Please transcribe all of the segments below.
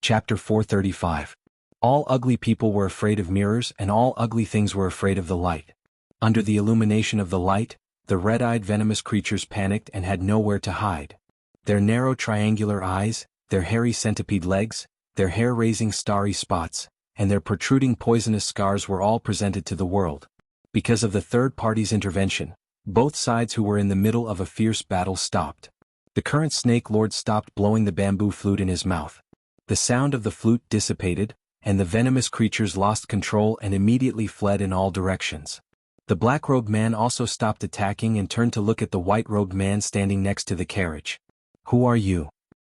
Chapter 435. All ugly people were afraid of mirrors and all ugly things were afraid of the light. Under the illumination of the light, the red-eyed venomous creatures panicked and had nowhere to hide. Their narrow triangular eyes, their hairy centipede legs, their hair-raising starry spots, and their protruding poisonous scars were all presented to the world. Because of the third party's intervention, both sides who were in the middle of a fierce battle stopped. The current Snake Lord stopped blowing the bamboo flute in his mouth. The sound of the flute dissipated, and the venomous creatures lost control and immediately fled in all directions. The black-robed man also stopped attacking and turned to look at the white-robed man standing next to the carriage. "Who are you?"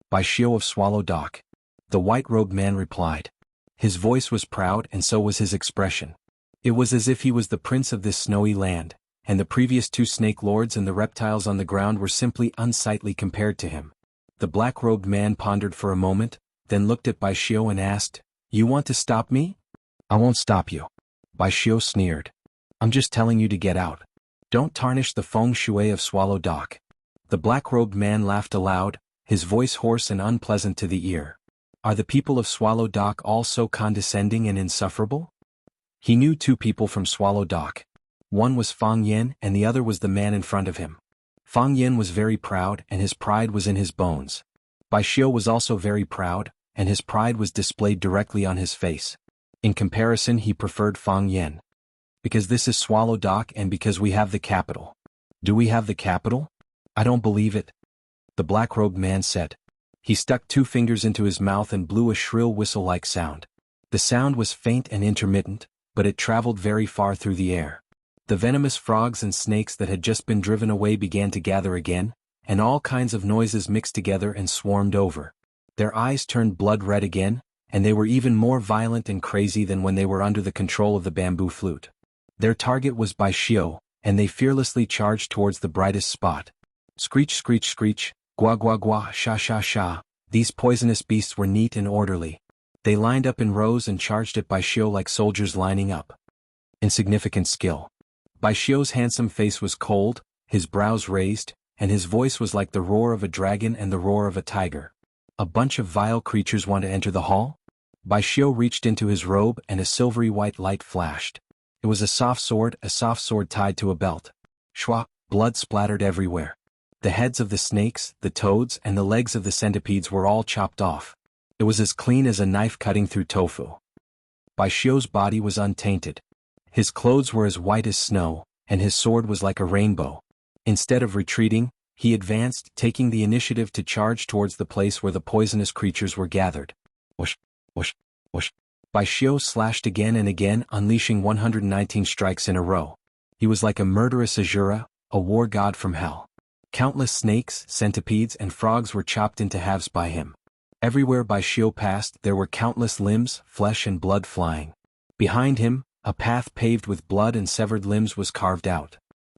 "By Shio of Swallow Dock." The white-robed man replied. His voice was proud and so was his expression. It was as if he was the prince of this snowy land, and the previous two snake lords and the reptiles on the ground were simply unsightly compared to him. The black-robed man pondered for a moment, then looked at Bai Shio and asked, "You want to stop me?" "I won't stop you." Bai Shio sneered. "I'm just telling you to get out. Don't tarnish the feng shui of Swallow Dock." The black-robed man laughed aloud, his voice hoarse and unpleasant to the ear. "Are the people of Swallow Dock all so condescending and insufferable?" He knew two people from Swallow Dock. One was Fang Yen and the other was the man in front of him. Fang Yen was very proud and his pride was in his bones. Bai Shio was also very proud, and his pride was displayed directly on his face. In comparison he preferred Fang Yen. "Because this is Swallow Dock and because we have the capital." "Do we have the capital?" "I don't believe it," the black-robed man said. He stuck two fingers into his mouth and blew a shrill whistle-like sound. The sound was faint and intermittent, but it traveled very far through the air. The venomous frogs and snakes that had just been driven away began to gather again, and all kinds of noises mixed together and swarmed over. Their eyes turned blood-red again, and they were even more violent and crazy than when they were under the control of the bamboo flute. Their target was Bai Shio, and they fearlessly charged towards the brightest spot. Screech, screech, screech, gua gua gua, sha sha sha. These poisonous beasts were neat and orderly. They lined up in rows and charged at Bai Shio like soldiers lining up. Insignificant skill. Bai Shio's handsome face was cold, his brows raised, and his voice was like the roar of a dragon and the roar of a tiger. "A bunch of vile creatures want to enter the hall?" Bai Shio reached into his robe and a silvery white light flashed. It was a soft sword tied to a belt. Shwa, blood splattered everywhere. The heads of the snakes, the toads, and the legs of the centipedes were all chopped off. It was as clean as a knife cutting through tofu. Bai Shio's body was untainted. His clothes were as white as snow, and his sword was like a rainbow. Instead of retreating, he advanced, taking the initiative to charge towards the place where the poisonous creatures were gathered. Whoosh, whoosh, whoosh. Bai Shio slashed again and again, unleashing 119 strikes in a row. He was like a murderous Azura, a war god from hell. Countless snakes, centipedes, and frogs were chopped into halves by him. Everywhere Bai Shio passed, there were countless limbs, flesh and blood flying. Behind him, a path paved with blood and severed limbs was carved out.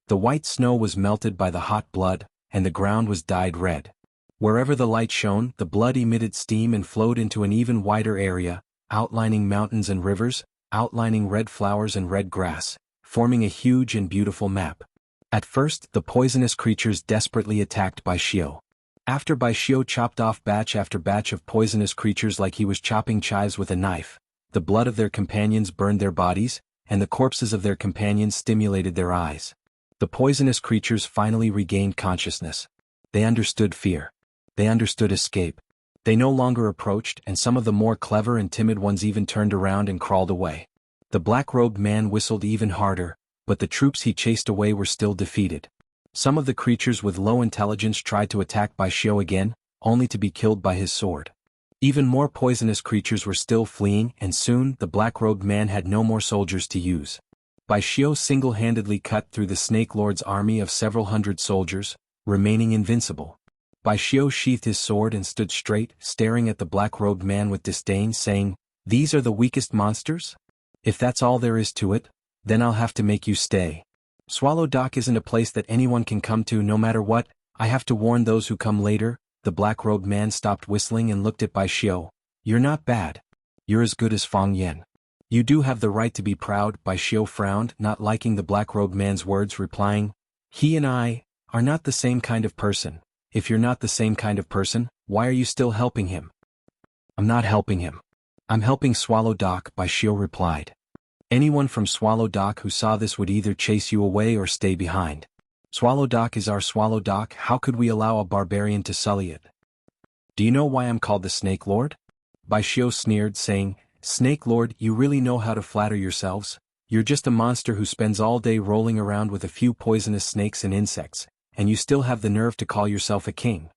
The white snow was melted by the hot blood, and the ground was dyed red. Wherever the light shone, the blood emitted steam and flowed into an even wider area, outlining mountains and rivers, outlining red flowers and red grass, forming a huge and beautiful map. At first, the poisonous creatures desperately attacked Bai Shio. After Bai Shio chopped off batch after batch of poisonous creatures like he was chopping chives with a knife, the blood of their companions burned their bodies, and the corpses of their companions stimulated their eyes. The poisonous creatures finally regained consciousness. They understood fear. They understood escape. They no longer approached, and some of the more clever and timid ones even turned around and crawled away. The black-robed man whistled even harder, but the troops he chased away were still defeated. Some of the creatures with low intelligence tried to attack Bai Shio again, only to be killed by his sword. Even more poisonous creatures were still fleeing, and soon the black-robed man had no more soldiers to use. Bai Shio single-handedly cut through the Snake Lord's army of several hundred soldiers, remaining invincible. Bai Shio sheathed his sword and stood straight, staring at the black-robed man with disdain, saying, "These are the weakest monsters? If that's all there is to it, then I'll have to make you stay. Swallow Dock isn't a place that anyone can come to no matter what. I have to warn those who come later." The black-robed man stopped whistling and looked at Bai Shio. "You're not bad. You're as good as Fang Yen. You do have the right to be proud." Bai Shio frowned, not liking the black-robed man's words, replying, "He and I are not the same kind of person. If you're not the same kind of person, why are you still helping him?" I'm not helping him. I'm helping Swallow Dock, Bai Xiu replied. Anyone from Swallow Dock who saw this would either chase you away or stay behind. Swallow Dock is our Swallow Dock, how could we allow a barbarian to sully it? Do you know why I'm called the Snake Lord? Bai Xiu sneered, saying, Snake Lord, you really know how to flatter yourselves? You're just a monster who spends all day rolling around with a few poisonous snakes and insects, and you still have the nerve to call yourself a king.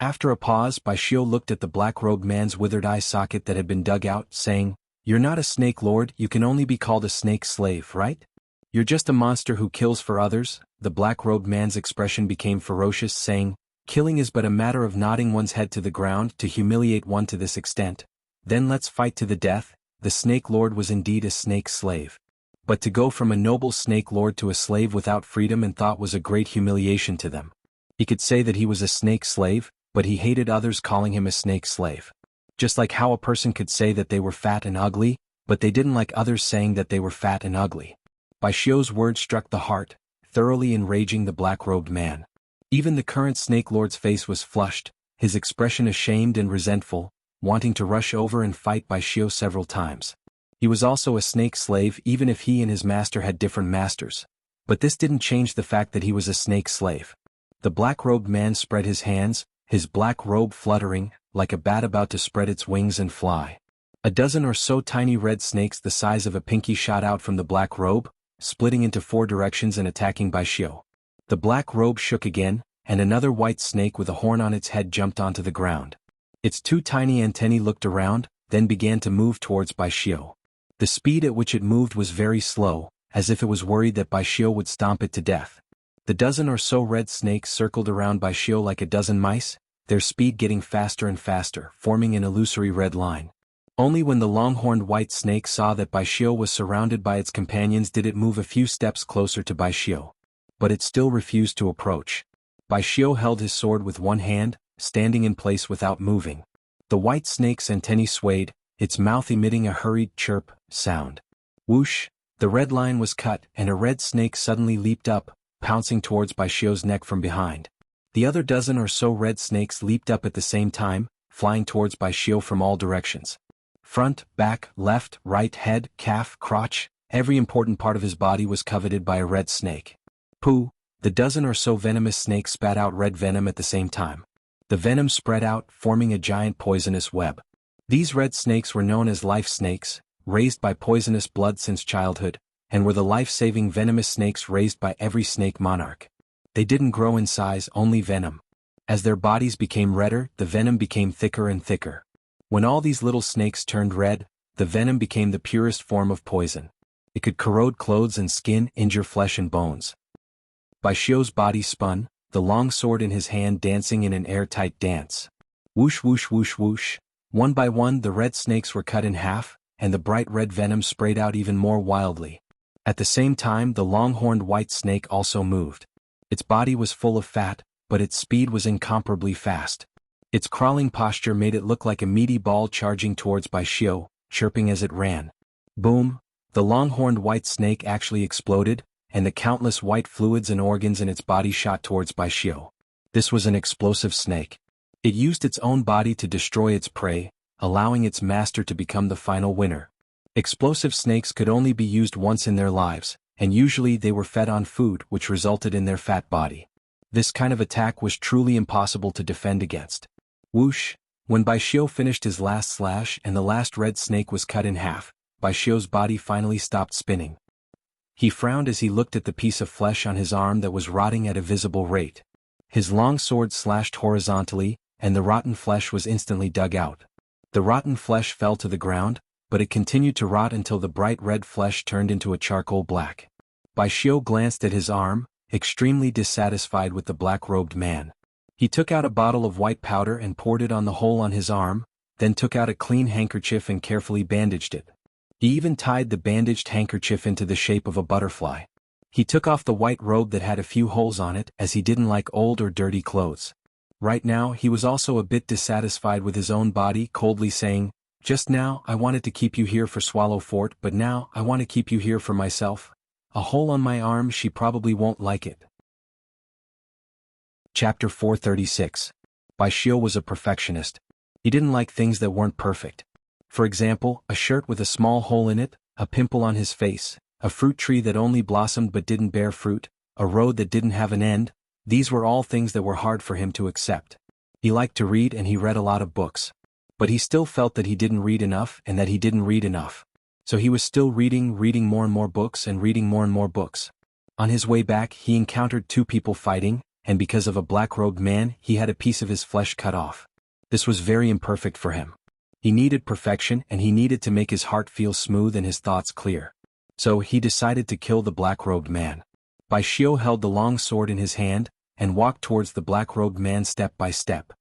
After a pause, Bai Xiu looked at the black-robed man's withered eye socket that had been dug out, saying, You're not a snake lord, you can only be called a snake slave, right? You're just a monster who kills for others. The black-robed man's expression became ferocious, saying, Killing is but a matter of nodding one's head to the ground to humiliate one to this extent. Then let's fight to the death. The snake lord was indeed a snake slave. But to go from a noble snake lord to a slave without freedom and thought was a great humiliation to them. He could say that he was a snake slave, but he hated others calling him a snake slave. Just like how a person could say that they were fat and ugly, but they didn't like others saying that they were fat and ugly. Bai Xiu's words struck the heart, thoroughly enraging the black-robed man. Even the current snake lord's face was flushed, his expression ashamed and resentful, wanting to rush over and fight Bai Xiu several times. He was also a snake slave even if he and his master had different masters. But this didn't change the fact that he was a snake slave. The black-robed man spread his hands, his black robe fluttering, like a bat about to spread its wings and fly. A dozen or so tiny red snakes the size of a pinky shot out from the black robe, splitting into 4 directions and attacking Bai Xiu. The black robe shook again, and another white snake with a horn on its head jumped onto the ground. Its 2 tiny antennae looked around, then began to move towards Bai Xiu. The speed at which it moved was very slow, as if it was worried that Bai Xiu would stomp it to death. The dozen or so red snakes circled around Bai Xiu like a dozen mice, their speed getting faster and faster, forming an illusory red line. Only when the long-horned white snake saw that Bai Xiu was surrounded by its companions did it move a few steps closer to Bai Xiu. But it still refused to approach. Bai Xiu held his sword with one hand, standing in place without moving. The white snake's antennae swayed, its mouth emitting a hurried chirp sound. Whoosh! The red line was cut, and a red snake suddenly leaped up, pouncing towards Bai Xiu's neck from behind. The other dozen or so red snakes leaped up at the same time, flying towards Bai Xiu from all directions. Front, back, left, right, head, calf, crotch, every important part of his body was coveted by a red snake. Pooh! The dozen or so venomous snakes spat out red venom at the same time. The venom spread out, forming a giant poisonous web. These red snakes were known as life snakes, raised by poisonous blood since childhood, and were the life-saving venomous snakes raised by every snake monarch. They didn't grow in size, only venom. As their bodies became redder, the venom became thicker and thicker. When all these little snakes turned red, the venom became the purest form of poison. It could corrode clothes and skin, injure flesh and bones. Bai Xiu's body spun, the long sword in his hand dancing in an airtight dance. Whoosh whoosh whoosh whoosh. One by one the red snakes were cut in half, and the bright red venom sprayed out even more wildly. At the same time the long-horned white snake also moved. Its body was full of fat, but its speed was incomparably fast. Its crawling posture made it look like a meaty ball charging towards Bai Xiu, chirping as it ran. Boom! The long-horned white snake actually exploded, and the countless white fluids and organs in its body shot towards Bai Xiu. This was an explosive snake. It used its own body to destroy its prey, allowing its master to become the final winner. Explosive snakes could only be used once in their lives, and usually they were fed on food which resulted in their fat body. This kind of attack was truly impossible to defend against. Whoosh! When Bai Xiu finished his last slash and the last red snake was cut in half, Bai Xiu's body finally stopped spinning. He frowned as he looked at the piece of flesh on his arm that was rotting at a visible rate. His long sword slashed horizontally, and the rotten flesh was instantly dug out. The rotten flesh fell to the ground, but it continued to rot until the bright red flesh turned into a charcoal black. Bai Xiu glanced at his arm, extremely dissatisfied with the black-robed man. He took out a bottle of white powder and poured it on the hole on his arm, then took out a clean handkerchief and carefully bandaged it. He even tied the bandaged handkerchief into the shape of a butterfly. He took off the white robe that had a few holes on it as he didn't like old or dirty clothes. Right now he was also a bit dissatisfied with his own body, coldly saying, "Just now I wanted to keep you here for Swallow Fort, but now I want to keep you here for myself. A hole on my arm, she probably won't like it." Chapter 436. Bai Xiu was a perfectionist. He didn't like things that weren't perfect. For example, a shirt with a small hole in it, a pimple on his face, a fruit tree that only blossomed but didn't bear fruit, a road that didn't have an end. These were all things that were hard for him to accept. He liked to read and he read a lot of books. But he still felt that he didn't read enough and that he didn't read enough. So he was still reading more and more books and reading more and more books. On his way back he encountered two people fighting, and because of a black-robed man he had a piece of his flesh cut off. This was very imperfect for him. He needed perfection and he needed to make his heart feel smooth and his thoughts clear. So he decided to kill the black-robed man. Bai Xiu held the long sword in his hand, and walked towards the black-robed man step by step.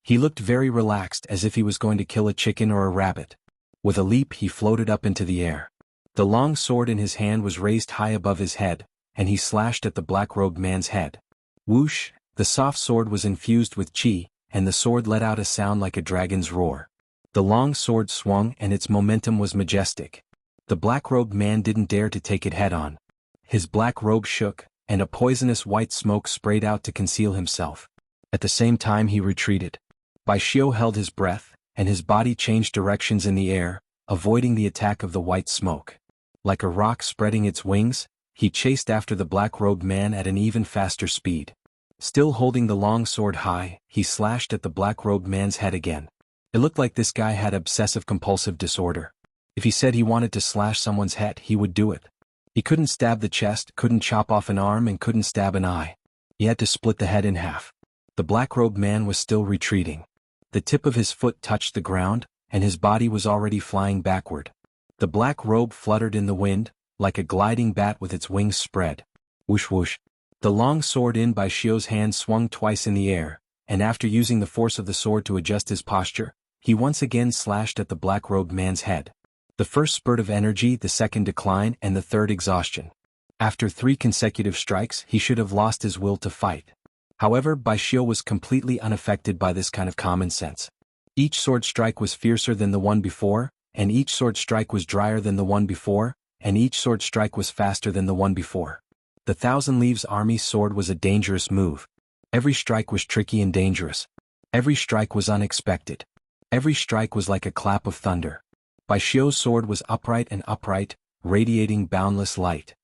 He looked very relaxed as if he was going to kill a chicken or a rabbit. With a leap he floated up into the air. The long sword in his hand was raised high above his head, and he slashed at the black-robed man's head. Whoosh! The soft sword was infused with qi, and the sword let out a sound like a dragon's roar. The long sword swung and its momentum was majestic. The black-robed man didn't dare to take it head-on. His black robe shook, and a poisonous white smoke sprayed out to conceal himself. At the same time he retreated. Bai Xiu held his breath, and his body changed directions in the air, avoiding the attack of the white smoke. Like a rock spreading its wings, he chased after the black-robed man at an even faster speed. Still holding the long sword high, he slashed at the black-robed man's head again. It looked like this guy had obsessive-compulsive disorder. If he said he wanted to slash someone's head, he would do it. He couldn't stab the chest, couldn't chop off an arm, and couldn't stab an eye. He had to split the head in half. The black-robed man was still retreating. The tip of his foot touched the ground, and his body was already flying backward. The black robe fluttered in the wind, like a gliding bat with its wings spread. Whoosh whoosh. The long sword in Bai Xiu's hand swung twice in the air, and after using the force of the sword to adjust his posture, he once again slashed at the black-robed man's head. The first spurt of energy, the second decline, and the third exhaustion. After 3 consecutive strikes he should have lost his will to fight. However, Bai Xiu was completely unaffected by this kind of common sense. Each sword strike was fiercer than the one before, and each sword strike was drier than the one before, and each sword strike was faster than the one before. The Thousand Leaves Army sword was a dangerous move. Every strike was tricky and dangerous. Every strike was unexpected. Every strike was like a clap of thunder. Bai Xiu's sword was upright and upright, radiating boundless light.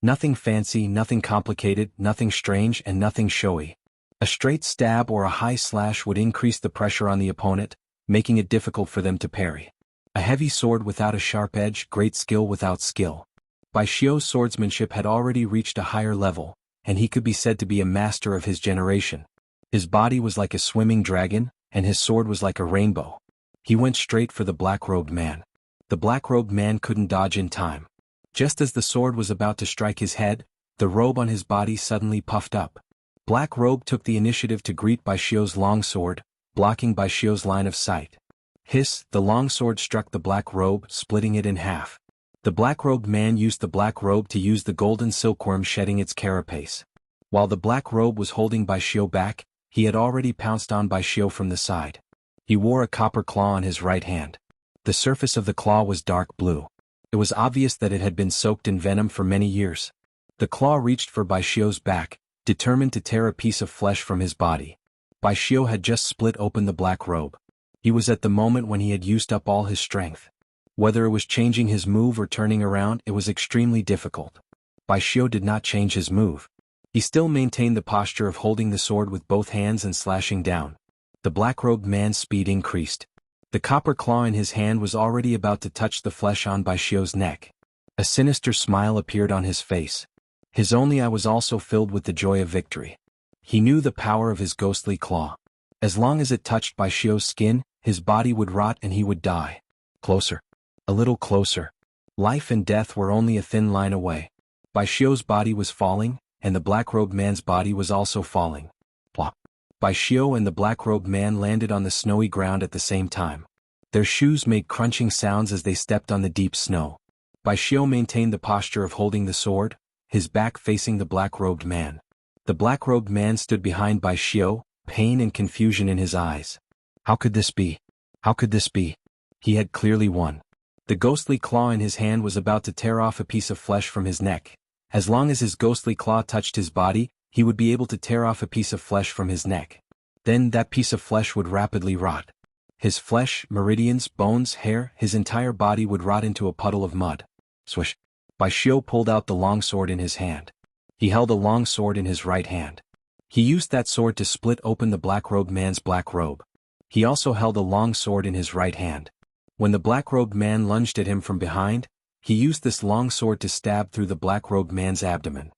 Nothing fancy, nothing complicated, nothing strange, and nothing showy. A straight stab or a high slash would increase the pressure on the opponent, making it difficult for them to parry. A heavy sword without a sharp edge, great skill without skill. Bai Xiu's swordsmanship had already reached a higher level, and he could be said to be a master of his generation. His body was like a swimming dragon, and his sword was like a rainbow. He went straight for the black-robed man. The black-robed man couldn't dodge in time. Just as the sword was about to strike his head, the robe on his body suddenly puffed up. Black Robe took the initiative to greet Bai Xiu's long sword, blocking Bai Xiu's line of sight. Hiss! The long sword struck the black robe, splitting it in half. The black-robed man used the black robe to use the golden silkworm shedding its carapace. While the black robe was holding Bai Xiu back, he had already pounced on Bai Xiu from the side. He wore a copper claw on his right hand. The surface of the claw was dark blue. It was obvious that it had been soaked in venom for many years. The claw reached for Bai Xiu's back, determined to tear a piece of flesh from his body. Bai Xiu had just split open the black robe. He was at the moment when he had used up all his strength. Whether it was changing his move or turning around, it was extremely difficult. Bai Xiu did not change his move. He still maintained the posture of holding the sword with both hands and slashing down. The black-robed man's speed increased. The copper claw in his hand was already about to touch the flesh on Bai Xiu's neck. A sinister smile appeared on his face. His only eye was also filled with the joy of victory. He knew the power of his ghostly claw. As long as it touched Bai Xiu's skin, his body would rot and he would die. Closer. A little closer. Life and death were only a thin line away. Bai Xiu's body was falling, and the black-robed man's body was also falling. Plop. Bai Xiu and the black-robed man landed on the snowy ground at the same time. Their shoes made crunching sounds as they stepped on the deep snow. Bai Xiu maintained the posture of holding the sword, his back facing the black-robed man. The black-robed man stood behind Bai Xiu, pain and confusion in his eyes. How could this be? How could this be? He had clearly won. The ghostly claw in his hand was about to tear off a piece of flesh from his neck. As long as his ghostly claw touched his body, he would be able to tear off a piece of flesh from his neck. Then that piece of flesh would rapidly rot. His flesh, meridians, bones, hair, his entire body would rot into a puddle of mud. Swish. Bai Xiu pulled out the long sword in his hand. He held a long sword in his right hand. He used that sword to split open the black-robed man's black robe. He also held a long sword in his right hand. When the black-robed man lunged at him from behind, he used this long sword to stab through the black-robed man's abdomen.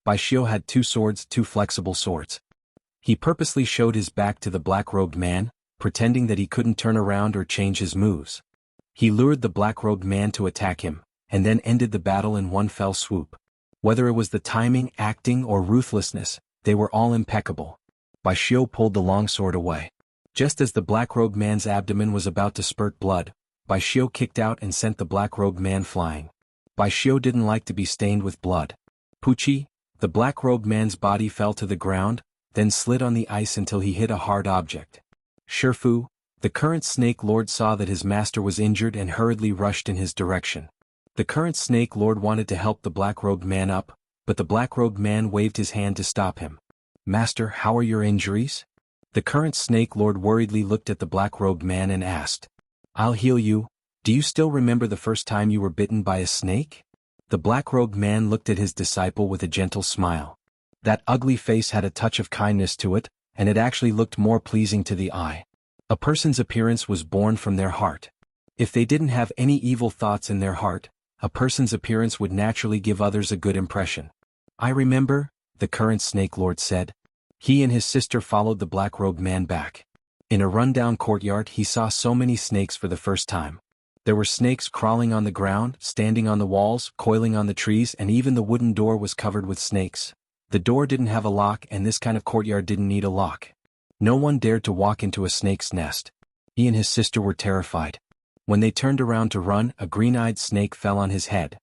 Bai Xiu had two swords, two flexible swords. He purposely showed his back to the black-robed man, pretending that he couldn't turn around or change his moves. He lured the black-robed man to attack him, and then ended the battle in one fell swoop. Whether it was the timing, acting, or ruthlessness, they were all impeccable. Bai Xiu pulled the long sword away. Just as the black-robed man's abdomen was about to spurt blood, Bai Xiu kicked out and sent the black-robed man flying. Bai Xiu didn't like to be stained with blood. Puchi, the black-robed man's body fell to the ground, then slid on the ice until he hit a hard object. Shifu, the current snake lord, saw that his master was injured and hurriedly rushed in his direction. The current snake lord wanted to help the black-robed man up, but the black-robed man waved his hand to stop him. "Master, how are your injuries?" The current snake lord worriedly looked at the black-robed man and asked. "I'll heal you. Do you still remember the first time you were bitten by a snake?" The black-robed man looked at his disciple with a gentle smile. That ugly face had a touch of kindness to it, and it actually looked more pleasing to the eye. A person's appearance was born from their heart. If they didn't have any evil thoughts in their heart, a person's appearance would naturally give others a good impression. "I remember," the current snake lord said. He and his sister followed the black-robed man back. In a rundown courtyard, he saw so many snakes for the first time. There were snakes crawling on the ground, standing on the walls, coiling on the trees, and even the wooden door was covered with snakes. The door didn't have a lock, and this kind of courtyard didn't need a lock. No one dared to walk into a snake's nest. He and his sister were terrified. When they turned around to run, a green-eyed snake fell on his head.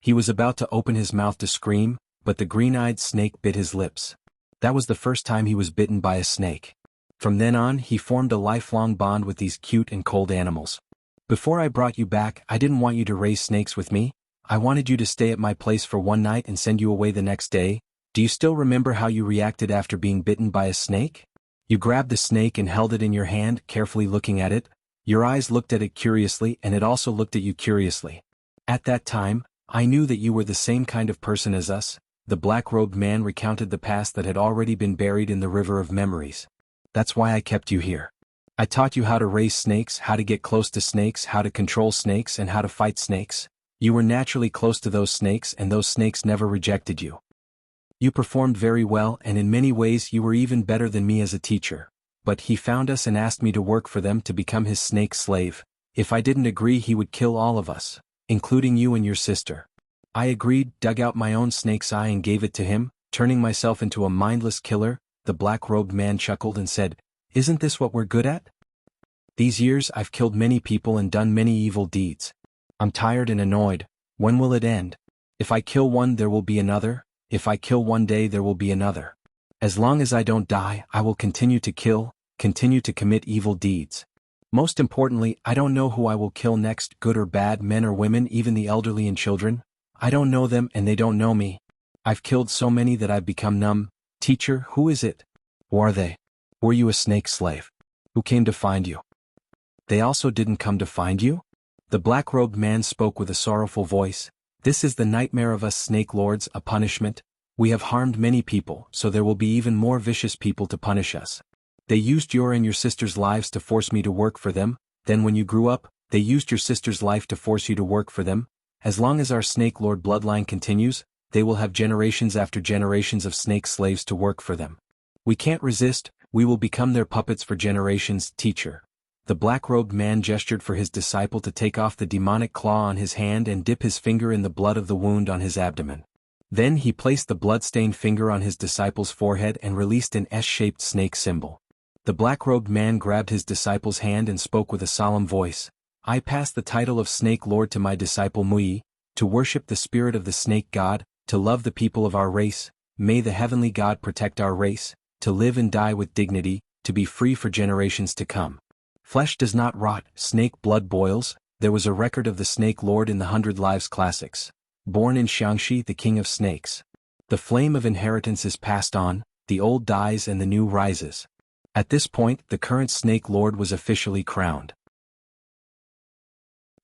He was about to open his mouth to scream, but the green-eyed snake bit his lips. That was the first time he was bitten by a snake. From then on, he formed a lifelong bond with these cute and cold animals. "Before I brought you back, I didn't want you to raise snakes with me. I wanted you to stay at my place for one night and send you away the next day. Do you still remember how you reacted after being bitten by a snake? You grabbed the snake and held it in your hand, carefully looking at it. Your eyes looked at it curiously, and it also looked at you curiously. At that time, I knew that you were the same kind of person as us." The black-robed man recounted the past that had already been buried in the river of memories. "That's why I kept you here. I taught you how to raise snakes, how to get close to snakes, how to control snakes, and how to fight snakes. You were naturally close to those snakes, and those snakes never rejected you. You performed very well, and in many ways you were even better than me as a teacher. But he found us and asked me to work for them to become his snake slave. If I didn't agree, he would kill all of us, including you and your sister. I agreed, dug out my own snake's eye and gave it to him, turning myself into a mindless killer." The black-robed man chuckled and said, "Isn't this what we're good at? These years I've killed many people and done many evil deeds. I'm tired and annoyed. When will it end? If I kill one, there will be another. If I kill one day, there will be another. As long as I don't die, I will continue to kill, continue to commit evil deeds. Most importantly, I don't know who I will kill next, good or bad, men or women, even the elderly and children. I don't know them and they don't know me. I've killed so many that I've become numb. Teacher, who is it? Who are they? Were you a snake slave? Who came to find you?" "They also didn't come to find you?" The black-robed man spoke with a sorrowful voice. "This is the nightmare of us snake lords, a punishment. We have harmed many people, so there will be even more vicious people to punish us. They used your and your sister's lives to force me to work for them. Then when you grew up, they used your sister's life to force you to work for them. As long as our snake lord bloodline continues, they will have generations after generations of snake slaves to work for them. We can't resist, we will become their puppets for generations, teacher." The black-robed man gestured for his disciple to take off the demonic claw on his hand and dip his finger in the blood of the wound on his abdomen. Then he placed the blood-stained finger on his disciple's forehead and released an S-shaped snake symbol. The black-robed man grabbed his disciple's hand and spoke with a solemn voice. "I pass the title of Snake Lord to my disciple Mui, to worship the spirit of the snake god, to love the people of our race. May the heavenly god protect our race, to live and die with dignity, to be free for generations to come. Flesh does not rot, snake blood boils." There was a record of the Snake Lord in the 100 Lives Classics. Born in Xiangxi, the king of snakes. The flame of inheritance is passed on, the old dies and the new rises. At this point, the current Snake Lord was officially crowned.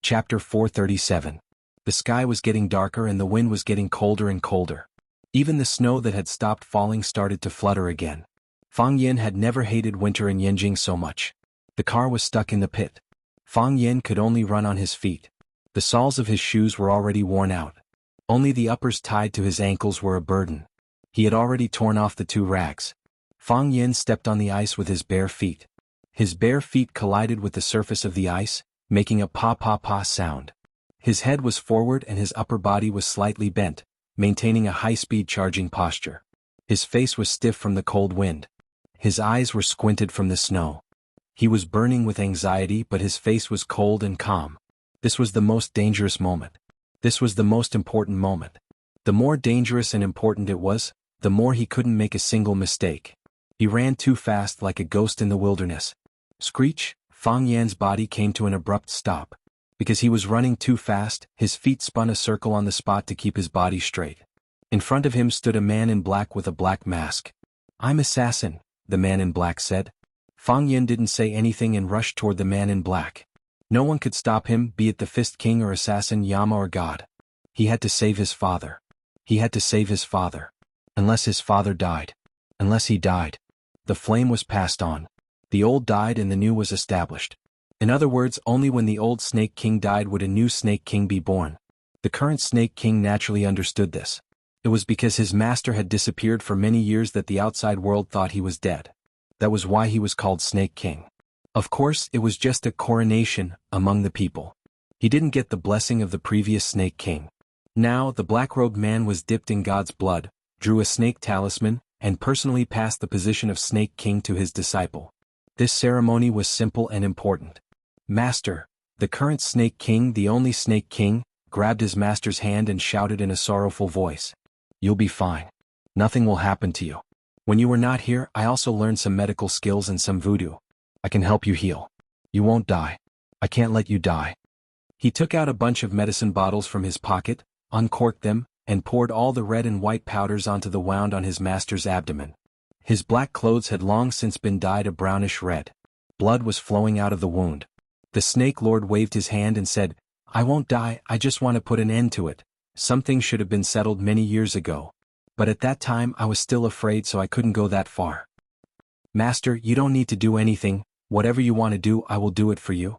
Chapter 437. The sky was getting darker and the wind was getting colder and colder. Even the snow that had stopped falling started to flutter again. Fang Yin had never hated winter in Yanjing so much. The car was stuck in the pit. Fang Yin could only run on his feet. The soles of his shoes were already worn out. Only the uppers tied to his ankles were a burden. He had already torn off the 2 rags. Fang Yin stepped on the ice with his bare feet. His bare feet collided with the surface of the ice, making a pa-pa-pa sound. His head was forward and his upper body was slightly bent, maintaining a high-speed charging posture. His face was stiff from the cold wind. His eyes were squinted from the snow. He was burning with anxiety, but his face was cold and calm. This was the most dangerous moment. This was the most important moment. The more dangerous and important it was, the more he couldn't make a single mistake. He ran too fast like a ghost in the wilderness. Screech! Fang Yan's body came to an abrupt stop. Because he was running too fast, his feet spun a circle on the spot to keep his body straight. In front of him stood a man in black with a black mask. "I'm Assassin," the man in black said. Fang Yin didn't say anything and rushed toward the man in black. No one could stop him, be it the Fist King or Assassin Yama or God. He had to save his father. He had to save his father. Unless his father died. Unless he died. The flame was passed on. The old died and the new was established. In other words, only when the old Snake King died would a new Snake King be born. The current Snake King naturally understood this. It was because his master had disappeared for many years that the outside world thought he was dead. That was why he was called Snake King. Of course, it was just a coronation among the people. He didn't get the blessing of the previous Snake King. Now, the black-robed man was dipped in God's blood, drew a snake talisman, and personally passed the position of Snake King to his disciple. This ceremony was simple and important. Master, the current Snake King, the only Snake King, grabbed his master's hand and shouted in a sorrowful voice. "You'll be fine. Nothing will happen to you. When you were not here, I also learned some medical skills and some voodoo. I can help you heal. You won't die. I can't let you die." He took out a bunch of medicine bottles from his pocket, uncorked them, and poured all the red and white powders onto the wound on his master's abdomen. His black clothes had long since been dyed a brownish red. Blood was flowing out of the wound. The Snake Lord waved his hand and said, "I won't die, I just want to put an end to it. Something should have been settled many years ago. But at that time I was still afraid, so I couldn't go that far. Master, you don't need to do anything. Whatever you want to do, I will do it for you.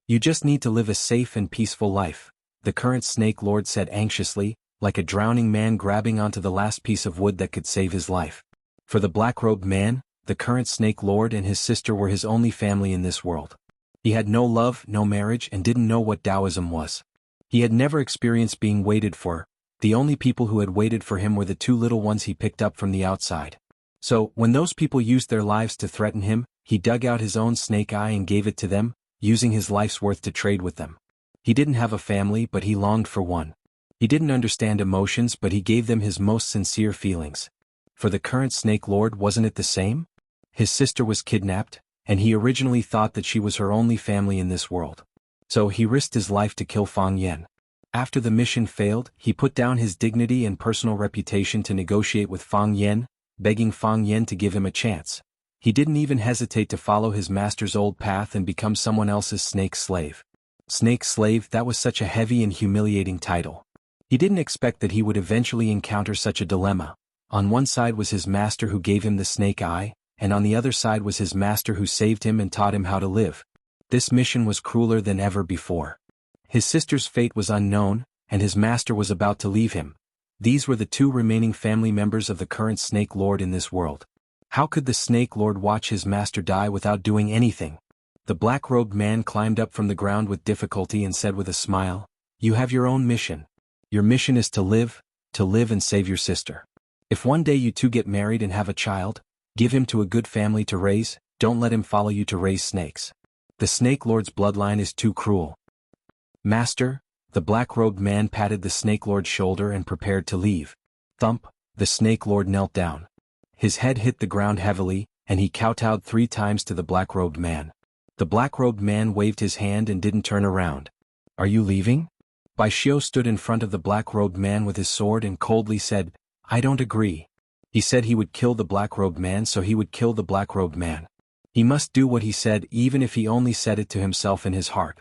You just need to live a safe and peaceful life," the current Snake Lord said anxiously, like a drowning man grabbing onto the last piece of wood that could save his life. For the black-robed man, the current Snake Lord and his sister were his only family in this world. He had no love, no marriage, and didn't know what Taoism was. He had never experienced being waited for. The only people who had waited for him were the 2 little ones he picked up from the outside. So, when those people used their lives to threaten him, he dug out his own snake eye and gave it to them, using his life's worth to trade with them. He didn't have a family, but he longed for one. He didn't understand emotions, but he gave them his most sincere feelings. For the current Snake Lord, wasn't it the same? His sister was kidnapped, and he originally thought that she was her only family in this world. So he risked his life to kill Fang Yen. After the mission failed, he put down his dignity and personal reputation to negotiate with Fang Yen, begging Fang Yen to give him a chance. He didn't even hesitate to follow his master's old path and become someone else's snake slave. Snake slave, that was such a heavy and humiliating title. He didn't expect that he would eventually encounter such a dilemma. On one side was his master who gave him the snake eye, and on the other side was his master who saved him and taught him how to live. This mission was crueler than ever before. His sister's fate was unknown, and his master was about to leave him. These were the 2 remaining family members of the current Snake Lord in this world. How could the Snake Lord watch his master die without doing anything? The black-robed man climbed up from the ground with difficulty and said with a smile, "You have your own mission. Your mission is to live and save your sister. If one day you 2 get married and have a child, give him to a good family to raise, don't let him follow you to raise snakes. The Snake Lord's bloodline is too cruel." "Master," the black-robed man patted the Snake Lord's shoulder and prepared to leave. Thump, the Snake Lord knelt down. His head hit the ground heavily, and he kowtowed 3 times to the black-robed man. The black-robed man waved his hand and didn't turn around. "Are you leaving?" Bai Xiu stood in front of the black-robed man with his sword and coldly said, "I don't agree. He said he would kill the black-robed man, so he would kill the black-robed man. He must do what he said, even if he only said it to himself in his heart.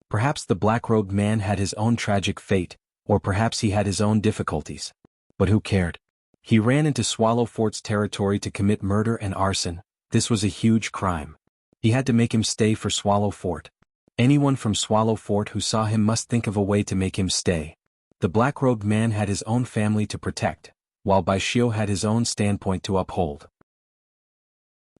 Perhaps the black-robed man had his own tragic fate, or perhaps he had his own difficulties. But who cared? He ran into Swallow Fort's territory to commit murder and arson. This was a huge crime. He had to make him stay for Swallow Fort. Anyone from Swallow Fort who saw him must think of a way to make him stay. The black-robed man had his own family to protect, while Bai Xiu had his own standpoint to uphold.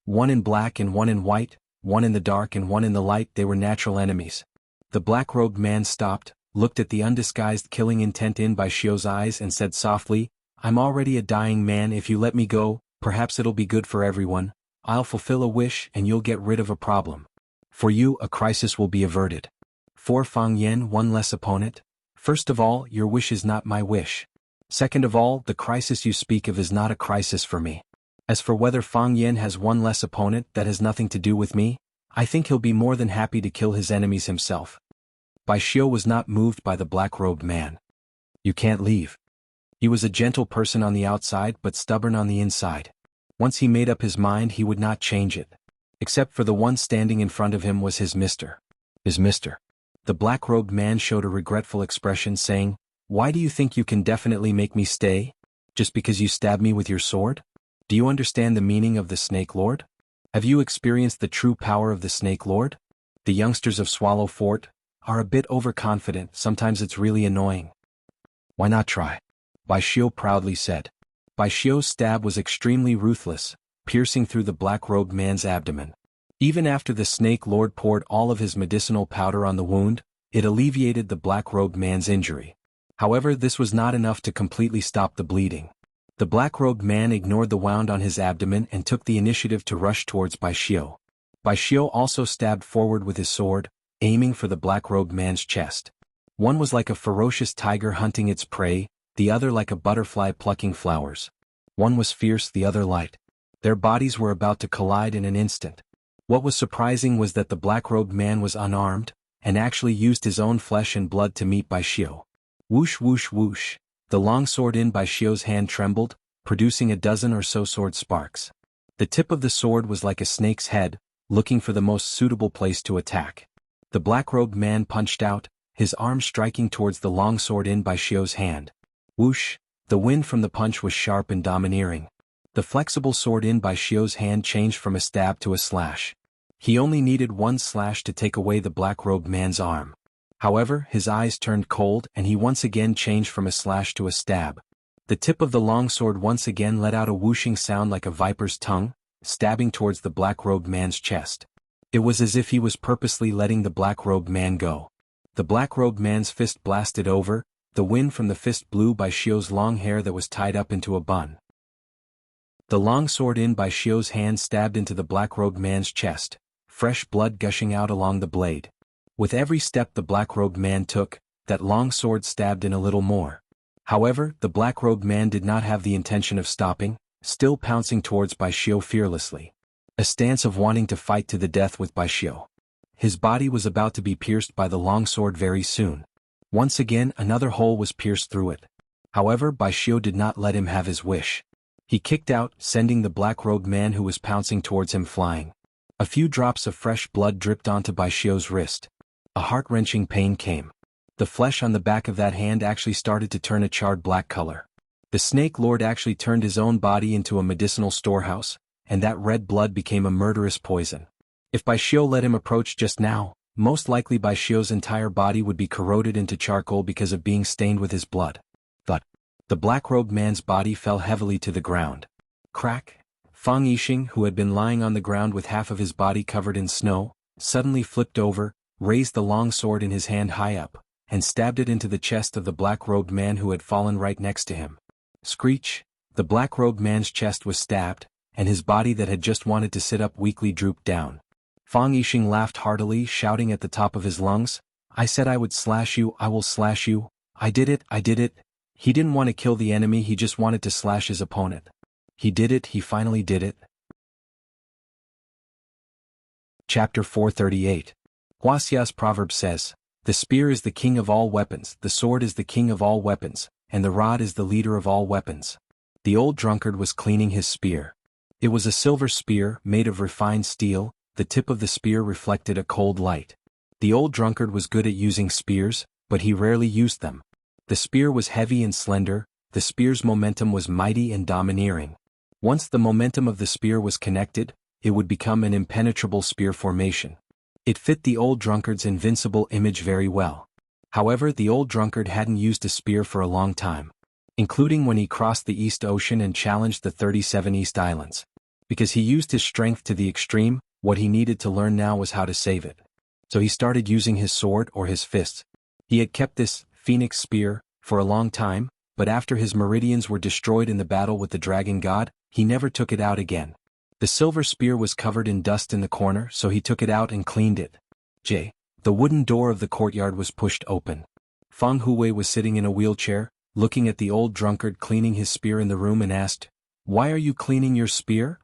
One in black and one in white, one in the dark and one in the light, they were natural enemies. The black-robed man stopped, looked at the undisguised killing intent in Bai Xiu's eyes and said softly, "I'm already a dying man. If you let me go, perhaps it'll be good for everyone. I'll fulfill a wish and you'll get rid of a problem. For you, a crisis will be averted. For Fang Yan, one less opponent. First of all, your wish is not my wish. Second of all, the crisis you speak of is not a crisis for me. As for whether Fang Yan has one less opponent, that has nothing to do with me. I think he'll be more than happy to kill his enemies himself." Bai Xiu was not moved by the black-robed man. "You can't leave." He was a gentle person on the outside but stubborn on the inside. Once he made up his mind, he would not change it. Except for the one standing in front of him was his mister. His mister. The black-robed man showed a regretful expression, saying, "Why do you think you can definitely make me stay? Just because you stab me with your sword? Do you understand the meaning of the Snake Lord? Have you experienced the true power of the Snake Lord? The youngsters of Swallow Fort are a bit overconfident. Sometimes it's really annoying." "Why not try?" Bai Xiu proudly said. Bai Xiu's stab was extremely ruthless, piercing through the black-robed man's abdomen. Even after the Snake Lord poured all of his medicinal powder on the wound, it alleviated the black-robed man's injury. However, this was not enough to completely stop the bleeding. The black-robed man ignored the wound on his abdomen and took the initiative to rush towards Bai Xiu. Bai Xiu also stabbed forward with his sword, aiming for the black-robed man's chest. One was like a ferocious tiger hunting its prey, the other like a butterfly plucking flowers. One was fierce, the other light. Their bodies were about to collide in an instant. What was surprising was that the black-robed man was unarmed, and actually used his own flesh and blood to meet Bai Xiu. Whoosh whoosh whoosh. The long sword in Bai Xiu's hand trembled, producing a dozen or so sword sparks. The tip of the sword was like a snake's head, looking for the most suitable place to attack. The black-robed man punched out, his arm striking towards the long sword in Bai Xiu's hand. Whoosh! The wind from the punch was sharp and domineering. The flexible sword in Bai Xiu's hand changed from a stab to a slash. He only needed one slash to take away the black-robed man's arm. However, his eyes turned cold and he once again changed from a slash to a stab. The tip of the long sword once again let out a whooshing sound like a viper's tongue, stabbing towards the black-robed man's chest. It was as if he was purposely letting the black-robed man go. The black-robed man's fist blasted over, the wind from the fist blew Bai Xiu's long hair that was tied up into a bun. The long sword in Bai Xiu's hand stabbed into the black-robed man's chest, fresh blood gushing out along the blade. With every step the black-robed man took, that long sword stabbed in a little more. However, the black-robed man did not have the intention of stopping, still pouncing towards Bai Xiu fearlessly. A stance of wanting to fight to the death with Bai Xiu. His body was about to be pierced by the long sword very soon. Once again another hole was pierced through it. However, Bai Xiu did not let him have his wish. He kicked out, sending the black-robed man who was pouncing towards him flying. A few drops of fresh blood dripped onto Bai Xiu's wrist. A heart-wrenching pain came. The flesh on the back of that hand actually started to turn a charred black color. The Snake Lord actually turned his own body into a medicinal storehouse, and that red blood became a murderous poison. If Bai Xiu let him approach just now, most likely Bai Xiu's entire body would be corroded into charcoal because of being stained with his blood. But the black-robed man's body fell heavily to the ground. Crack! Fang Yixing, who had been lying on the ground with half of his body covered in snow, suddenly flipped over, raised the long sword in his hand high up, and stabbed it into the chest of the black-robed man who had fallen right next to him. Screech! The black-robed man's chest was stabbed, and his body that had just wanted to sit up weakly drooped down. Fang Yixing laughed heartily, shouting at the top of his lungs, "I said I would slash you, I will slash you. I did it, I did it." He didn't want to kill the enemy, he just wanted to slash his opponent. He did it, he finally did it. Chapter 438. Wuxia's proverb says, "The spear is the king of all weapons, the sword is the king of all weapons, and the rod is the leader of all weapons." The old drunkard was cleaning his spear. It was a silver spear made of refined steel. The tip of the spear reflected a cold light. The old drunkard was good at using spears, but he rarely used them. The spear was heavy and slender. The spear's momentum was mighty and domineering. Once the momentum of the spear was connected, it would become an impenetrable spear formation. It fit the old drunkard's invincible image very well. However, the old drunkard hadn't used a spear for a long time, including when he crossed the East Ocean and challenged the 37 East Islands. Because he used his strength to the extreme, what he needed to learn now was how to save it. So he started using his sword or his fists. He had kept this phoenix spear for a long time, but after his meridians were destroyed in the battle with the dragon god, he never took it out again. The silver spear was covered in dust in the corner, so he took it out and cleaned it. The wooden door of the courtyard was pushed open. Fang Huwei was sitting in a wheelchair, looking at the old drunkard cleaning his spear in the room and asked, "Why are you cleaning your spear?"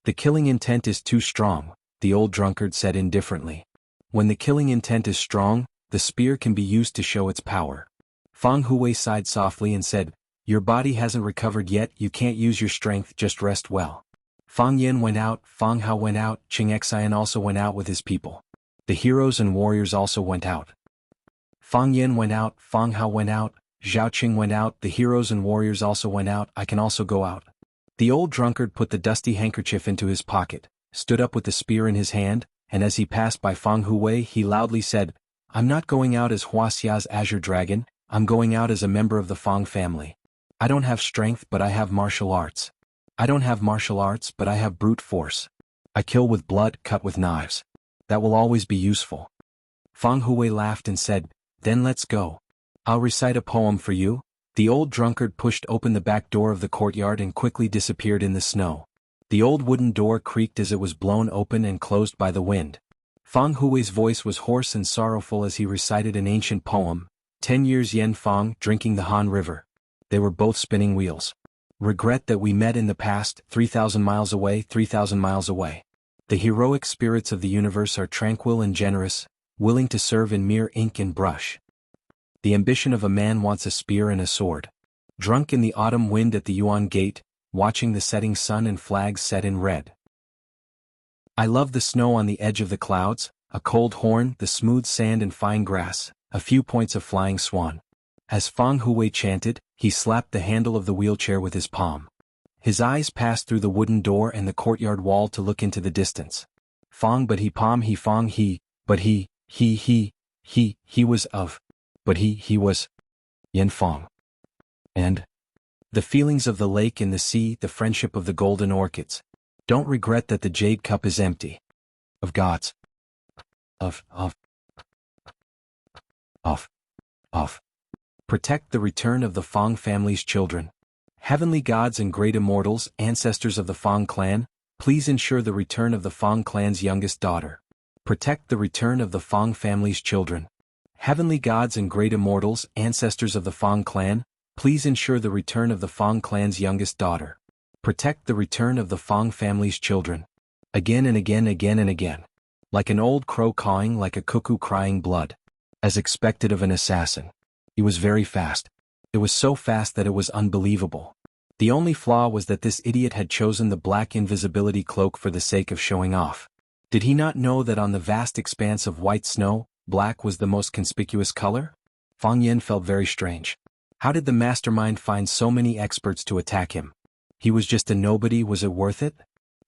"The killing intent is too strong," the old drunkard said indifferently. "When the killing intent is strong, the spear can be used to show its power." Fang Huwei sighed softly and said, "Your body hasn't recovered yet, you can't use your strength, just rest well." Fang Yin went out, Fang Hao went out, Qing Xian also went out with his people. The heroes and warriors also went out. Fang Yin went out, Fang Hao went out, Zhao Qing went out, the heroes and warriors also went out, I can also go out. The old drunkard put the dusty handkerchief into his pocket, stood up with the spear in his hand, and as he passed by Fang Huwei he loudly said, "I'm not going out as Huaxia's azure dragon, I'm going out as a member of the Fang family. I don't have strength but I have martial arts. I don't have martial arts but I have brute force. I kill with blood, cut with knives. That will always be useful." Fang Huwei laughed and said, "Then let's go. I'll recite a poem for you." The old drunkard pushed open the back door of the courtyard and quickly disappeared in the snow. The old wooden door creaked as it was blown open and closed by the wind. Fang Huwei's voice was hoarse and sorrowful as he recited an ancient poem, 10 years Yen Fang drinking the Han River. They were both spinning wheels. "Regret that we met in the past, 3,000 miles away, 3,000 miles away. The heroic spirits of the universe are tranquil and generous, willing to serve in mere ink and brush. The ambition of a man wants a spear and a sword. Drunk in the autumn wind at the Yuan Gate, watching the setting sun and flags set in red. I love the snow on the edge of the clouds, a cold horn, the smooth sand and fine grass, a few points of flying swan." As Fang Huwei chanted, he slapped the handle of the wheelchair with his palm. His eyes passed through the wooden door and the courtyard wall to look into the distance. Fang but he palm he Fang he, but he was of, but he was Yen Fang. And the feelings of the lake and the sea, the friendship of the golden orchids. Don't regret that the jade cup is empty. Of gods. Of. Protect the return of the Fang family's children. Heavenly gods and great immortals, ancestors of the Fang clan, please ensure the return of the Fang clan's youngest daughter. Protect the return of the Fang family's children. Heavenly gods and great immortals, ancestors of the Fang clan, please ensure the return of the Fang clan's youngest daughter. Protect the return of the Fang family's children. Again and again, again and again. Like an old crow cawing, like a cuckoo crying blood. As expected of an assassin. He was very fast. It was so fast that it was unbelievable. The only flaw was that this idiot had chosen the black invisibility cloak for the sake of showing off. Did he not know that on the vast expanse of white snow, black was the most conspicuous color? Fang Yen felt very strange. How did the mastermind find so many experts to attack him? He was just a nobody, was it worth it?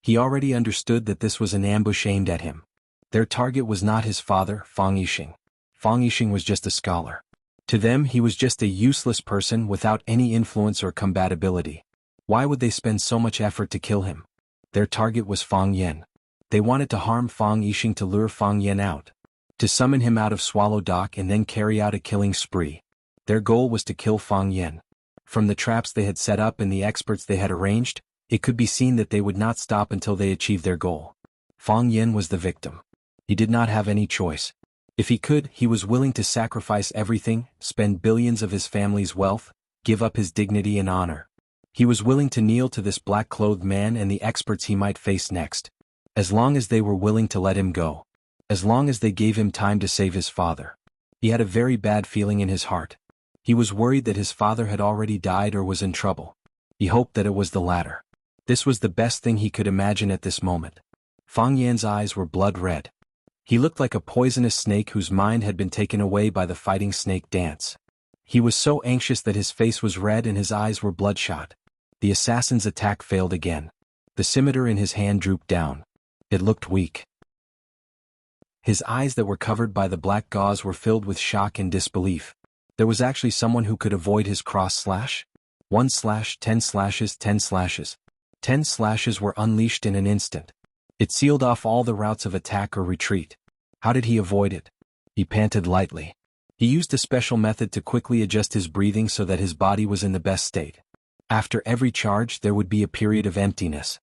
He already understood that this was an ambush aimed at him. Their target was not his father, Fang Yixing. Fang Yixing was just a scholar. To them he was just a useless person without any influence or compatibility. Why would they spend so much effort to kill him? Their target was Fang Yen. They wanted to harm Fang Yixing to lure Fang Yen out. To summon him out of Swallow Dock and then carry out a killing spree. Their goal was to kill Fang Yen. From the traps they had set up and the experts they had arranged, it could be seen that they would not stop until they achieved their goal. Fang Yen was the victim. He did not have any choice. If he could, he was willing to sacrifice everything, spend billions of his family's wealth, give up his dignity and honor. He was willing to kneel to this black-clothed man and the experts he might face next. As long as they were willing to let him go. As long as they gave him time to save his father. He had a very bad feeling in his heart. He was worried that his father had already died or was in trouble. He hoped that it was the latter. This was the best thing he could imagine at this moment. Fang Yan's eyes were blood red. He looked like a poisonous snake whose mind had been taken away by the fighting snake dance. He was so anxious that his face was red and his eyes were bloodshot. The assassin's attack failed again. The scimitar in his hand drooped down. It looked weak. His eyes that were covered by the black gauze were filled with shock and disbelief. There was actually someone who could avoid his cross slash? 1 slash, 10 slashes, 10 slashes. 10 slashes were unleashed in an instant. It sealed off all the routes of attack or retreat. How did he avoid it? He panted lightly. He used a special method to quickly adjust his breathing so that his body was in the best state. After every charge there would be a period of emptiness.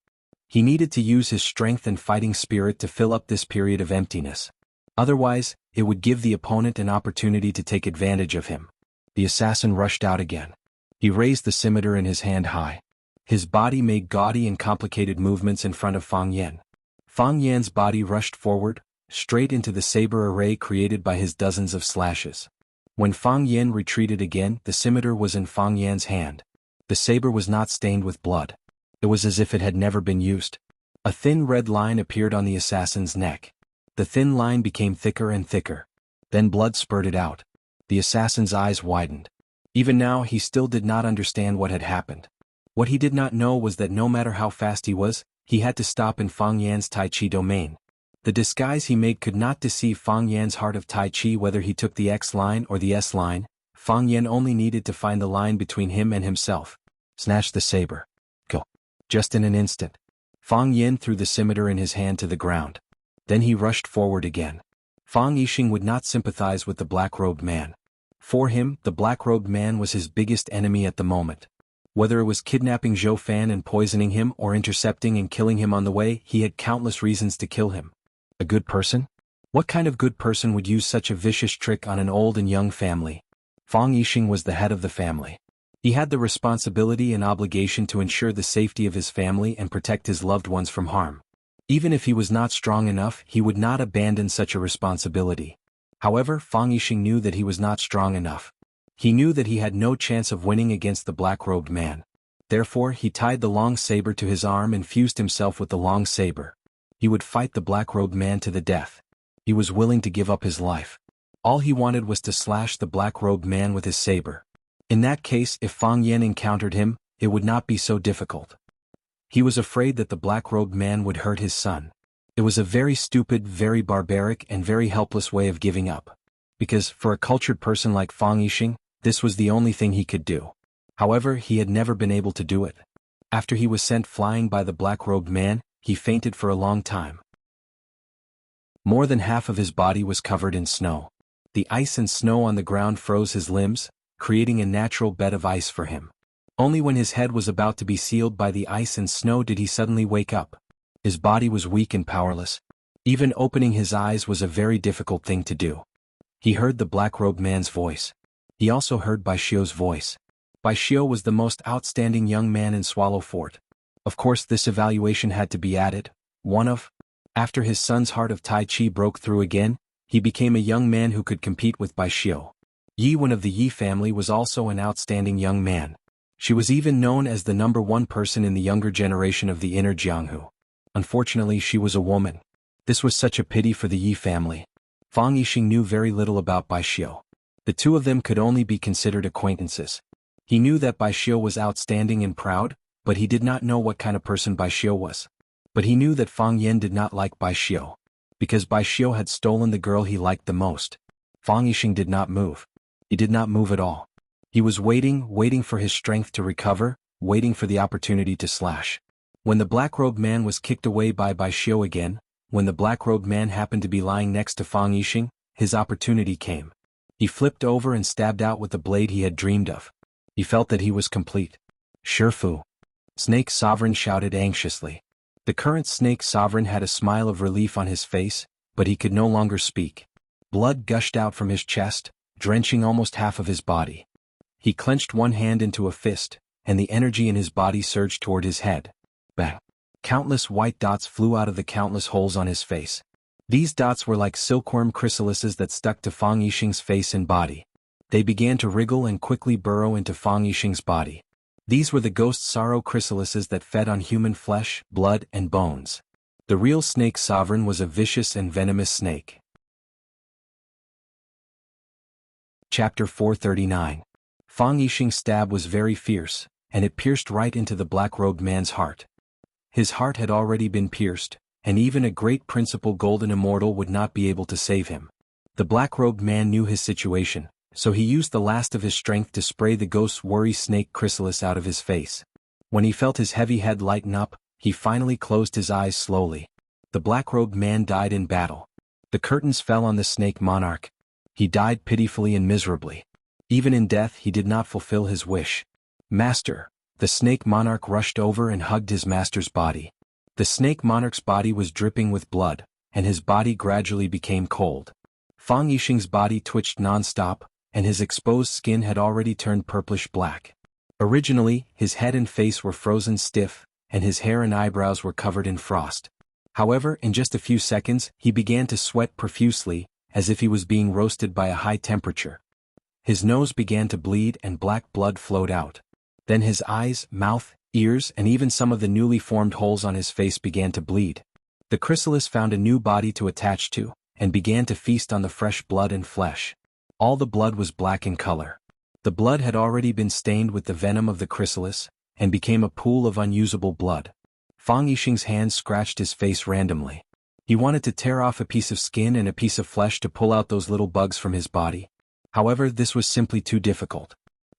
He needed to use his strength and fighting spirit to fill up this period of emptiness. Otherwise, it would give the opponent an opportunity to take advantage of him. The assassin rushed out again. He raised the scimitar in his hand high. His body made gaudy and complicated movements in front of Fang Yan. Fang Yan's body rushed forward, straight into the saber array created by his dozens of slashes. When Fang Yan retreated again, the scimitar was in Fang Yan's hand. The saber was not stained with blood. It was as if it had never been used. A thin red line appeared on the assassin's neck. The thin line became thicker and thicker. Then blood spurted out. The assassin's eyes widened. Even now he still did not understand what had happened. What he did not know was that no matter how fast he was, he had to stop in Fang Yan's Tai Chi domain. The disguise he made could not deceive Fang Yan's heart of Tai Chi whether he took the X line or the S line. Fang Yan only needed to find the line between him and himself. Snatch the saber. Go. Just in an instant. Fang Yan threw the scimitar in his hand to the ground. Then he rushed forward again. Fang Yixing would not sympathize with the black-robed man. For him, the black-robed man was his biggest enemy at the moment. Whether it was kidnapping Zhou Fan and poisoning him or intercepting and killing him on the way, he had countless reasons to kill him. A good person? What kind of good person would use such a vicious trick on an old and young family? Fang Yixing was the head of the family. He had the responsibility and obligation to ensure the safety of his family and protect his loved ones from harm. Even if he was not strong enough, he would not abandon such a responsibility. However, Fang Yixing knew that he was not strong enough. He knew that he had no chance of winning against the black-robed man. Therefore, he tied the long saber to his arm and fused himself with the long saber. He would fight the black-robed man to the death. He was willing to give up his life. All he wanted was to slash the black-robed man with his saber. In that case, if Fang Yan encountered him, it would not be so difficult. He was afraid that the black-robed man would hurt his son. It was a very stupid, very barbaric, and very helpless way of giving up. Because, for a cultured person like Fang Yixing, this was the only thing he could do. However, he had never been able to do it. After he was sent flying by the black-robed man, he fainted for a long time. More than half of his body was covered in snow. The ice and snow on the ground froze his limbs, creating a natural bed of ice for him. Only when his head was about to be sealed by the ice and snow did he suddenly wake up. His body was weak and powerless. Even opening his eyes was a very difficult thing to do. He heard the black-robed man's voice. He also heard Bai Xiu's voice. Bai Xiu was the most outstanding young man in Swallow Fort. Of course, this evaluation had to be added. After his son's heart of Tai Chi broke through again, he became a young man who could compete with Bai Xiu. Yi Wen of the Yi family was also an outstanding young man. She was even known as the #1 person in the younger generation of the inner Jianghu. Unfortunately, she was a woman. This was such a pity for the Yi family. Fang Yixing knew very little about Bai Xiu. The two of them could only be considered acquaintances. He knew that Bai Xiu was outstanding and proud, but he did not know what kind of person Bai Xiu was. But he knew that Fang Yan did not like Bai Xiu. Because Bai Xiu had stolen the girl he liked the most. Fang Yixing did not move. He did not move at all. He was waiting for his strength to recover, waiting for the opportunity to slash. When the black-robed man was kicked away by Bai Xiu again, when the black-robed man happened to be lying next to Fang Yixing, his opportunity came. He flipped over and stabbed out with the blade he had dreamed of. He felt that he was complete. Shifu. Snake Sovereign shouted anxiously. The current Snake Sovereign had a smile of relief on his face, but he could no longer speak. Blood gushed out from his chest, drenching almost half of his body. He clenched one hand into a fist, and the energy in his body surged toward his head. Bang! Countless white dots flew out of the countless holes on his face. These dots were like silkworm chrysalises that stuck to Fang Yixing's face and body. They began to wriggle and quickly burrow into Fang Yixing's body. These were the ghost sorrow chrysalises that fed on human flesh, blood, and bones. The real snake sovereign was a vicious and venomous snake. Chapter 439. Fang Yixing's stab was very fierce, and it pierced right into the black-robed man's heart. His heart had already been pierced, and even a great principal golden immortal would not be able to save him. The black-robed man knew his situation, so he used the last of his strength to spray the ghost's worry snake chrysalis out of his face. When he felt his heavy head lighten up, he finally closed his eyes slowly. The black-robed man died in battle. The curtains fell on the snake monarch. He died pitifully and miserably. Even in death he did not fulfill his wish. Master! The snake monarch rushed over and hugged his master's body. The snake monarch's body was dripping with blood, and his body gradually became cold. Fang Yixing's body twitched non-stop, and his exposed skin had already turned purplish-black. Originally, his head and face were frozen stiff, and his hair and eyebrows were covered in frost. However, in just a few seconds, he began to sweat profusely, as if he was being roasted by a high temperature. His nose began to bleed and black blood flowed out. Then his eyes, mouth, ears, and even some of the newly formed holes on his face began to bleed. The chrysalis found a new body to attach to, and began to feast on the fresh blood and flesh. All the blood was black in color. The blood had already been stained with the venom of the chrysalis, and became a pool of unusable blood. Fang Yixing's hands scratched his face randomly. He wanted to tear off a piece of skin and a piece of flesh to pull out those little bugs from his body. However, this was simply too difficult.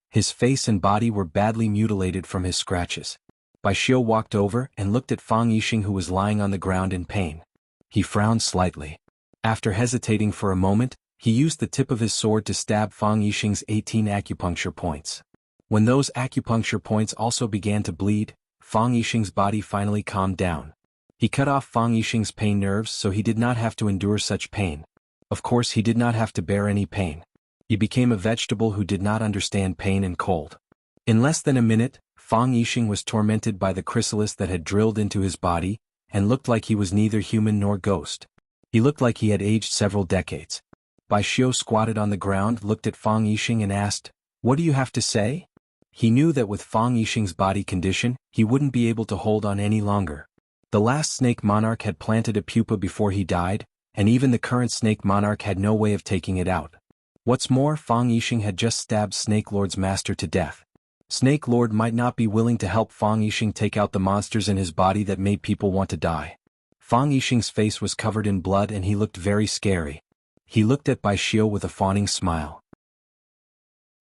His face and body were badly mutilated from his scratches. Bai Xiu walked over and looked at Fang Yixing, who was lying on the ground in pain. He frowned slightly. After hesitating for a moment, he used the tip of his sword to stab Fang Yixing's 18 acupuncture points. When those acupuncture points also began to bleed, Fang Yixing's body finally calmed down. He cut off Fang Yixing's pain nerves so he did not have to endure such pain. Of course, he did not have to bear any pain. He became a vegetable who did not understand pain and cold. In less than a minute, Fang Yixing was tormented by the chrysalis that had drilled into his body, and looked like he was neither human nor ghost. He looked like he had aged several decades. Bai Xiu squatted on the ground, looked at Fang Yixing and asked, "What do you have to say?" He knew that with Fang Yixing's body condition, he wouldn't be able to hold on any longer. The last snake monarch had planted a pupa before he died, and even the current snake monarch had no way of taking it out. What's more, Fang Yixing had just stabbed Snake Lord's master to death. Snake Lord might not be willing to help Fang Yixing take out the monsters in his body that made people want to die. Fang Yixing's face was covered in blood and he looked very scary. He looked at Bai Xiu with a fawning smile.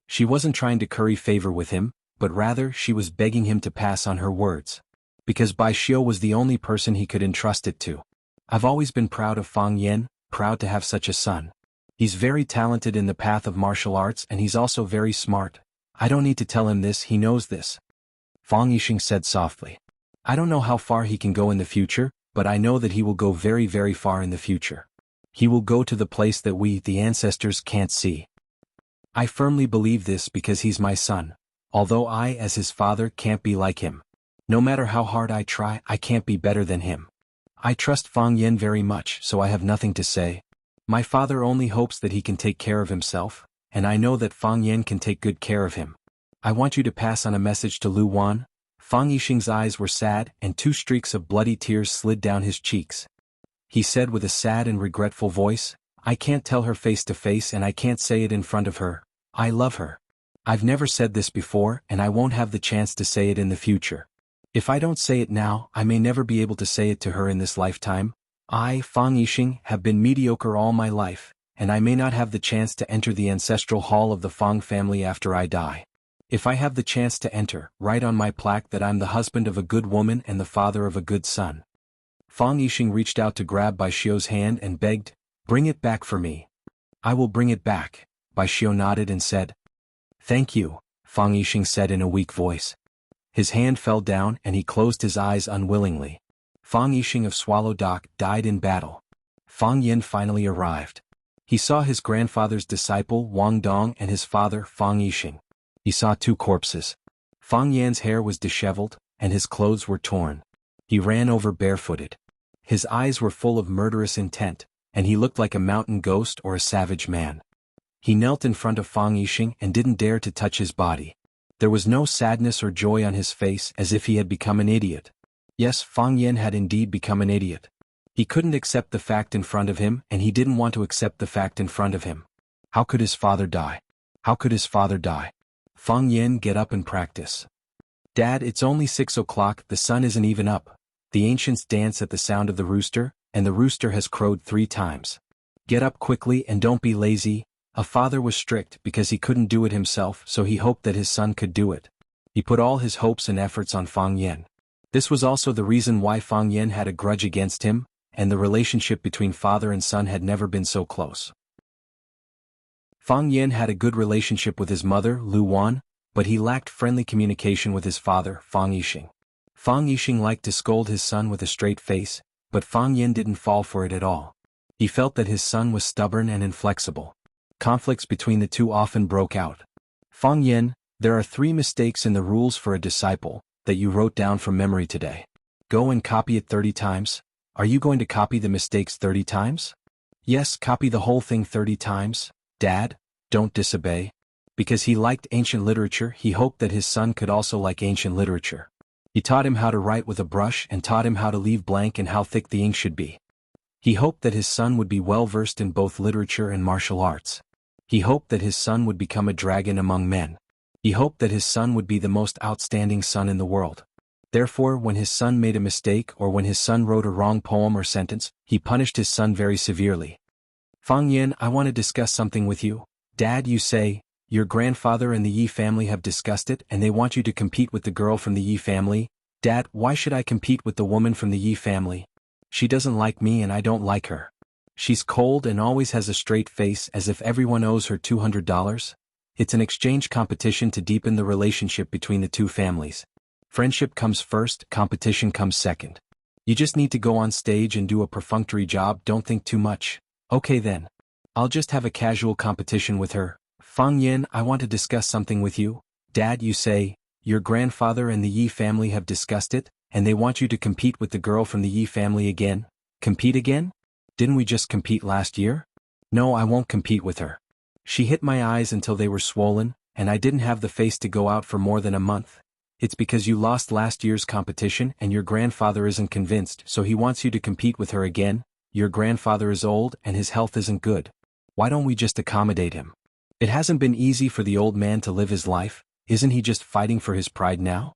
She wasn't trying to curry favor with him, but rather she was begging him to pass on her words. Because Bai Xiu was the only person he could entrust it to. "I've always been proud of Fang Yan, proud to have such a son. He's very talented in the path of martial arts and he's also very smart. I don't need to tell him this, he knows this." Fang Yixing said softly. "I don't know how far he can go in the future, but I know that he will go very, very far in the future. He will go to the place that we, the ancestors, can't see. I firmly believe this because he's my son, although I, as his father, can't be like him. No matter how hard I try, I can't be better than him. I trust Fang Yan very much, so I have nothing to say. My father only hopes that he can take care of himself, and I know that Fang Yan can take good care of him. I want you to pass on a message to Lu Wan." Fang Yixing's eyes were sad and 2 streaks of bloody tears slid down his cheeks. He said with a sad and regretful voice, "I can't tell her face to face and I can't say it in front of her. I love her. I've never said this before and I won't have the chance to say it in the future. If I don't say it now, I may never be able to say it to her in this lifetime. I, Fang Yixing, have been mediocre all my life, and I may not have the chance to enter the ancestral hall of the Fang family after I die. If I have the chance to enter, write on my plaque that I'm the husband of a good woman and the father of a good son." Fang Yixing reached out to grab Bai Xiu's hand and begged, "Bring it back for me." "I will bring it back," Bai Xiu nodded and said. "Thank you," Fang Yixing said in a weak voice. His hand fell down and he closed his eyes unwillingly. Fang Yixing of Swallow Dock died in battle. Fang Yan finally arrived. He saw his grandfather's disciple Wang Dong and his father Fang Yixing. He saw 2 corpses. Fang Yan's hair was disheveled, and his clothes were torn. He ran over barefooted. His eyes were full of murderous intent, and he looked like a mountain ghost or a savage man. He knelt in front of Fang Yixing and didn't dare to touch his body. There was no sadness or joy on his face, as if he had become an idiot. Yes, Fang Yen had indeed become an idiot. He couldn't accept the fact in front of him, and he didn't want to accept the fact in front of him. How could his father die? How could his father die? Fang Yen, get up and practice. Dad, it's only 6 o'clock, the sun isn't even up. The ancients dance at the sound of the rooster, and the rooster has crowed 3 times. Get up quickly and don't be lazy. A father was strict because he couldn't do it himself, so he hoped that his son could do it. He put all his hopes and efforts on Fang Yen. This was also the reason why Fang Yen had a grudge against him, and the relationship between father and son had never been so close. Fang Yen had a good relationship with his mother, Lu Wan, but he lacked friendly communication with his father, Fang Yixing. Fang Yixing liked to scold his son with a straight face, but Fang Yen didn't fall for it at all. He felt that his son was stubborn and inflexible. Conflicts between the two often broke out. Fang Yen, there are 3 mistakes in the rules for a disciple that you wrote down from memory today. Go and copy it 30 times. Are you going to copy the mistakes 30 times? Yes, copy the whole thing 30 times. Dad, don't disobey. Because he liked ancient literature, he hoped that his son could also like ancient literature. He taught him how to write with a brush and taught him how to leave blank and how thick the ink should be. He hoped that his son would be well versed in both literature and martial arts. He hoped that his son would become a dragon among men. He hoped that his son would be the most outstanding son in the world. Therefore, when his son made a mistake or when his son wrote a wrong poem or sentence, he punished his son very severely. Fang Yen, I want to discuss something with you. Dad, you say, your grandfather and the Yi family have discussed it and they want you to compete with the girl from the Yi family. Dad, why should I compete with the woman from the Yi family? She doesn't like me and I don't like her. She's cold and always has a straight face as if everyone owes her $200. It's an exchange competition to deepen the relationship between the two families. Friendship comes first, competition comes second. You just need to go on stage and do a perfunctory job, don't think too much. Okay then. I'll just have a casual competition with her. Fang Yen, I want to discuss something with you. Dad, you say, your grandfather and the Yi family have discussed it, and they want you to compete with the girl from the Yi family again. Compete again? Didn't we just compete last year? No, I won't compete with her. She hit my eyes until they were swollen, and I didn't have the face to go out for more than a month. It's because you lost last year's competition and your grandfather isn't convinced, so he wants you to compete with her again. Your grandfather is old and his health isn't good. Why don't we just accommodate him? It hasn't been easy for the old man to live his life, isn't he just fighting for his pride now?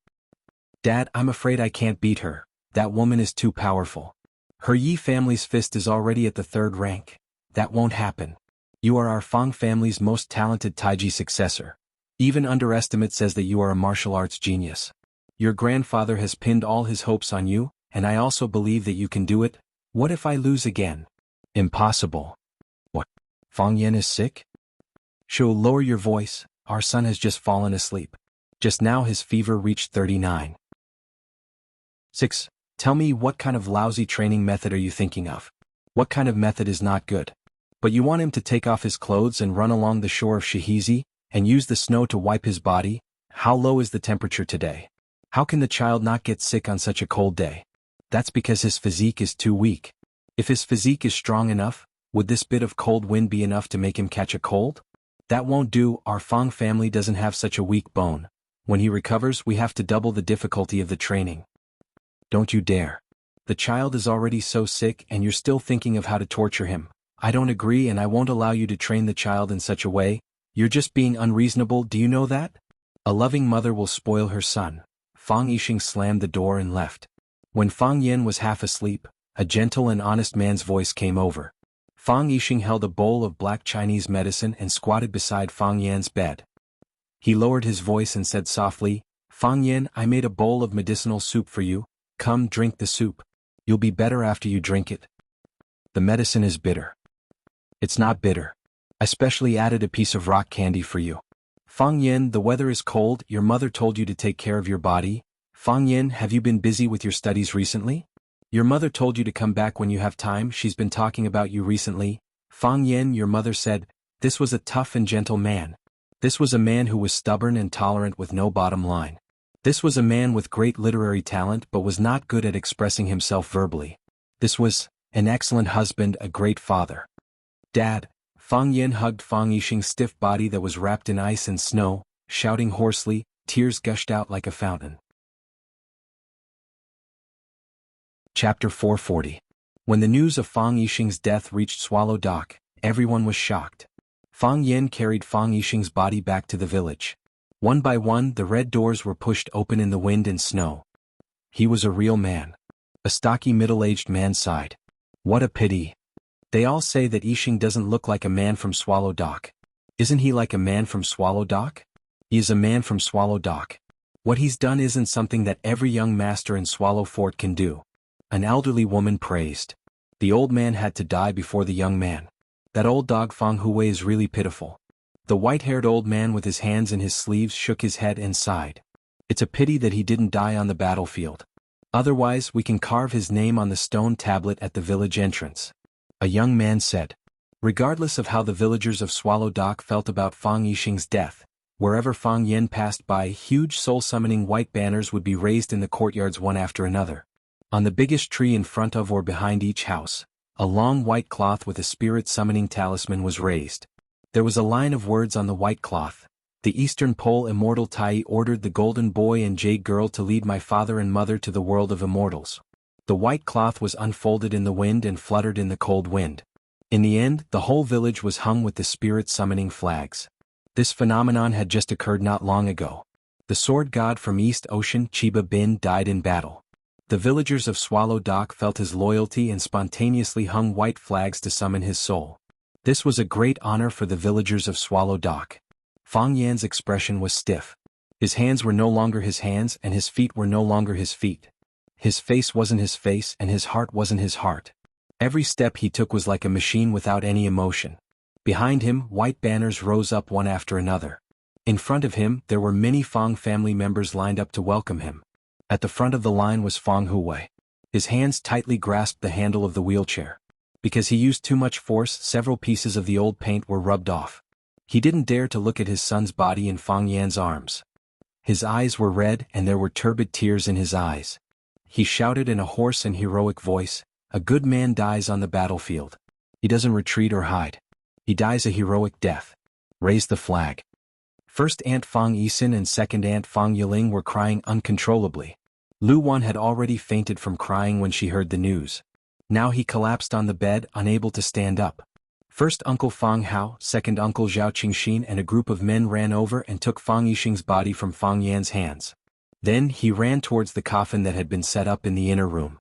Dad, I'm afraid I can't beat her. That woman is too powerful. Her Yi family's fist is already at the 3rd rank. That won't happen. You are our Fang family's most talented Taiji successor. Even underestimate says that you are a martial arts genius. Your grandfather has pinned all his hopes on you, and I also believe that you can do it. What if I lose again? Impossible. What? Fang Yen is sick? Shou, lower your voice, our son has just fallen asleep. Just now his fever reached 39. 6. Tell me, what kind of lousy training method are you thinking of? What kind of method is not good? But you want him to take off his clothes and run along the shore of Shihizi, and use the snow to wipe his body? How low is the temperature today? How can the child not get sick on such a cold day? That's because his physique is too weak. If his physique is strong enough, would this bit of cold wind be enough to make him catch a cold? That won't do, our Fang family doesn't have such a weak bone. When he recovers, we have to double the difficulty of the training. Don't you dare. The child is already so sick and you're still thinking of how to torture him. I don't agree and I won't allow you to train the child in such a way. You're just being unreasonable, do you know that? A loving mother will spoil her son. Fang Yixing slammed the door and left. When Fang Yen was half asleep, a gentle and honest man's voice came over. Fang Yixing held a bowl of black Chinese medicine and squatted beside Fang Yan's bed. He lowered his voice and said softly, Fang Yen, I made a bowl of medicinal soup for you. Come, drink the soup. You'll be better after you drink it. The medicine is bitter. It's not bitter. I specially added a piece of rock candy for you. Fang Yen, the weather is cold, your mother told you to take care of your body. Fang Yen, have you been busy with your studies recently? Your mother told you to come back when you have time, she's been talking about you recently. Fang Yen, your mother said, this was a tough and gentle man. This was a man who was stubborn and tolerant with no bottom line. This was a man with great literary talent but was not good at expressing himself verbally. This was an excellent husband, a great father. Dad, Fang Yen hugged Fang Yixing's stiff body that was wrapped in ice and snow, shouting hoarsely, tears gushed out like a fountain. Chapter 440. When the news of Fang Yixing's death reached Swallow Dock, everyone was shocked. Fang Yan carried Fang Yixing's body back to the village. One by one, the red doors were pushed open in the wind and snow. He was a real man. A stocky middle-aged man sighed. What a pity. They all say that Yixing doesn't look like a man from Swallow Dock. Isn't he like a man from Swallow Dock? He is a man from Swallow Dock. What he's done isn't something that every young master in Swallow Fort can do. An elderly woman praised. The old man had to die before the young man. That old dog Fang Hui is really pitiful. The white-haired old man with his hands in his sleeves shook his head and sighed. It's a pity that he didn't die on the battlefield. Otherwise we can carve his name on the stone tablet at the village entrance. A young man said. Regardless of how the villagers of Swallow Dock felt about Fang Yixing's death, wherever Fang Yan passed by, huge soul-summoning white banners would be raised in the courtyards one after another. On the biggest tree in front of or behind each house, a long white cloth with a spirit-summoning talisman was raised. There was a line of words on the white cloth. The Eastern Pole Immortal Tai ordered the Golden Boy and Jade Girl to lead my father and mother to the world of immortals. The white cloth was unfolded in the wind and fluttered in the cold wind. In the end, the whole village was hung with the spirit-summoning flags. This phenomenon had just occurred not long ago. The sword god from East Ocean, Chiba Bin, died in battle. The villagers of Swallow Dock felt his loyalty and spontaneously hung white flags to summon his soul. This was a great honor for the villagers of Swallow Dock. Fang Yan's expression was stiff. His hands were no longer his hands and his feet were no longer his feet. His face wasn't his face and his heart wasn't his heart. Every step he took was like a machine without any emotion. Behind him, white banners rose up one after another. In front of him, there were many Fang family members lined up to welcome him. At the front of the line was Fang Hui. His hands tightly grasped the handle of the wheelchair. Because he used too much force, several pieces of the old paint were rubbed off. He didn't dare to look at his son's body in Fang Yan's arms. His eyes were red and there were turbid tears in his eyes. He shouted in a hoarse and heroic voice, "A good man dies on the battlefield. He doesn't retreat or hide. He dies a heroic death. Raise the flag." First Aunt Fang Yisin and second Aunt Fang Yiling were crying uncontrollably. Lu Wan had already fainted from crying when she heard the news. Now he collapsed on the bed, unable to stand up. First Uncle Fang Hao, second Uncle Zhao Qingxin and a group of men ran over and took Fang Yixing's body from Fang Yan's hands. Then he ran towards the coffin that had been set up in the inner room.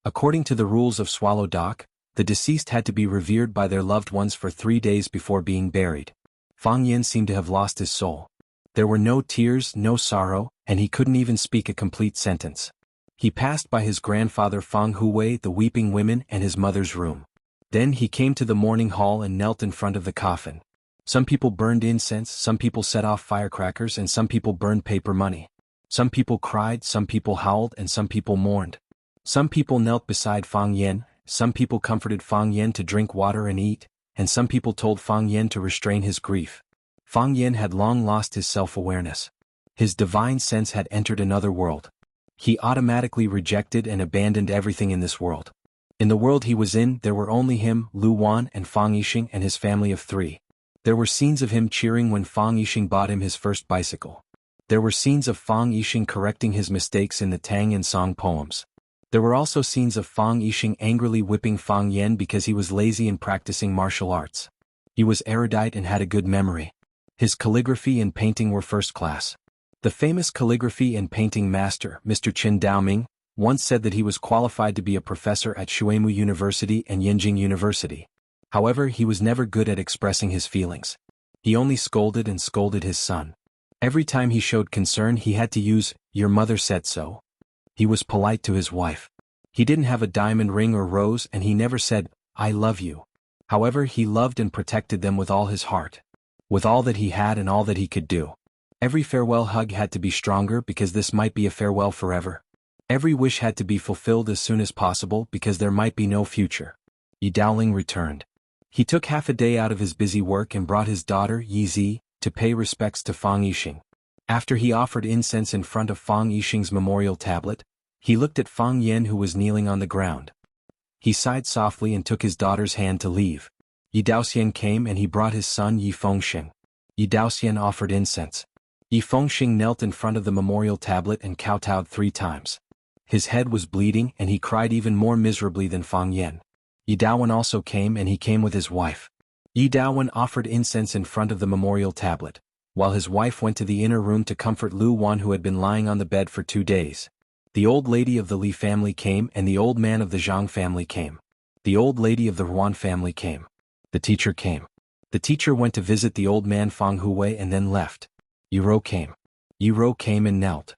According to the rules of Swallow Dock, the deceased had to be revered by their loved ones for 3 days before being buried. Fang Yan seemed to have lost his soul. There were no tears, no sorrow, and he couldn't even speak a complete sentence. He passed by his grandfather Fang Hui, the weeping women, and his mother's room. Then he came to the mourning hall and knelt in front of the coffin. Some people burned incense, some people set off firecrackers, and some people burned paper money. Some people cried, some people howled, and some people mourned. Some people knelt beside Fang Yan, some people comforted Fang Yan to drink water and eat, and some people told Fang Yan to restrain his grief. Fang Yan had long lost his self-awareness. His divine sense had entered another world. He automatically rejected and abandoned everything in this world. In the world he was in, there were only him, Lu Wan, and Fang Yixing and his family of 3. There were scenes of him cheering when Fang Yixing bought him his first bicycle. There were scenes of Fang Yixing correcting his mistakes in the Tang and Song poems. There were also scenes of Fang Yixing angrily whipping Fang Yan because he was lazy in practicing martial arts. He was erudite and had a good memory. His calligraphy and painting were first class. The famous calligraphy and painting master, Mr. Qin Daoming, once said that he was qualified to be a professor at Shuimu University and Yinjing University. However, he was never good at expressing his feelings. He only scolded and scolded his son. Every time he showed concern he had to use, "Your mother said so." He was polite to his wife. He didn't have a diamond ring or rose and he never said, "I love you." However, he loved and protected them with all his heart. With all that he had and all that he could do. Every farewell hug had to be stronger because this might be a farewell forever. Every wish had to be fulfilled as soon as possible because there might be no future. Yi Daoling returned. He took half a day out of his busy work and brought his daughter, Yi Zi, to pay respects to Fang Yixing. After he offered incense in front of Fang Yixing's memorial tablet, he looked at Fang Yan who was kneeling on the ground. He sighed softly and took his daughter's hand to leave. Yi Daoxian came and he brought his son Yi Fengsheng. Yi Daoxian offered incense. Yi Fengxing knelt in front of the memorial tablet and kowtowed 3 times. His head was bleeding and he cried even more miserably than Fang Yan. Yi Dawen also came and he came with his wife. Yi Dawen offered incense in front of the memorial tablet, while his wife went to the inner room to comfort Lu Wan who had been lying on the bed for 2 days. The old lady of the Li family came and the old man of the Zhang family came. The old lady of the Huan family came. The teacher came. The teacher went to visit the old man Fang Huwei and then left. Yi Rou came. Yi Rou came and knelt.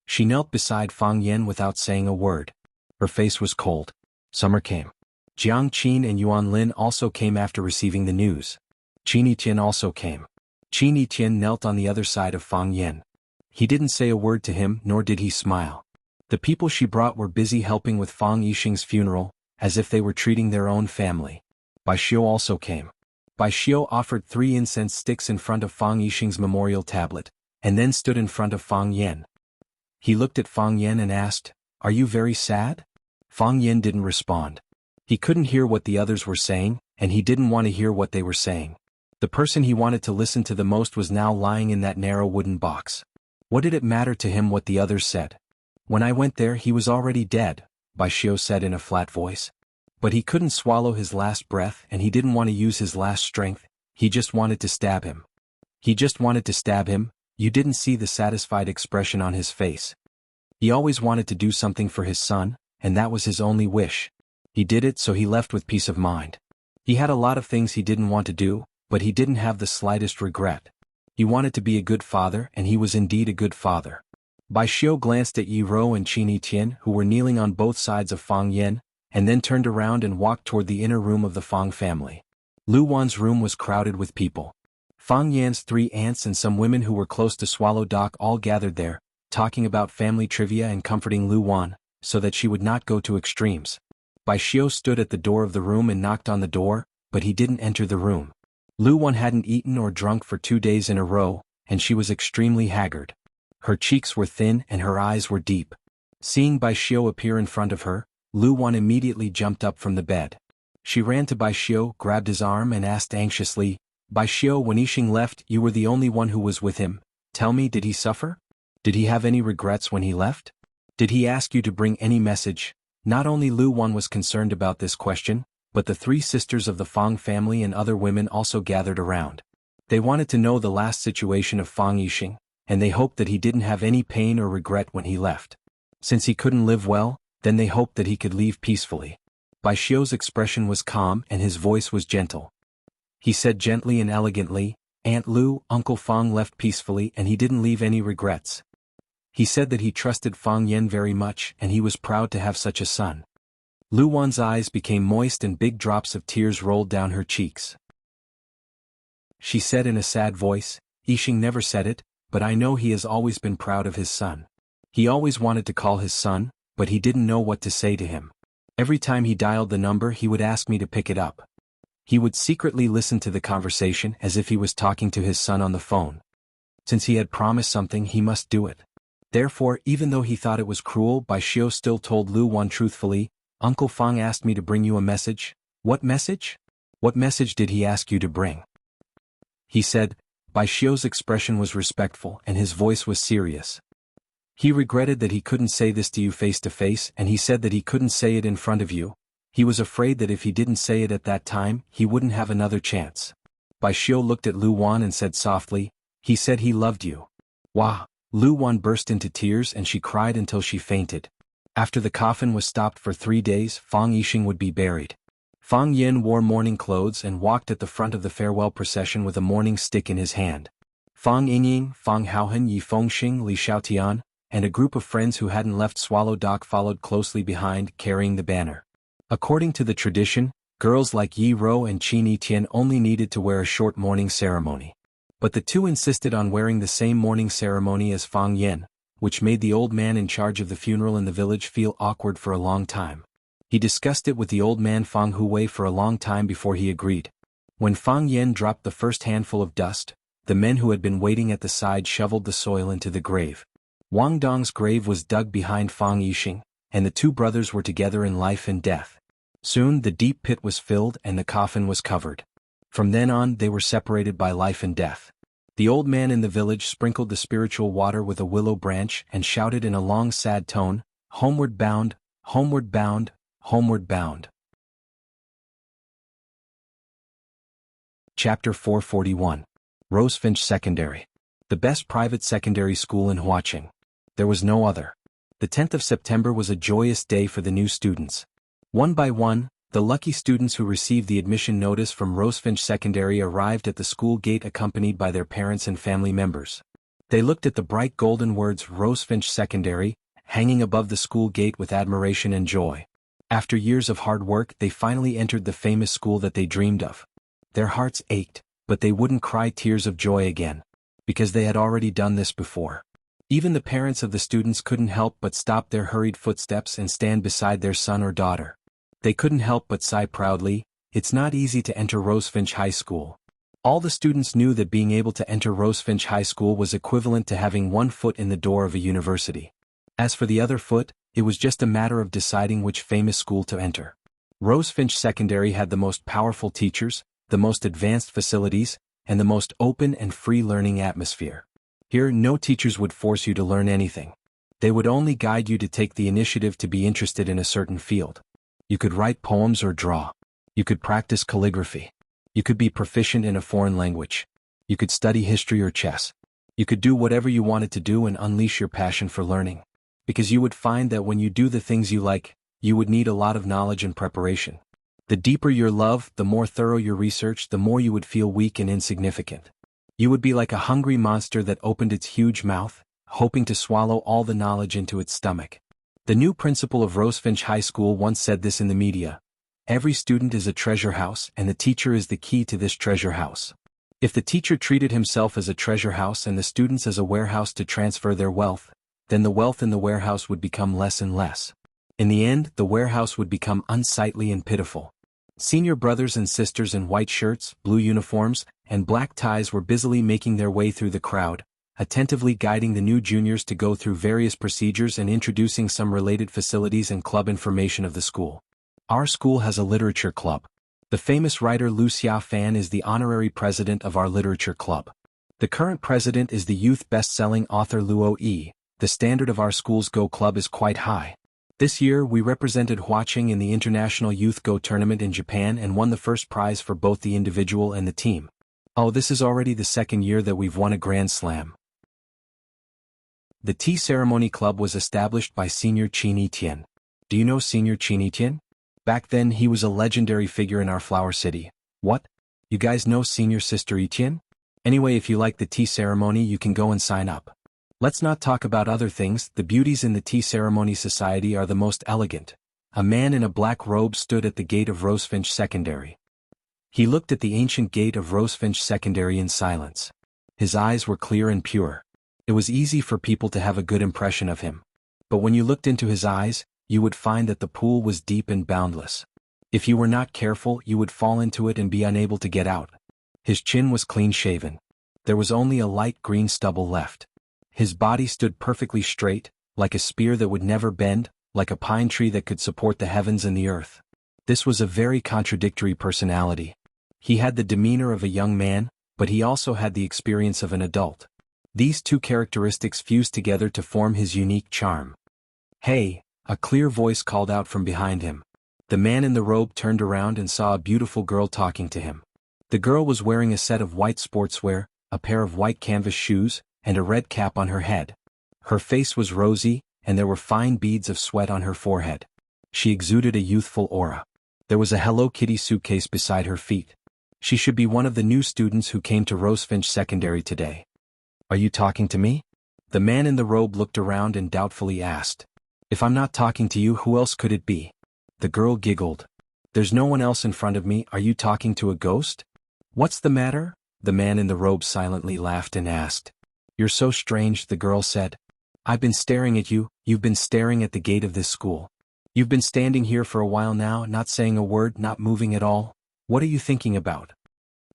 She knelt beside Fang Yan without saying a word. Her face was cold. Summer came. Jiang Qin and Yuan Lin also came after receiving the news. Qin Yitian also came. Qin Yitian knelt on the other side of Fang Yan. He didn't say a word to him nor did he smile. The people she brought were busy helping with Fang Yixing's funeral, as if they were treating their own family. Bai Xiu also came. Bai Xiu offered 3 incense sticks in front of Fang Yixing's memorial tablet, and then stood in front of Fang Yan. He looked at Fang Yan and asked, "Are you very sad?" Fang Yan didn't respond. He couldn't hear what the others were saying, and he didn't want to hear what they were saying. The person he wanted to listen to the most was now lying in that narrow wooden box. What did it matter to him what the others said? "When I went there he was already dead," Bai Xiu said in a flat voice. But he couldn't swallow his last breath and he didn't want to use his last strength, he just wanted to stab him. He just wanted to stab him. You didn't see the satisfied expression on his face. He always wanted to do something for his son, and that was his only wish. He did it so he left with peace of mind. He had a lot of things he didn't want to do, but he didn't have the slightest regret. He wanted to be a good father and he was indeed a good father. Bai Xiu glanced at Yi Rou and Qin Yitian who were kneeling on both sides of Fang Yan, and then turned around and walked toward the inner room of the Fang family. Lu Wan's room was crowded with people. Fang Yan's 3 aunts and some women who were close to Swallow Dock all gathered there, talking about family trivia and comforting Lu Wan, so that she would not go to extremes. Bai Xiu stood at the door of the room and knocked on the door, but he didn't enter the room. Lu Wan hadn't eaten or drunk for 2 days in a row, and she was extremely haggard. Her cheeks were thin and her eyes were deep. Seeing Bai Xiu appear in front of her, Lu Wan immediately jumped up from the bed. She ran to Bai Xiu, grabbed his arm and asked anxiously, "Bai Xiu, when Yixing left, you were the only one who was with him. Tell me, did he suffer? Did he have any regrets when he left? Did he ask you to bring any message?" Not only Lu Wan was concerned about this question, but the 3 sisters of the Fang family and other women also gathered around. They wanted to know the last situation of Fang Yixing, and they hoped that he didn't have any pain or regret when he left. Since he couldn't live well, then they hoped that he could leave peacefully. Bai Xiu's expression was calm and his voice was gentle. He said gently and elegantly, "Aunt Lu, Uncle Fang left peacefully and he didn't leave any regrets. He said that he trusted Fang Yan very much and he was proud to have such a son." Lu Wan's eyes became moist and big drops of tears rolled down her cheeks. She said in a sad voice, "Yixing never said it, but I know he has always been proud of his son. He always wanted to call his son, but he didn't know what to say to him. Every time he dialed the number he would ask me to pick it up. He would secretly listen to the conversation as if he was talking to his son on the phone. Since he had promised something he must do it." Therefore, even though he thought it was cruel, Bai Xiu still told Lu Wan truthfully, "Uncle Fang asked me to bring you a message." "What message? What message did he ask you to bring?" He said. Bai Xiu's expression was respectful and his voice was serious. "He regretted that he couldn't say this to you face to face and he said that he couldn't say it in front of you. He was afraid that if he didn't say it at that time, he wouldn't have another chance." Bai Xiu looked at Lu Wan and said softly, "He said he loved you." "Wah!" Lu Wan burst into tears and she cried until she fainted. After the coffin was stopped for 3 days, Fang Yixing would be buried. Fang Yin wore mourning clothes and walked at the front of the farewell procession with a mourning stick in his hand. Fang Yingying, Fang Haohan, Yi Fengxing, Li Xiaotian, and a group of friends who hadn't left Swallow Dock followed closely behind, carrying the banner. According to the tradition, girls like Yi Rou and Qin Yitian only needed to wear a short mourning ceremony. But the 2 insisted on wearing the same mourning ceremony as Fang Yin, which made the old man in charge of the funeral in the village feel awkward for a long time. He discussed it with the old man Fang Huwei for a long time before he agreed. When Fang Yin dropped the first handful of dust, the men who had been waiting at the side shoveled the soil into the grave. Wang Dong's grave was dug behind Fang Yixing, and the 2 brothers were together in life and death. Soon the deep pit was filled and the coffin was covered. From then on they were separated by life and death. The old man in the village sprinkled the spiritual water with a willow branch and shouted in a long sad tone, "Homeward bound, homeward bound, homeward bound." Chapter 441. Rosefinch Secondary. The best private secondary school in Huacheng. There was no other. The 10th of September was a joyous day for the new students. One by one, the lucky students who received the admission notice from Rosefinch Secondary arrived at the school gate accompanied by their parents and family members. They looked at the bright golden words Rosefinch Secondary, hanging above the school gate with admiration and joy. After years of hard work, they finally entered the famous school that they dreamed of. Their hearts ached, but they wouldn't cry tears of joy again, because they had already done this before. Even the parents of the students couldn't help but stop their hurried footsteps and stand beside their son or daughter. They couldn't help but sigh proudly. It's not easy to enter Rosefinch High School. All the students knew that being able to enter Rosefinch High School was equivalent to having one foot in the door of a university. As for the other foot, it was just a matter of deciding which famous school to enter. Rosefinch Secondary had the most powerful teachers, the most advanced facilities, and the most open and free learning atmosphere. Here, no teachers would force you to learn anything. They would only guide you to take the initiative to be interested in a certain field. You could write poems or draw. You could practice calligraphy. You could be proficient in a foreign language. You could study history or chess. You could do whatever you wanted to do and unleash your passion for learning. Because you would find that when you do the things you like, you would need a lot of knowledge and preparation. The deeper your love, the more thorough your research, the more you would feel weak and insignificant. You would be like a hungry monster that opened its huge mouth, hoping to swallow all the knowledge into its stomach. The new principal of Rosefinch High School once said this in the media: "Every student is a treasure house, and the teacher is the key to this treasure house." If the teacher treated himself as a treasure house and the students as a warehouse to transfer their wealth, then the wealth in the warehouse would become less and less. In the end, the warehouse would become unsightly and pitiful. Senior brothers and sisters in white shirts, blue uniforms, and black ties were busily making their way through the crowd, attentively guiding the new juniors to go through various procedures and introducing some related facilities and club information of the school. Our school has a literature club. The famous writer Liu Xiaofan is the honorary president of our literature club. The current president is the youth best-selling author Luo Yi. The standard of our school's Go Club is quite high. This year we represented Huacheng in the International Youth Go tournament in Japan and won the first prize for both the individual and the team. Oh, this is already the second year that we've won a Grand Slam. The Tea Ceremony Club was established by Senior Qin Etienne. Do you know Senior Qin Etienne? Back then he was a legendary figure in our flower city. What? You guys know Senior Sister Etienne? Anyway, if you like the tea ceremony you can go and sign up. Let's not talk about other things. The beauties in the tea ceremony society are the most elegant. A man in a black robe stood at the gate of Rosefinch Secondary. He looked at the ancient gate of Rosefinch Secondary in silence. His eyes were clear and pure. It was easy for people to have a good impression of him. But when you looked into his eyes, you would find that the pool was deep and boundless. If you were not careful, you would fall into it and be unable to get out. His chin was clean-shaven. There was only a light green stubble left. His body stood perfectly straight, like a spear that would never bend, like a pine tree that could support the heavens and the earth. This was a very contradictory personality. He had the demeanor of a young man, but he also had the experience of an adult. These two characteristics fused together to form his unique charm. "Hey!" a clear voice called out from behind him. The man in the robe turned around and saw a beautiful girl talking to him. The girl was wearing a set of white sportswear, a pair of white canvas shoes, and a red cap on her head. Her face was rosy, and there were fine beads of sweat on her forehead. She exuded a youthful aura. There was a Hello Kitty suitcase beside her feet. She should be one of the new students who came to Rosefinch Secondary today. "Are you talking to me?" The man in the robe looked around and doubtfully asked. "If I'm not talking to you, who else could it be?" The girl giggled. "There's no one else in front of me. Are you talking to a ghost?" "What's the matter?" The man in the robe silently laughed and asked. "You're so strange," the girl said. "I've been staring at you. You've been staring at the gate of this school. You've been standing here for a while now, not saying a word, not moving at all. What are you thinking about?"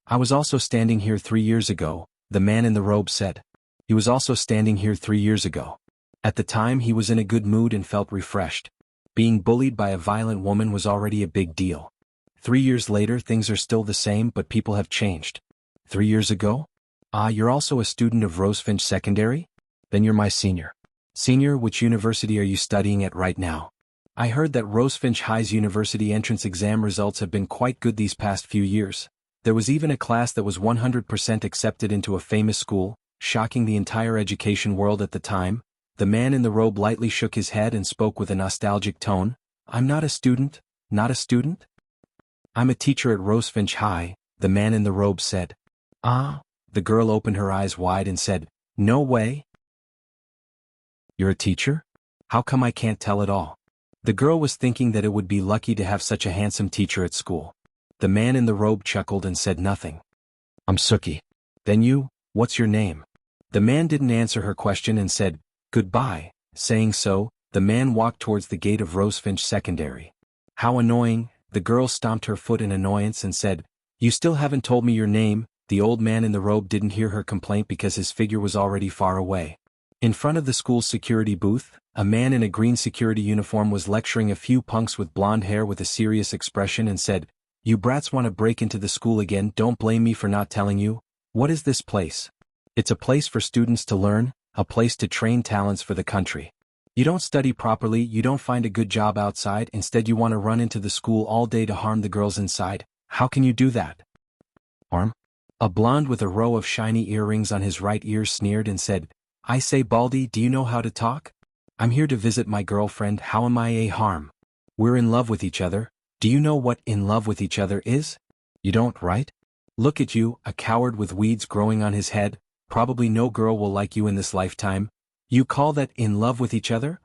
"I was also standing here 3 years ago," the man in the robe said. He was also standing here 3 years ago. At the time he was in a good mood and felt refreshed. Being bullied by a violent woman was already a big deal. 3 years later things are still the same, but people have changed. 3 years ago? Ah, you're also a student of Rosefinch Secondary? Then you're my senior. Senior, which university are you studying at right now? I heard that Rosefinch High's university entrance exam results have been quite good these past few years. There was even a class that was 100% accepted into a famous school, shocking the entire education world at the time. The man in the robe lightly shook his head and spoke with a nostalgic tone. I'm not a student, not a student? I'm a teacher at Rosefinch High, the man in the robe said. Ah? The girl opened her eyes wide and said, No way. You're a teacher? How come I can't tell at all? The girl was thinking that it would be lucky to have such a handsome teacher at school. The man in the robe chuckled and said nothing. I'm Suki. Then you, what's your name? The man didn't answer her question and said, Goodbye. Saying so, the man walked towards the gate of Rosefinch Secondary. How annoying, the girl stomped her foot in annoyance and said, You still haven't told me your name. The old man in the robe didn't hear her complaint because his figure was already far away. In front of the school's security booth, a man in a green security uniform was lecturing a few punks with blonde hair with a serious expression and said, You brats want to break into the school again, don't blame me for not telling you. What is this place? It's a place for students to learn, a place to train talents for the country. You don't study properly, you don't find a good job outside, instead you want to run into the school all day to harm the girls inside. How can you do that? Harm? A blonde with a row of shiny earrings on his right ear sneered and said, I say Baldy, do you know how to talk? I'm here to visit my girlfriend, how am I a harm? We're in love with each other. Do you know what in love with each other is? You don't, right? Look at you, a coward with weeds growing on his head, probably no girl will like you in this lifetime. You call that in love with each other?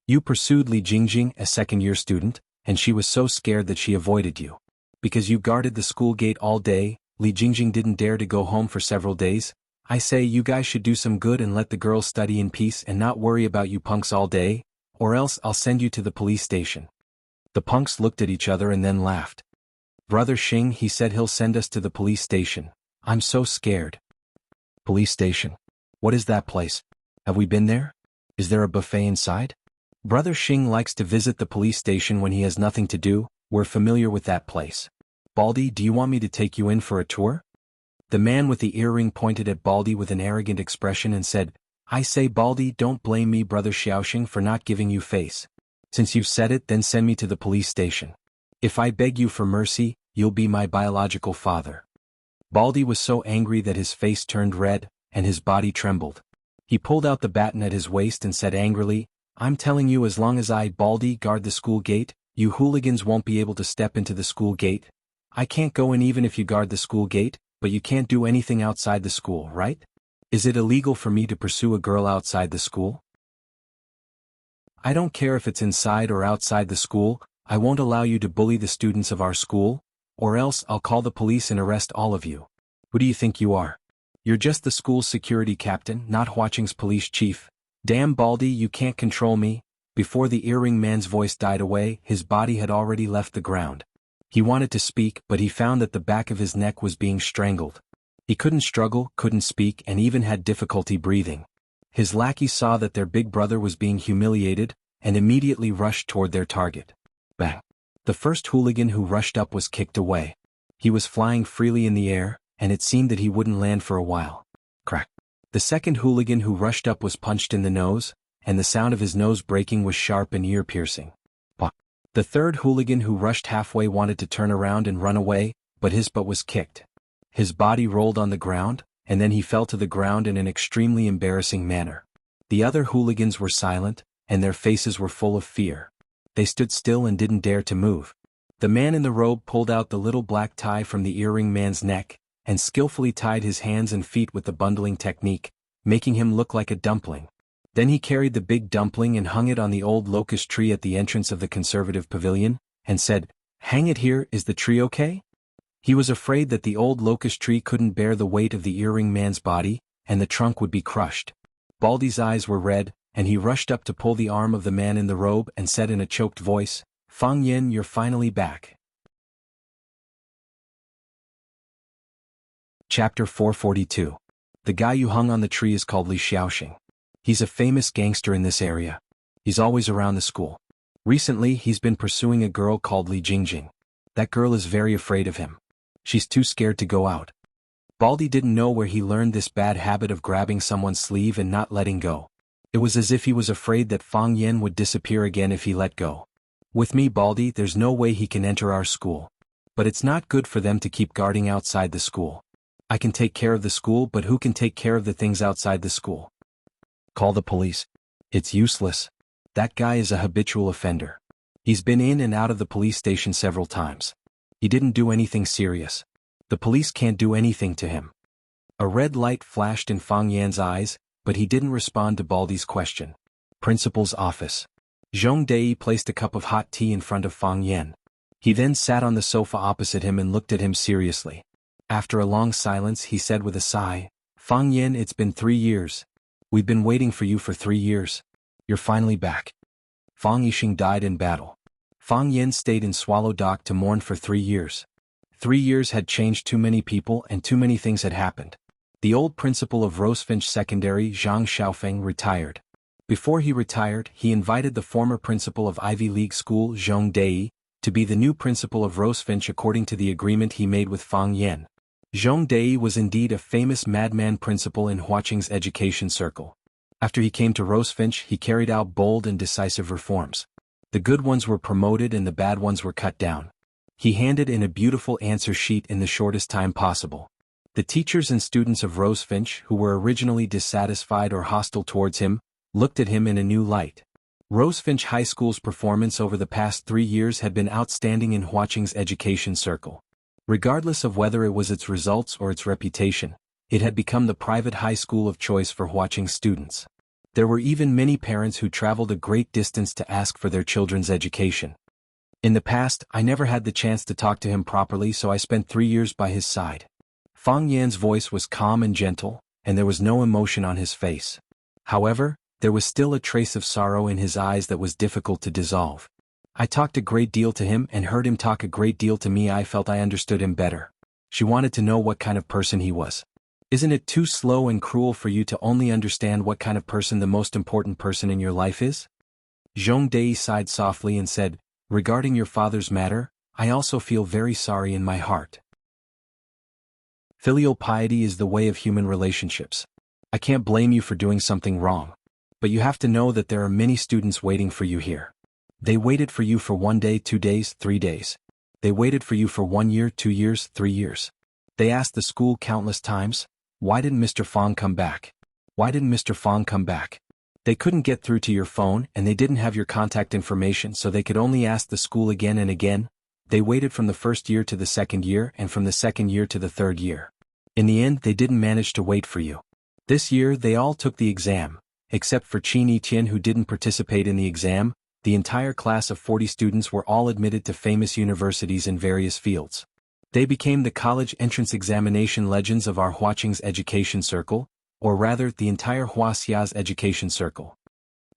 You pursued Li Jingjing, a second-year student, and she was so scared that she avoided you. Because you guarded the school gate all day, Li Jingjing didn't dare to go home for several days. I say you guys should do some good and let the girls study in peace and not worry about you punks all day, or else I'll send you to the police station. The punks looked at each other and then laughed. Brother Xing, he said he'll send us to the police station. I'm so scared. Police station? What is that place? Have we been there? Is there a buffet inside? Brother Xing likes to visit the police station when he has nothing to do. We're familiar with that place. Baldy, do you want me to take you in for a tour? The man with the earring pointed at Baldy with an arrogant expression and said, I say Baldy, don't blame me Brother Xiaoxing for not giving you face. Since you've said it, then send me to the police station. If I beg you for mercy, you'll be my biological father. Baldy was so angry that his face turned red, and his body trembled. He pulled out the baton at his waist and said angrily, I'm telling you, as long as I, Baldy, guard the school gate, you hooligans won't be able to step into the school gate. I can't go in even if you guard the school gate, but you can't do anything outside the school, right? Is it illegal for me to pursue a girl outside the school? I don't care if it's inside or outside the school, I won't allow you to bully the students of our school, or else I'll call the police and arrest all of you. Who do you think you are? You're just the school's security captain, not Huaqing's police chief. Damn Baldy, you can't control me. Before the earring man's voice died away, his body had already left the ground. He wanted to speak, but he found that the back of his neck was being strangled. He couldn't struggle, couldn't speak, and even had difficulty breathing. His lackeys saw that their big brother was being humiliated, and immediately rushed toward their target. Bang! The first hooligan who rushed up was kicked away. He was flying freely in the air, and it seemed that he wouldn't land for a while. Crack! The second hooligan who rushed up was punched in the nose, and the sound of his nose breaking was sharp and ear-piercing. Pop! The third hooligan who rushed halfway wanted to turn around and run away, but his butt was kicked. His body rolled on the ground, and then he fell to the ground in an extremely embarrassing manner. The other hooligans were silent, and their faces were full of fear. They stood still and didn't dare to move. The man in the robe pulled out the little black tie from the earring man's neck, and skillfully tied his hands and feet with the bundling technique, making him look like a dumpling. Then he carried the big dumpling and hung it on the old locust tree at the entrance of the conservative pavilion, and said, Hang it here, is the tree okay? He was afraid that the old locust tree couldn't bear the weight of the earring man's body, and the trunk would be crushed. Baldy's eyes were red, and he rushed up to pull the arm of the man in the robe and said in a choked voice, Fang Yin, you're finally back. Chapter 442. The guy you hung on the tree is called Li Xiaoxing. He's a famous gangster in this area. He's always around the school. Recently, he's been pursuing a girl called Li Jingjing. That girl is very afraid of him. She's too scared to go out. Baldy didn't know where he learned this bad habit of grabbing someone's sleeve and not letting go. It was as if he was afraid that Fang Yen would disappear again if he let go. With me, Baldy, there's no way he can enter our school. But it's not good for them to keep guarding outside the school. I can take care of the school, but who can take care of the things outside the school? Call the police. It's useless. That guy is a habitual offender. He's been in and out of the police station several times. He didn't do anything serious. The police can't do anything to him. A red light flashed in Fang Yan's eyes, but he didn't respond to Baldy's question. Principal's office. Zhong Dei placed a cup of hot tea in front of Fang Yan. He then sat on the sofa opposite him and looked at him seriously. After a long silence, he said with a sigh, Fang Yan, it's been 3 years. We've been waiting for you for 3 years. You're finally back. Fang Yixing died in battle. Fang Yan stayed in Swallow Dock to mourn for 3 years. 3 years had changed too many people and too many things had happened. The old principal of Rosefinch Secondary, Zhang Xiaofeng, retired. Before he retired, he invited the former principal of Ivy League School, Zhong Dei, to be the new principal of Rosefinch according to the agreement he made with Fang Yan. Zhong Dei was indeed a famous madman principal in Huaqing's education circle. After he came to Rosefinch, he carried out bold and decisive reforms. The good ones were promoted and the bad ones were cut down. He handed in a beautiful answer sheet in the shortest time possible. The teachers and students of Rosefinch, who were originally dissatisfied or hostile towards him, looked at him in a new light. Rosefinch High School's performance over the past 3 years had been outstanding in Huaqing's education circle. Regardless of whether it was its results or its reputation, it had become the private high school of choice for Huaqing students. There were even many parents who traveled a great distance to ask for their children's education. In the past, I never had the chance to talk to him properly, so I spent 3 years by his side. Fang Yan's voice was calm and gentle, and there was no emotion on his face. However, there was still a trace of sorrow in his eyes that was difficult to dissolve. I talked a great deal to him and heard him talk a great deal to me. I felt I understood him better. She wanted to know what kind of person he was. Isn't it too slow and cruel for you to only understand what kind of person the most important person in your life is? Zhong Dei sighed softly and said, regarding your father's matter, I also feel very sorry in my heart. Filial piety is the way of human relationships. I can't blame you for doing something wrong. But you have to know that there are many students waiting for you here. They waited for you for 1 day, 2 days, 3 days. They waited for you for 1 year, 2 years, 3 years. They asked the school countless times, why didn't Mr. Fang come back? Why didn't Mr. Fang come back? They couldn't get through to your phone and they didn't have your contact information, so they could only ask the school again and again. They waited from the first year to the second year and from the second year to the third year. In the end, they didn't manage to wait for you. This year, they all took the exam. Except for Qin Etian, who didn't participate in the exam, the entire class of 40 students were all admitted to famous universities in various fields. They became the college entrance examination legends of our Huaqing's education circle, or rather, the entire Huaxia's education circle.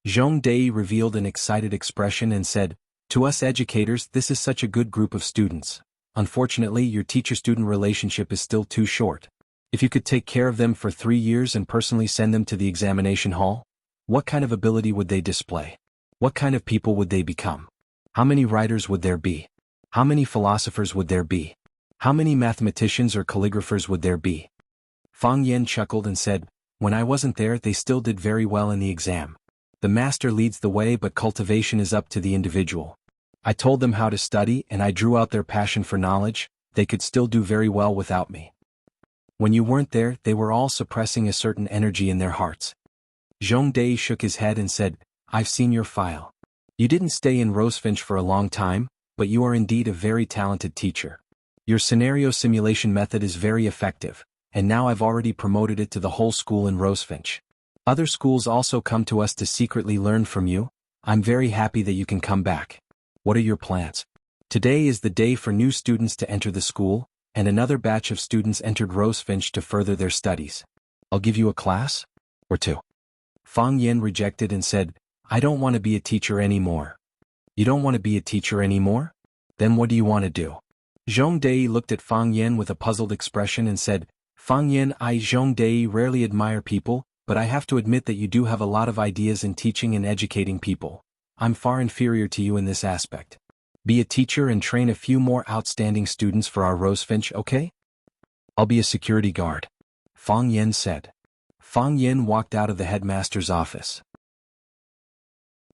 Zhong Dei revealed an excited expression and said, to us educators, this is such a good group of students. Unfortunately, your teacher-student relationship is still too short. If you could take care of them for 3 years and personally send them to the examination hall, what kind of ability would they display? What kind of people would they become? How many writers would there be? How many philosophers would there be? How many mathematicians or calligraphers would there be? Fang Yan chuckled and said, when I wasn't there, they still did very well in the exam. The master leads the way, but cultivation is up to the individual. I told them how to study and I drew out their passion for knowledge. They could still do very well without me. When you weren't there, they were all suppressing a certain energy in their hearts. Zhong Dei shook his head and said, I've seen your file. You didn't stay in Rosefinch for a long time, but you are indeed a very talented teacher. Your scenario simulation method is very effective, and now I've already promoted it to the whole school in Rosefinch. Other schools also come to us to secretly learn from you. I'm very happy that you can come back. What are your plans? Today is the day for new students to enter the school, and another batch of students entered Rosefinch to further their studies. I'll give you a class? Or 2. Fang Yan rejected and said, I don't want to be a teacher anymore. You don't want to be a teacher anymore? Then what do you want to do? Zhong Dei looked at Fang Yan with a puzzled expression and said, Fang Yan, I Zhong Dei rarely admire people, but I have to admit that you do have a lot of ideas in teaching and educating people. I'm far inferior to you in this aspect. Be a teacher and train a few more outstanding students for our Rosefinch, okay? I'll be a security guard, Fang Yen said. Fang Yen walked out of the headmaster's office.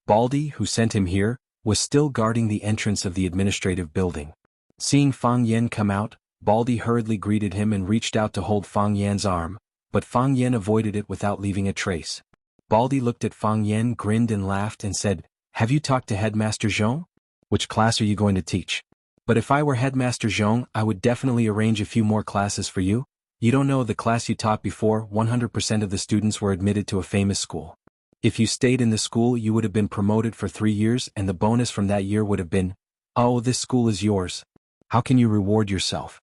Baldy, who sent him here, was still guarding the entrance of the administrative building. Seeing Fang Yen come out, Baldy hurriedly greeted him and reached out to hold Fang Yen's arm, but Fang Yen avoided it without leaving a trace. Baldy looked at Fang Yen, grinned and laughed and said, "Have you talked to Headmaster Zhong? Which class are you going to teach? But if I were Headmaster Zhong, I would definitely arrange a few more classes for you. You don't know the class you taught before, 100% of the students were admitted to a famous school. If you stayed in the school you would have been promoted for 3 years and the bonus from that year would have been, oh, this school is yours. How can you reward yourself?"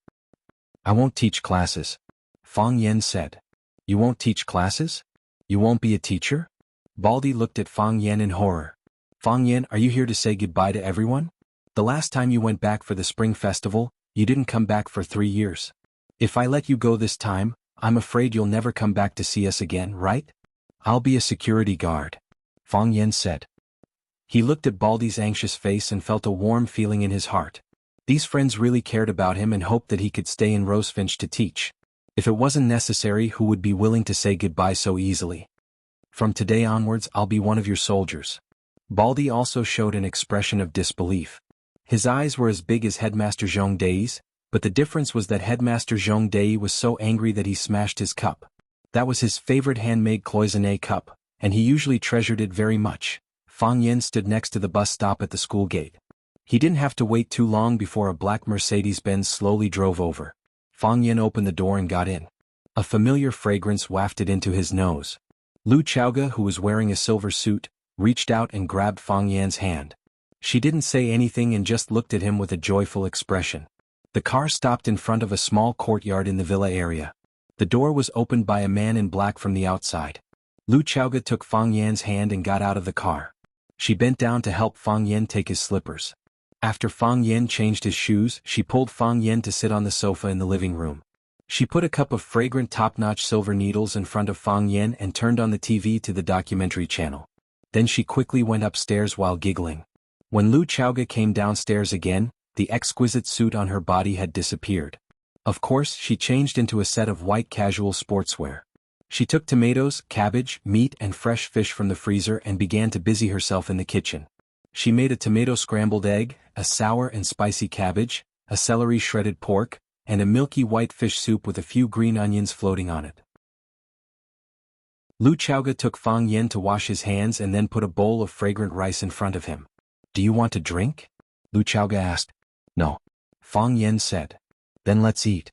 "I won't teach classes," Fang Yen said. "You won't teach classes? You won't be a teacher?" Baldy looked at Fang Yen in horror. "Fang Yen, are you here to say goodbye to everyone? The last time you went back for the spring festival, you didn't come back for 3 years. If I let you go this time, I'm afraid you'll never come back to see us again, right?" "I'll be a security guard," Fang Yen said. He looked at Baldy's anxious face and felt a warm feeling in his heart. These friends really cared about him and hoped that he could stay in Rosefinch to teach. If it wasn't necessary, who would be willing to say goodbye so easily? "From today onwards I'll be one of your soldiers." Baldy also showed an expression of disbelief. His eyes were as big as Headmaster Zhong Dai's, but the difference was that Headmaster Zhong Dai was so angry that he smashed his cup. That was his favorite handmade cloisonné cup, and he usually treasured it very much. Fang Yen stood next to the bus stop at the school gate. He didn't have to wait too long before a black Mercedes-Benz slowly drove over. Fang Yen opened the door and got in. A familiar fragrance wafted into his nose. Lu Chaoga, who was wearing a silver suit, reached out and grabbed Fang Yan's hand. She didn't say anything and just looked at him with a joyful expression. The car stopped in front of a small courtyard in the villa area. The door was opened by a man in black from the outside. Lu Chaoga took Fang Yan's hand and got out of the car. She bent down to help Fang Yan take his slippers. After Fang Yan changed his shoes, she pulled Fang Yan to sit on the sofa in the living room. She put a cup of fragrant top-notch silver needles in front of Fang Yan and turned on the TV to the documentary channel. Then she quickly went upstairs while giggling. When Lu Chaoga came downstairs again, the exquisite suit on her body had disappeared. Of course, she changed into a set of white casual sportswear. She took tomatoes, cabbage, meat and fresh fish from the freezer and began to busy herself in the kitchen. She made a tomato scrambled egg, a sour and spicy cabbage, a celery shredded pork, and a milky white fish soup with a few green onions floating on it. Lu Chaoga took Fang Yen to wash his hands and then put a bowl of fragrant rice in front of him. "Do you want a drink?" Lu Chaoga asked. "No," Fang Yen said. "Then let's eat,"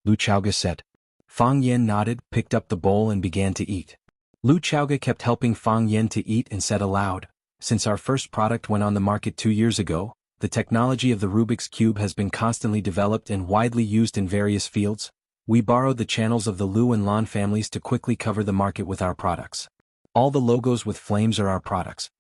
Lu Chaoga said. Fang Yen nodded, picked up the bowl and began to eat. Lu Chaoga kept helping Fang Yen to eat and said aloud, "Since our first product went on the market 2 years ago, the technology of the Rubik's Cube has been constantly developed and widely used in various fields. We borrowed the channels of the Lu and Lan families to quickly cover the market with our products. All the logos with flames are our products."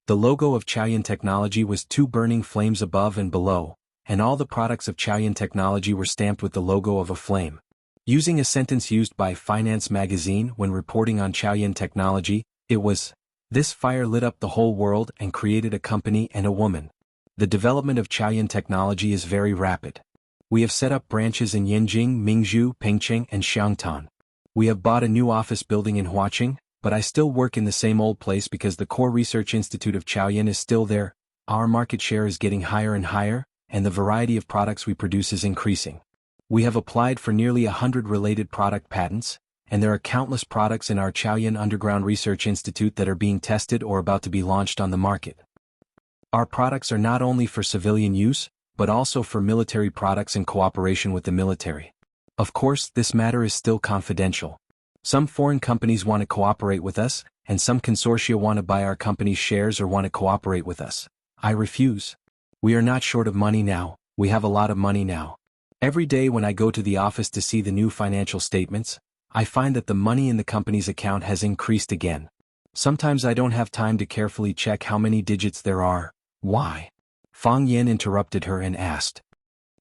The logo of Chaoyan Technology was 2 burning flames above and below, and all the products of Chaoyan Technology were stamped with the logo of a flame. Using a sentence used by Finance Magazine when reporting on Chaoyan Technology, it was, "This fire lit up the whole world and created a company and a woman." The development of Chaoyan Technology is very rapid. We have set up branches in Yanjing, Mingzhou, Pengcheng and Xiangtan. We have bought a new office building in Huaqing, but I still work in the same old place because the core research institute of Chaoyan is still there. Our market share is getting higher and higher, and the variety of products we produce is increasing. We have applied for nearly 100 related product patents, and there are countless products in our Chaoyan Underground Research Institute that are being tested or about to be launched on the market. Our products are not only for civilian use, but also for military products in cooperation with the military. Of course, this matter is still confidential. Some foreign companies want to cooperate with us, and some consortia want to buy our company's shares or want to cooperate with us. I refuse. We are not short of money now, we have a lot of money now. Every day when I go to the office to see the new financial statements, I find that the money in the company's account has increased again. Sometimes I don't have time to carefully check how many digits there are. Why? Fang Yen interrupted her and asked.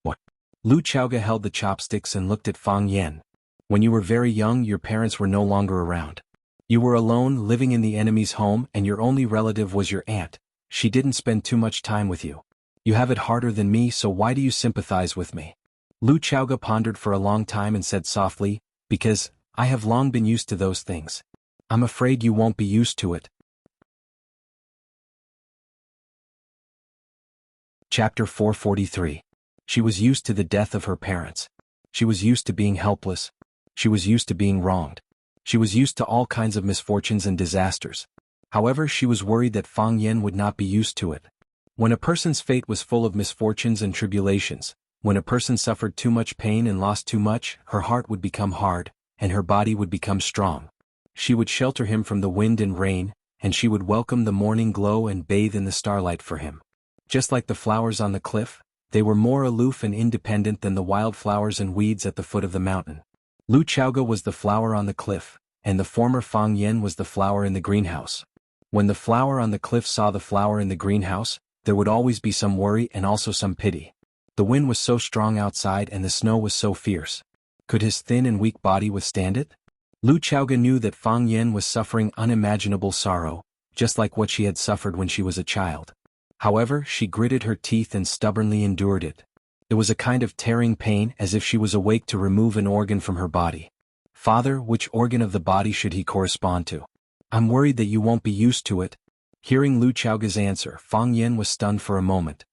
What? Lu Chaoga held the chopsticks and looked at Fang Yen. When you were very young, your parents were no longer around. You were alone, living in the enemy's home, and your only relative was your aunt. She didn't spend too much time with you. You have it harder than me, so why do you sympathize with me? Lu Chaoga pondered for a long time and said softly, because I have long been used to those things. I'm afraid you won't be used to it. Chapter 443. She was used to the death of her parents. She was used to being helpless. She was used to being wronged. She was used to all kinds of misfortunes and disasters. However, she was worried that Fang Yen would not be used to it. When a person's fate was full of misfortunes and tribulations, when a person suffered too much pain and lost too much, her heart would become hard, and her body would become strong. She would shelter him from the wind and rain, and she would welcome the morning glow and bathe in the starlight for him. Just like the flowers on the cliff, they were more aloof and independent than the wild flowers and weeds at the foot of the mountain. Lu Chaoga was the flower on the cliff, and the former Fang Yen was the flower in the greenhouse. When the flower on the cliff saw the flower in the greenhouse, there would always be some worry and also some pity. The wind was so strong outside and the snow was so fierce. Could his thin and weak body withstand it? Lu Chaoga knew that Fang Yen was suffering unimaginable sorrow, just like what she had suffered when she was a child. However, she gritted her teeth and stubbornly endured it. It was a kind of tearing pain, as if she was awake to remove an organ from her body. Father, which organ of the body should he correspond to? I'm worried that you won't be used to it. Hearing Lu Chaoga's answer, Fang Yen was stunned for a moment.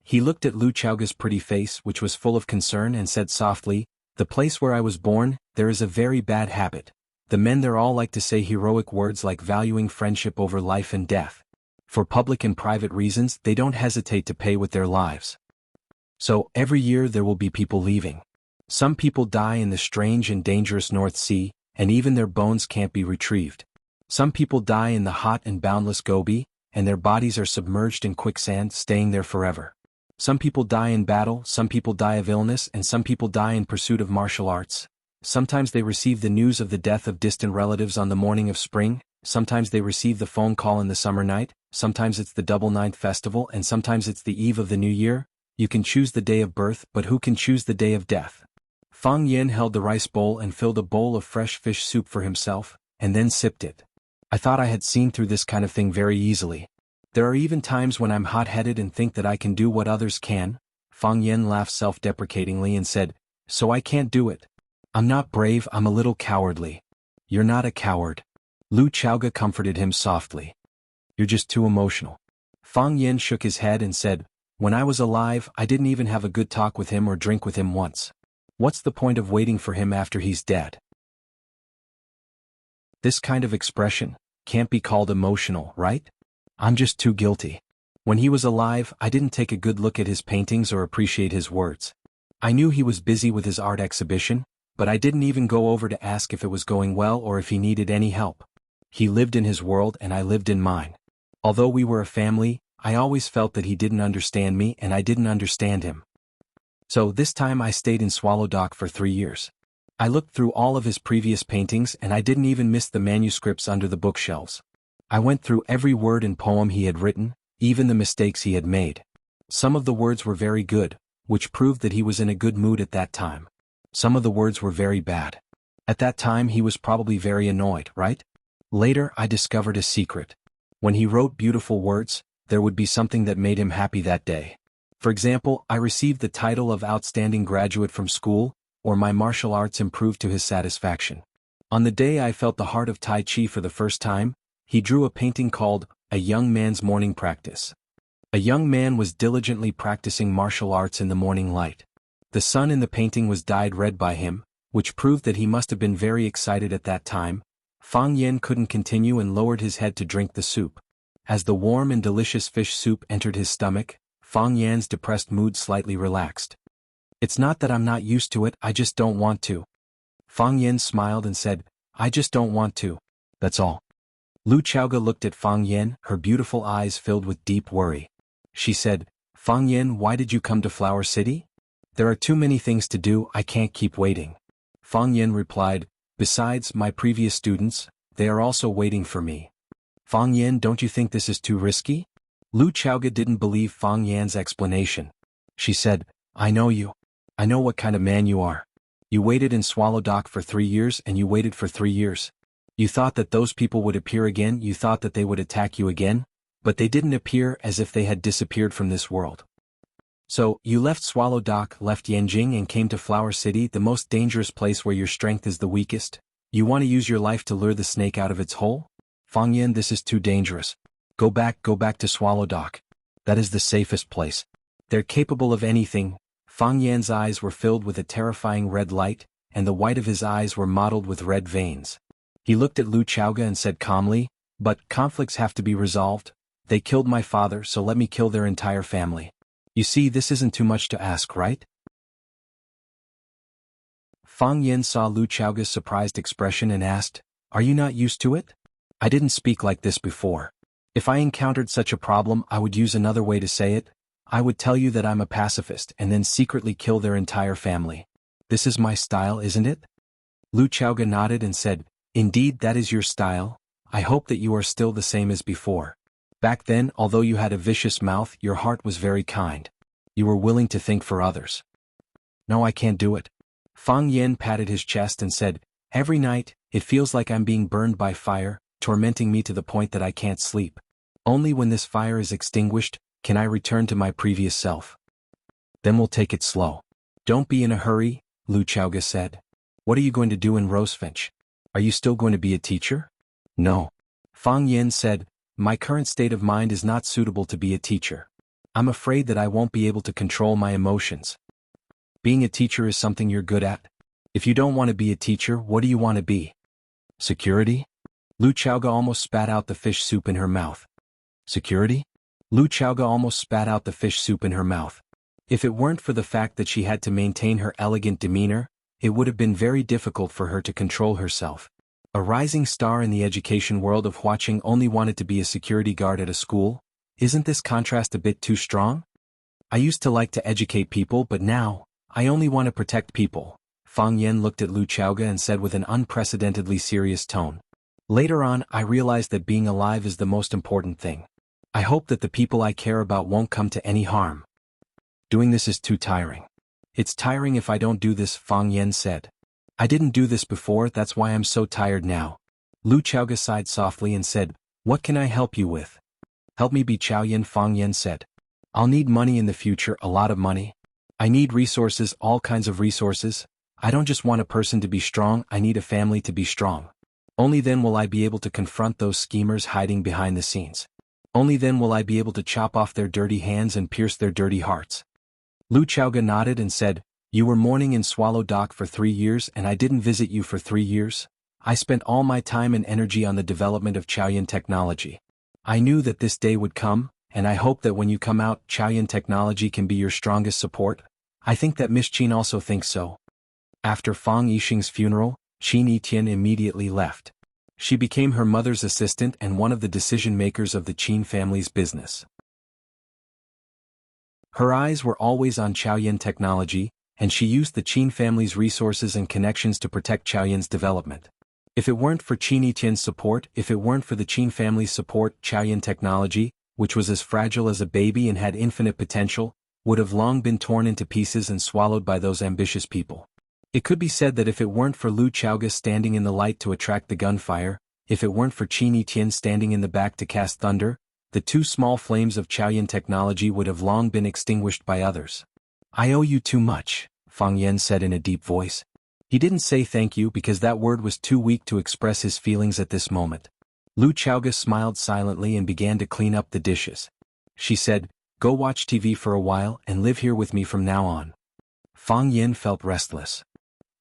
He looked at Lu Chaoga's pretty face, which was full of concern, and said softly, "The place where I was born, there is a very bad habit. The men there all like to say heroic words like valuing friendship over life and death. For public and private reasons, they don't hesitate to pay with their lives. So, every year there will be people leaving. Some people die in the strange and dangerous North Sea, and even their bones can't be retrieved. Some people die in the hot and boundless Gobi, and their bodies are submerged in quicksand, staying there forever. Some people die in battle, some people die of illness, and some people die in pursuit of martial arts. Sometimes they receive the news of the death of distant relatives on the morning of spring, sometimes they receive the phone call in the summer night, sometimes it's the double ninth festival, and sometimes it's the eve of the new year. You can choose the day of birth, but who can choose the day of death?" Fang Yen held the rice bowl and filled a bowl of fresh fish soup for himself, and then sipped it. "I thought I had seen through this kind of thing very easily. There are even times when I'm hot-headed and think that I can do what others can." Fang Yen laughed self-deprecatingly and said, "So I can't do it. I'm not brave, I'm a little cowardly." "You're not a coward." Lu Chaoga comforted him softly. "You're just too emotional." Fang Yen shook his head and said, "When I was alive, I didn't even have a good talk with him or drink with him once. What's the point of waiting for him after he's dead?" This kind of expression can't be called emotional, right? I'm just too guilty. When he was alive, I didn't take a good look at his paintings or appreciate his words. I knew he was busy with his art exhibition, but I didn't even go over to ask if it was going well or if he needed any help. He lived in his world and I lived in mine. Although we were a family, I always felt that he didn't understand me and I didn't understand him. So this time I stayed in Swallow Dock for 3 years. I looked through all of his previous paintings and I didn't even miss the manuscripts under the bookshelves. I went through every word and poem he had written, even the mistakes he had made. Some of the words were very good, which proved that he was in a good mood at that time. Some of the words were very bad. At that time he was probably very annoyed, right? Later I discovered a secret. When he wrote beautiful words, there would be something that made him happy that day. For example, I received the title of outstanding graduate from school, or my martial arts improved to his satisfaction. On the day I felt the heart of Tai Chi for the first time, he drew a painting called A Young Man's Morning Practice. A young man was diligently practicing martial arts in the morning light. The sun in the painting was dyed red by him, which proved that he must have been very excited at that time. Fang Yen couldn't continue and lowered his head to drink the soup. As the warm and delicious fish soup entered his stomach, Fang Yan's depressed mood slightly relaxed. "It's not that I'm not used to it, I just don't want to." Fang Yen smiled and said, "I just don't want to. That's all." Lu Chaoga looked at Fang Yen, her beautiful eyes filled with deep worry. She said, "Fang Yen, why did you come to Flower City?" "There are too many things to do, I can't keep waiting." Fang Yen replied, "Besides, my previous students, they are also waiting for me." "Fang Yen, don't you think this is too risky?" Lu Chaoga didn't believe Fang Yan's explanation. She said, "I know you. I know what kind of man you are. You waited in Swallow Dock for 3 years and you waited for 3 years. You thought that those people would appear again, you thought that they would attack you again, but they didn't appear, as if they had disappeared from this world. So, you left Swallow Dock, left Yanjing and came to Flower City, the most dangerous place where your strength is the weakest? You want to use your life to lure the snake out of its hole? Fang Yan, this is too dangerous. Go back to Swallow Dock. That is the safest place. They're capable of anything. Fang Yan's eyes were filled with a terrifying red light, and the white of his eyes were mottled with red veins. He looked at Lu Chaoga and said calmly, "But conflicts have to be resolved. They killed my father, so let me kill their entire family. You see, this isn't too much to ask, right?" Fang Yan saw Lu Chaoga's surprised expression and asked, "Are you not used to it? I didn't speak like this before. If I encountered such a problem, I would use another way to say it. I would tell you that I'm a pacifist and then secretly kill their entire family. This is my style, isn't it?" Lu Chaoga nodded and said, "Indeed, that is your style. I hope that you are still the same as before. Back then, although you had a vicious mouth, your heart was very kind. You were willing to think for others." "No, I can't do it." Fang Yan patted his chest and said, "Every night, it feels like I'm being burned by fire, tormenting me to the point that I can't sleep. Only when this fire is extinguished, can I return to my previous self. Then we'll take it slow. Don't be in a hurry," Lu Chaoga said. "What are you going to do in Rosefinch? Are you still going to be a teacher?" "No." Fang Yan said, "My current state of mind is not suitable to be a teacher. I'm afraid that I won't be able to control my emotions." "Being a teacher is something you're good at. If you don't want to be a teacher, what do you want to be?" "Security?" Lu Chaoga almost spat out the fish soup in her mouth. "Security?" Lu Chaoga almost spat out the fish soup in her mouth. If it weren't for the fact that she had to maintain her elegant demeanor, it would have been very difficult for her to control herself. A rising star in the education world of Huaqing only wanted to be a security guard at a school? Isn't this contrast a bit too strong? "I used to like to educate people, but now, I only want to protect people." Fang Yan looked at Lu Chaoga and said with an unprecedentedly serious tone. "Later on, I realized that being alive is the most important thing. I hope that the people I care about won't come to any harm. Doing this is too tiring." "It's tiring if I don't do this," Fang Yan said. "I didn't do this before, that's why I'm so tired now." Lu Chaoga sighed softly and said, "What can I help you with?" "Help me be Chaoyan," Fang Yan said. "I'll need money in the future, a lot of money. I need resources, all kinds of resources. I don't just want a person to be strong, I need a family to be strong. Only then will I be able to confront those schemers hiding behind the scenes. Only then will I be able to chop off their dirty hands and pierce their dirty hearts." Lu Chaoga nodded and said, "You were mourning in Swallow Dock for 3 years and I didn't visit you for 3 years. I spent all my time and energy on the development of Chaoyan technology. I knew that this day would come, and I hope that when you come out, Chaoyan technology can be your strongest support. I think that Miss Qin also thinks so." After Fang Yixing's funeral, Qin Yitian immediately left. She became her mother's assistant and one of the decision-makers of the Qin family's business. Her eyes were always on Chaoyan technology, and she used the Qin family's resources and connections to protect Chaoyan's development. If it weren't for Qin Yitian's support, if it weren't for the Qin family's support, Chaoyan technology, which was as fragile as a baby and had infinite potential, would have long been torn into pieces and swallowed by those ambitious people. It could be said that if it weren't for Lu Chaoga standing in the light to attract the gunfire, if it weren't for Qin Yitian standing in the back to cast thunder, the 2 small flames of Chaoyan technology would have long been extinguished by others. "I owe you too much," Fang Yan said in a deep voice. He didn't say thank you because that word was too weak to express his feelings at this moment. Lu Chaoga smiled silently and began to clean up the dishes. She said, "Go watch TV for a while and live here with me from now on." Fang Yan felt restless.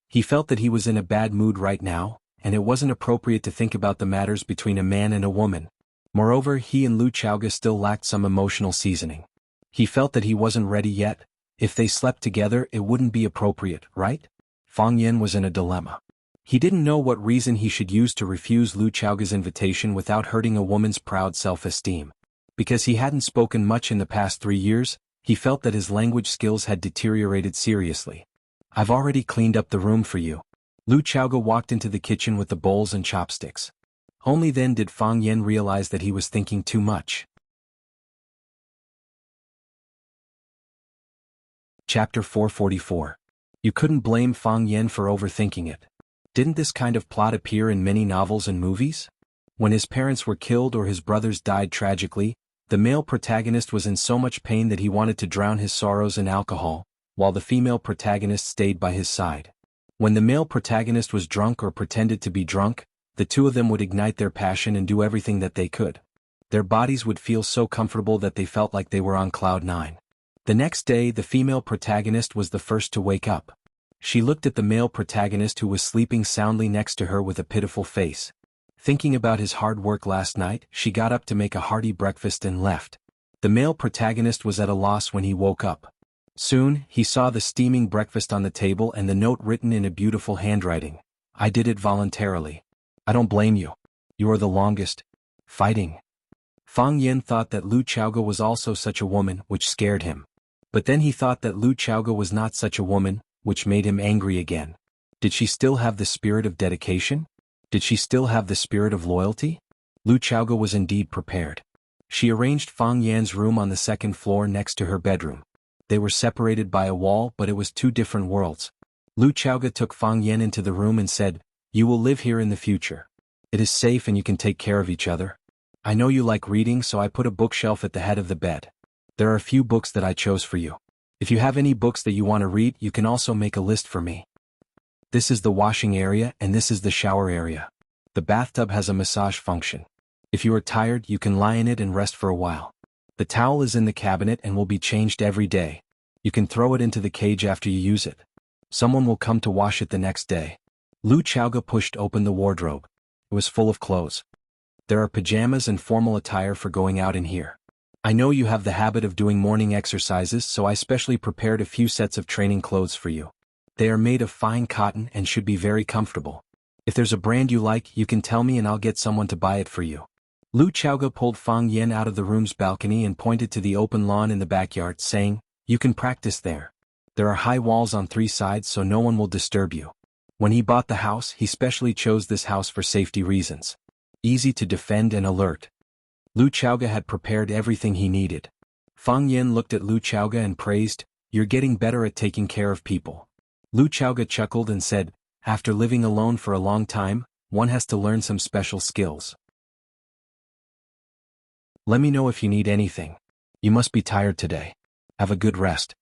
He felt that he was in a bad mood right now, and it wasn't appropriate to think about the matters between a man and a woman. Moreover, he and Lu Chaoga still lacked some emotional seasoning. He felt that he wasn't ready yet. If they slept together, it wouldn't be appropriate, right? Fang Yan was in a dilemma. He didn't know what reason he should use to refuse Lu Chaoga's invitation without hurting a woman's proud self-esteem. Because he hadn't spoken much in the past 3 years, he felt that his language skills had deteriorated seriously. "I've already cleaned up the room for you." Lu Chaoga walked into the kitchen with the bowls and chopsticks. Only then did Fang Yan realize that he was thinking too much. Chapter 444. You couldn't blame Fang Yan for overthinking it. Didn't this kind of plot appear in many novels and movies? When his parents were killed or his brothers died tragically, The male protagonist was in so much pain that he wanted to drown his sorrows in alcohol, while the female protagonist stayed by his side. When the male protagonist was drunk or pretended to be drunk, the two of them would ignite their passion and do everything that they could. Their bodies would feel so comfortable that they felt like they were on cloud nine. The next day, the female protagonist was the first to wake up. She looked at the male protagonist who was sleeping soundly next to her with a pitiful face. Thinking about his hard work last night, she got up to make a hearty breakfast and left. The male protagonist was at a loss when he woke up. Soon, he saw the steaming breakfast on the table and the note written in a beautiful handwriting. "I did it voluntarily. I don't blame you. You are the longest. Fighting." Fang Yen thought that Lu Chaoge was also such a woman, which scared him. But then he thought that Lu Chaoge was not such a woman, which made him angry again. Did she still have the spirit of dedication? Did she still have the spirit of loyalty? Lu Chaoge was indeed prepared. She arranged Fang Yan's room on the second floor next to her bedroom. They were separated by a wall, but it was two different worlds. Lu Chaoge took Fang Yan into the room and said, "You will live here in the future. It is safe and you can take care of each other. I know you like reading, so I put a bookshelf at the head of the bed. There are a few books that I chose for you. If you have any books that you want to read, you can also make a list for me. This is the washing area and this is the shower area. The bathtub has a massage function. If you are tired, you can lie in it and rest for a while. The towel is in the cabinet and will be changed every day. You can throw it into the cage after you use it. Someone will come to wash it the next day." Lu Chaoge pushed open the wardrobe. It was full of clothes. "There are pajamas and formal attire for going out in here. I know you have the habit of doing morning exercises, so I specially prepared a few sets of training clothes for you. They are made of fine cotton and should be very comfortable. If there's a brand you like, you can tell me and I'll get someone to buy it for you." Lu Chaoge pulled Fang Yan out of the room's balcony and pointed to the open lawn in the backyard, saying, "You can practice there. There are high walls on three sides so no one will disturb you." When he bought the house, he specially chose this house for safety reasons. Easy to defend and alert. Lu Chaoge had prepared everything he needed. Fang Yan looked at Lu Chaoge and praised, "You're getting better at taking care of people." Lu Chaoge chuckled and said, "After living alone for a long time, one has to learn some special skills. Let me know if you need anything. You must be tired today. Have a good rest."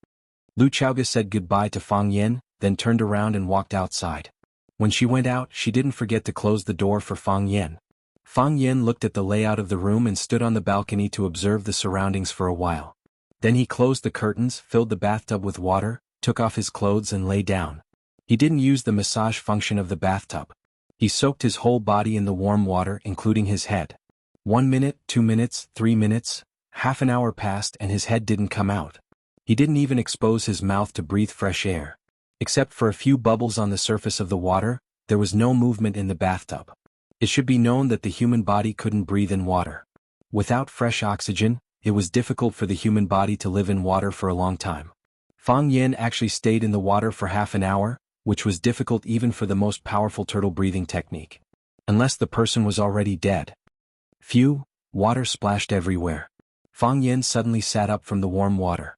Lu Chaoge said goodbye to Fang Yan, then turned around and walked outside. When she went out, she didn't forget to close the door for Fang Yan. Fang Yan looked at the layout of the room and stood on the balcony to observe the surroundings for a while. Then he closed the curtains, filled the bathtub with water, took off his clothes and lay down. He didn't use the massage function of the bathtub. He soaked his whole body in the warm water, including his head. 1 minute, 2 minutes, 3 minutes, half an hour passed and his head didn't come out. He didn't even expose his mouth to breathe fresh air. Except for a few bubbles on the surface of the water, there was no movement in the bathtub. It should be known that the human body couldn't breathe in water. Without fresh oxygen, it was difficult for the human body to live in water for a long time. Fang Yan actually stayed in the water for half an hour, which was difficult even for the most powerful turtle breathing technique. Unless the person was already dead. Phew, water splashed everywhere. Fang Yan suddenly sat up from the warm water.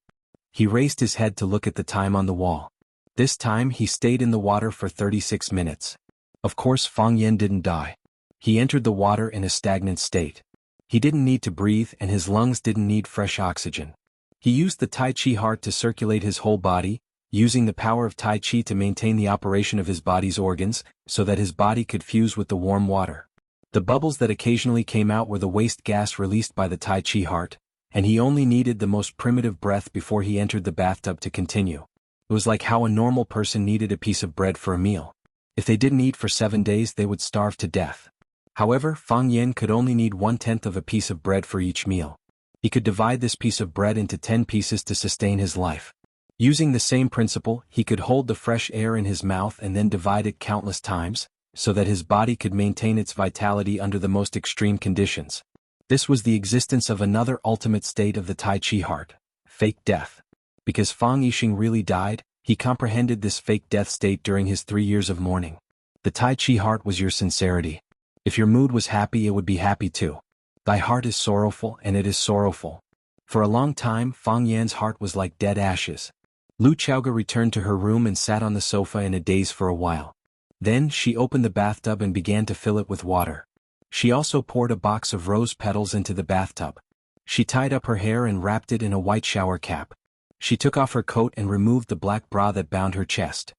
He raised his head to look at the time on the wall. This time he stayed in the water for 36 minutes. Of course Fang Yan didn't die. He entered the water in a stagnant state. He didn't need to breathe and his lungs didn't need fresh oxygen. He used the Tai Chi heart to circulate his whole body, using the power of Tai Chi to maintain the operation of his body's organs, so that his body could fuse with the warm water. The bubbles that occasionally came out were the waste gas released by the Tai Chi heart, and he only needed the most primitive breath before he entered the bathtub to continue. It was like how a normal person needed a piece of bread for a meal. If they didn't eat for 7 days, they would starve to death. However, Fang Yan could only need 1/10 of a piece of bread for each meal. He could divide this piece of bread into 10 pieces to sustain his life. Using the same principle, he could hold the fresh air in his mouth and then divide it countless times, so that his body could maintain its vitality under the most extreme conditions. This was the existence of another ultimate state of the Tai Chi heart, fake death. Because Fang Yixing really died, he comprehended this fake death state during his 3 years of mourning. The Tai Chi heart was your sincerity. If your mood was happy, it would be happy too. Thy heart is sorrowful and it is sorrowful. For a long time, Fang Yan's heart was like dead ashes. Lu Chaoge returned to her room and sat on the sofa in a daze for a while. Then she opened the bathtub and began to fill it with water. She also poured a box of rose petals into the bathtub. She tied up her hair and wrapped it in a white shower cap. She took off her coat and removed the black bra that bound her chest.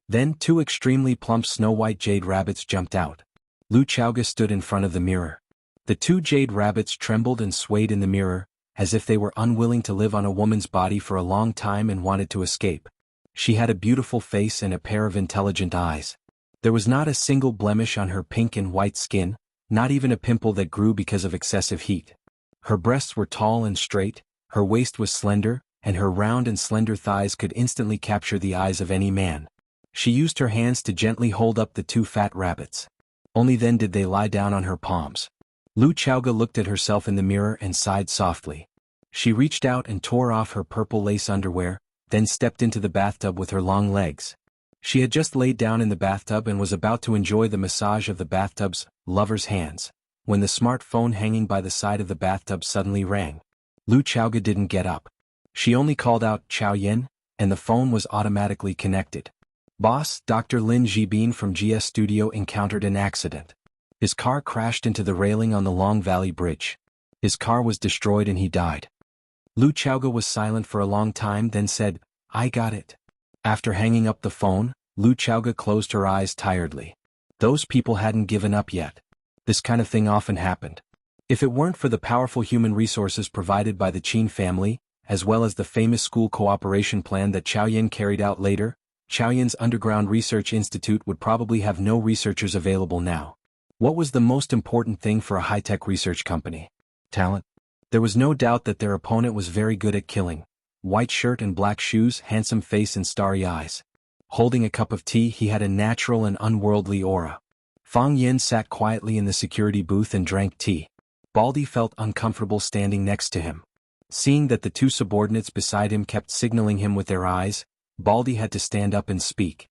Then 2 extremely plump snow-white jade rabbits jumped out. Lu Chaoga stood in front of the mirror. The 2 jade rabbits trembled and swayed in the mirror, as if they were unwilling to live on a woman's body for a long time and wanted to escape. She had a beautiful face and a pair of intelligent eyes. There was not a single blemish on her pink and white skin, not even a pimple that grew because of excessive heat. Her breasts were tall and straight, her waist was slender, and her round and slender thighs could instantly capture the eyes of any man. She used her hands to gently hold up the 2 fat rabbits. Only then did they lie down on her palms. Lu Chaoga looked at herself in the mirror and sighed softly. She reached out and tore off her purple lace underwear, then stepped into the bathtub with her long legs. She had just laid down in the bathtub and was about to enjoy the massage of the bathtub's lover's hands, when the smartphone hanging by the side of the bathtub suddenly rang. Lu Chaoga didn't get up. She only called out Chao Yin, and the phone was automatically connected. Boss, Dr. Lin Jibin from GS Studio encountered an accident. His car crashed into the railing on the Long Valley Bridge. His car was destroyed and he died. Lu Chaoga was silent for a long time, then said, "I got it." After hanging up the phone, Lu Chaoga closed her eyes tiredly. Those people hadn't given up yet. This kind of thing often happened. If it weren't for the powerful human resources provided by the Qin family, as well as the famous school cooperation plan that Chao Yin carried out later, Chao Yin's underground research institute would probably have no researchers available now. What was the most important thing for a high-tech research company? Talent. There was no doubt that their opponent was very good at killing. White shirt and black shoes, handsome face and starry eyes. Holding a cup of tea, he had a natural and unworldly aura. Fang Yin sat quietly in the security booth and drank tea. Baldy felt uncomfortable standing next to him. Seeing that the 2 subordinates beside him kept signaling him with their eyes, Baldy had to stand up and speak.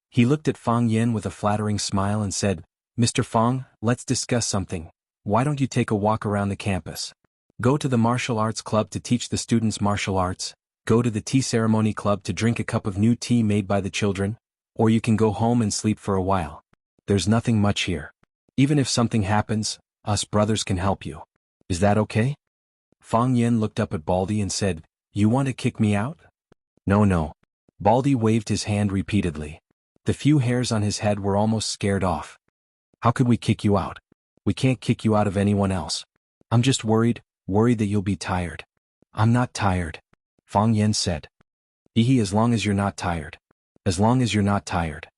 He looked at Fang Yin with a flattering smile and said, "Mr. Fang, let's discuss something. Why don't you take a walk around the campus? Go to the martial arts club to teach the students martial arts, go to the tea ceremony club to drink a cup of new tea made by the children, or you can go home and sleep for a while. There's nothing much here. Even if something happens, us brothers can help you. Is that okay?" Fang Yin looked up at Baldy and said, "You want to kick me out?" No. Baldy waved his hand repeatedly. The few hairs on his head were almost scared off. "How could we kick you out? We can't kick you out of anyone else. I'm just worried that you'll be tired." "I'm not tired," Fang Yin said. As long as you're not tired. As long as you're not tired."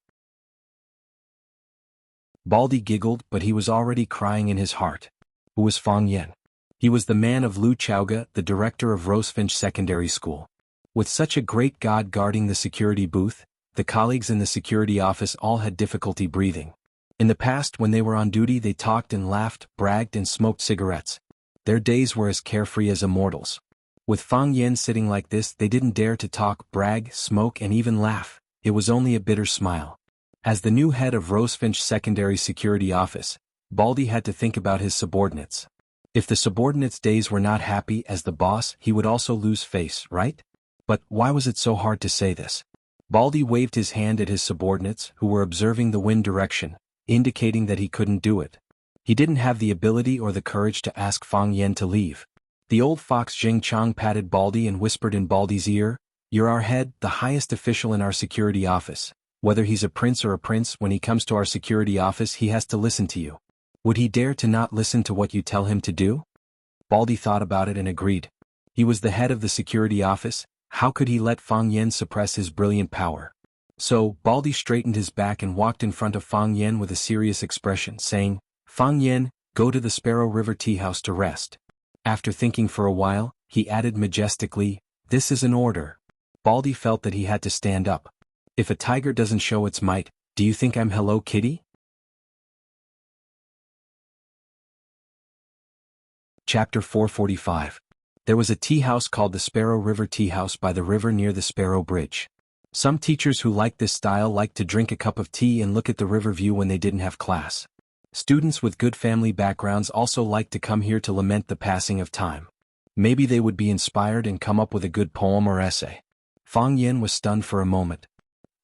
Baldy giggled, but he was already crying in his heart. Who was Fang Yin? He was the man of Lu Chaoga, the director of Rosefinch Secondary School. With such a great god guarding the security booth, the colleagues in the security office all had difficulty breathing. In the past, when they were on duty, they talked and laughed, bragged and smoked cigarettes. Their days were as carefree as immortals. With Fang Yin sitting like this, they didn't dare to talk, brag, smoke and even laugh. It was only a bitter smile. As the new head of Rosefinch Secondary Security Office, Baldy had to think about his subordinates. If the subordinates' days were not happy as the boss, he would also lose face, right? But why was it so hard to say this? Baldy waved his hand at his subordinates, who were observing the wind direction, indicating that he couldn't do it. He didn't have the ability or the courage to ask Fang Yin to leave. The old fox Jing Chang patted Baldy and whispered in Baldy's ear, "You're our head, the highest official in our security office. Whether he's a prince or a prince, when he comes to our security office he has to listen to you. Would he dare to not listen to what you tell him to do?" Baldy thought about it and agreed. He was the head of the security office. How could he let Fang Yin suppress his brilliant power? So, Baldy straightened his back and walked in front of Fang Yin with a serious expression, saying, "Fang Yin, go to the Sparrow River Tea House to rest." After thinking for a while, he added majestically, "This is an order." Baldy felt that he had to stand up. If a tiger doesn't show its might, do you think I'm Hello Kitty? Chapter 445. There was a tea house called the Sparrow River Tea House by the river near the Sparrow Bridge. Some teachers who liked this style liked to drink a cup of tea and look at the river view when they didn't have class. Students with good family backgrounds also liked to come here to lament the passing of time. Maybe they would be inspired and come up with a good poem or essay. Fang Yin was stunned for a moment.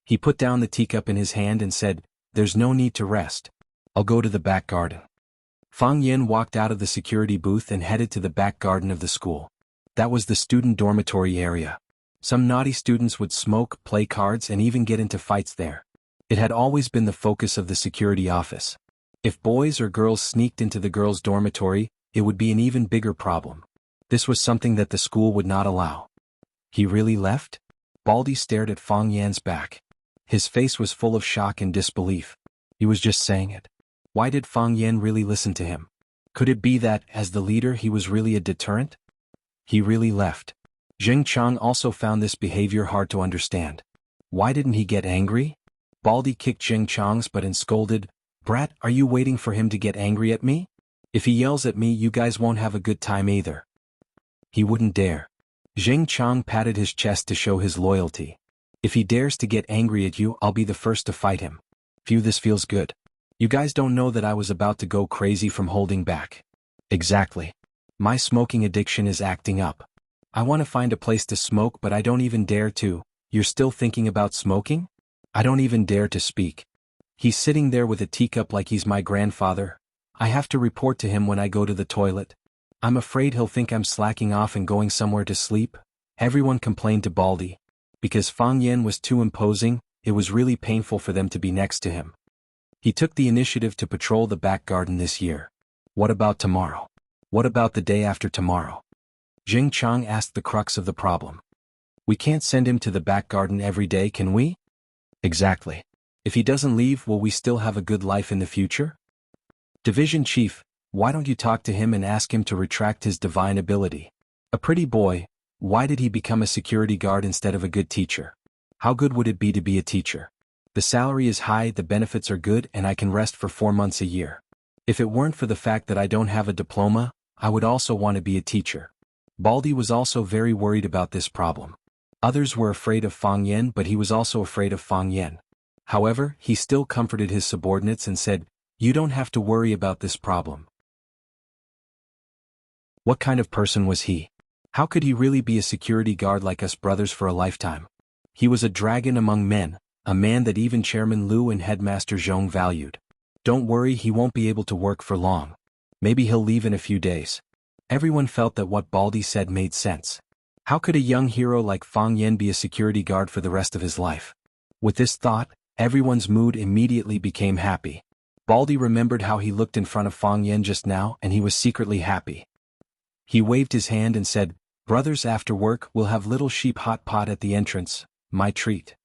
He put down the teacup in his hand and said, "There's no need to rest. I'll go to the back garden." Fang Yen walked out of the security booth and headed to the back garden of the school. That was the student dormitory area. Some naughty students would smoke, play cards, and even get into fights there. It had always been the focus of the security office. If boys or girls sneaked into the girls' dormitory, it would be an even bigger problem. This was something that the school would not allow. He really left? Baldy stared at Fang Yan's back. His face was full of shock and disbelief. He was just saying it. Why did Fang Yan really listen to him? Could it be that, as the leader, he was really a deterrent? He really left. Zheng Chang also found this behavior hard to understand. Why didn't he get angry? Baldy kicked Zheng Chang's butt and scolded, "Brat, are you waiting for him to get angry at me? If he yells at me, you guys won't have a good time either." He wouldn't dare. Zheng Chang patted his chest to show his loyalty. If he dares to get angry at you, I'll be the first to fight him. Phew, this feels good. You guys don't know that I was about to go crazy from holding back. Exactly. My smoking addiction is acting up. I want to find a place to smoke, but I don't even dare to. You're still thinking about smoking? I don't even dare to speak. He's sitting there with a teacup like he's my grandfather. I have to report to him when I go to the toilet. I'm afraid he'll think I'm slacking off and going somewhere to sleep. Everyone complained to Baldy. Because Fang Yan was too imposing, it was really painful for them to be next to him. He took the initiative to patrol the back garden this year. What about tomorrow? What about the day after tomorrow? Zheng Chang asked the crux of the problem. We can't send him to the back garden every day, can we? Exactly. If he doesn't leave, will we still have a good life in the future? Division Chief, why don't you talk to him and ask him to retract his divine ability? A pretty boy, why did he become a security guard instead of a good teacher? How good would it be to be a teacher? The salary is high, the benefits are good, and I can rest for 4 months a year. If it weren't for the fact that I don't have a diploma, I would also want to be a teacher. Baldy was also very worried about this problem. Others were afraid of Fang Yan, but he was also afraid of Fang Yan. However, he still comforted his subordinates and said, "You don't have to worry about this problem." What kind of person was he? How could he really be a security guard like us brothers for a lifetime? He was a dragon among men, a man that even Chairman Liu and Headmaster Zhong valued. Don't worry, he won't be able to work for long. Maybe he'll leave in a few days. Everyone felt that what Baldy said made sense. How could a young hero like Fang Yan be a security guard for the rest of his life? With this thought, everyone's mood immediately became happy. Baldy remembered how he looked in front of Fang Yan just now, and he was secretly happy. He waved his hand and said, "Brothers, after work, we'll have little sheep hot pot at the entrance, my treat."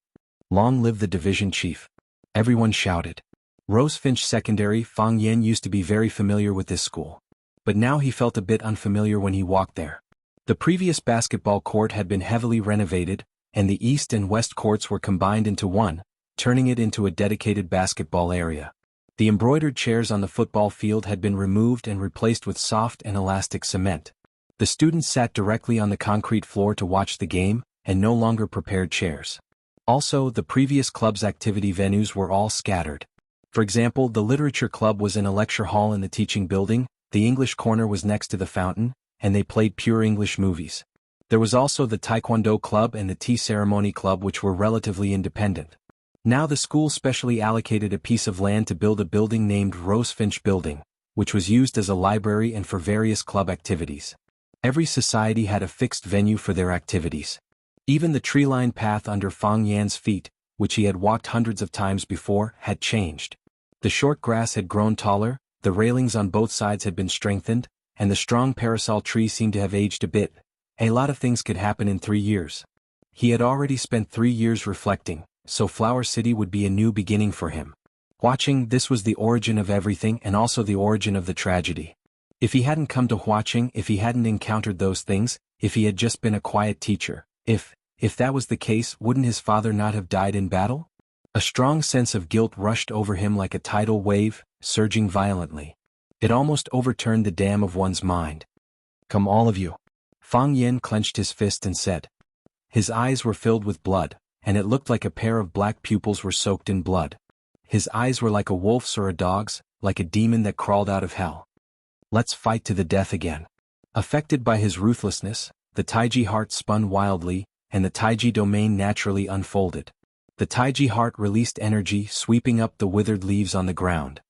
Long live the division chief. Everyone shouted. Rosefinch Secondary. Fang Yan used to be very familiar with this school. But now he felt a bit unfamiliar when he walked there. The previous basketball court had been heavily renovated, and the east and west courts were combined into one, turning it into a dedicated basketball area. The embroidered chairs on the football field had been removed and replaced with soft and elastic cement. The students sat directly on the concrete floor to watch the game, and no longer prepared chairs. Also, the previous club's activity venues were all scattered. For example, the literature club was in a lecture hall in the teaching building, the English corner was next to the fountain, and they played pure English movies. There was also the Taekwondo club and the tea ceremony club, which were relatively independent. Now the school specially allocated a piece of land to build a building named Rosefinch Building, which was used as a library and for various club activities. Every society had a fixed venue for their activities. Even the tree-lined path under Fang Yan's feet, which he had walked hundreds of times before, had changed. The short grass had grown taller, the railings on both sides had been strengthened, and the strong parasol tree seemed to have aged a bit. A lot of things could happen in 3 years. He had already spent 3 years reflecting, so Flower City would be a new beginning for him. Huaqing, this was the origin of everything and also the origin of the tragedy. If he hadn't come to Huaqing, if he hadn't encountered those things, if he had just been a quiet teacher, if that was the case, wouldn't his father not have died in battle? A strong sense of guilt rushed over him like a tidal wave, surging violently. It almost overturned the dam of one's mind. "Come all of you." Fang Yan clenched his fist and said. His eyes were filled with blood, and it looked like a pair of black pupils were soaked in blood. His eyes were like a wolf's or a dog's, like a demon that crawled out of hell. "Let's fight to the death again." Affected by his ruthlessness, the Taiji heart spun wildly, and the Taiji domain naturally unfolded. The Taiji heart released energy, sweeping up the withered leaves on the ground.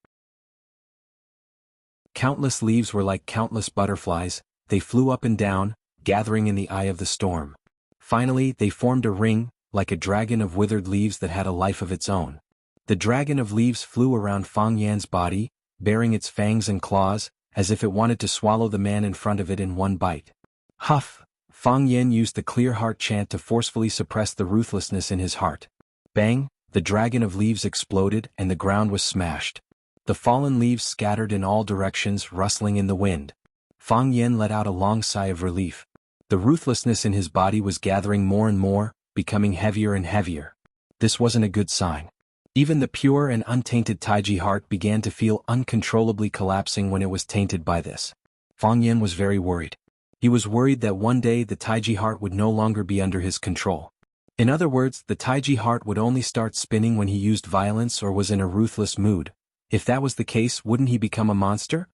Countless leaves were like countless butterflies, they flew up and down, gathering in the eye of the storm. Finally, they formed a ring, like a dragon of withered leaves that had a life of its own. The dragon of leaves flew around Fang Yan's body, baring its fangs and claws, as if it wanted to swallow the man in front of it in one bite. Huff! Fang Yan used the clear heart chant to forcefully suppress the ruthlessness in his heart. Bang! The dragon of leaves exploded and the ground was smashed. The fallen leaves scattered in all directions, rustling in the wind. Fang Yan let out a long sigh of relief. The ruthlessness in his body was gathering more and more, becoming heavier and heavier. This wasn't a good sign. Even the pure and untainted Taiji heart began to feel uncontrollably collapsing when it was tainted by this. Fang Yan was very worried. He was worried that one day the Taiji heart would no longer be under his control. In other words, the Taiji heart would only start spinning when he used violence or was in a ruthless mood. If that was the case, wouldn't he become a monster?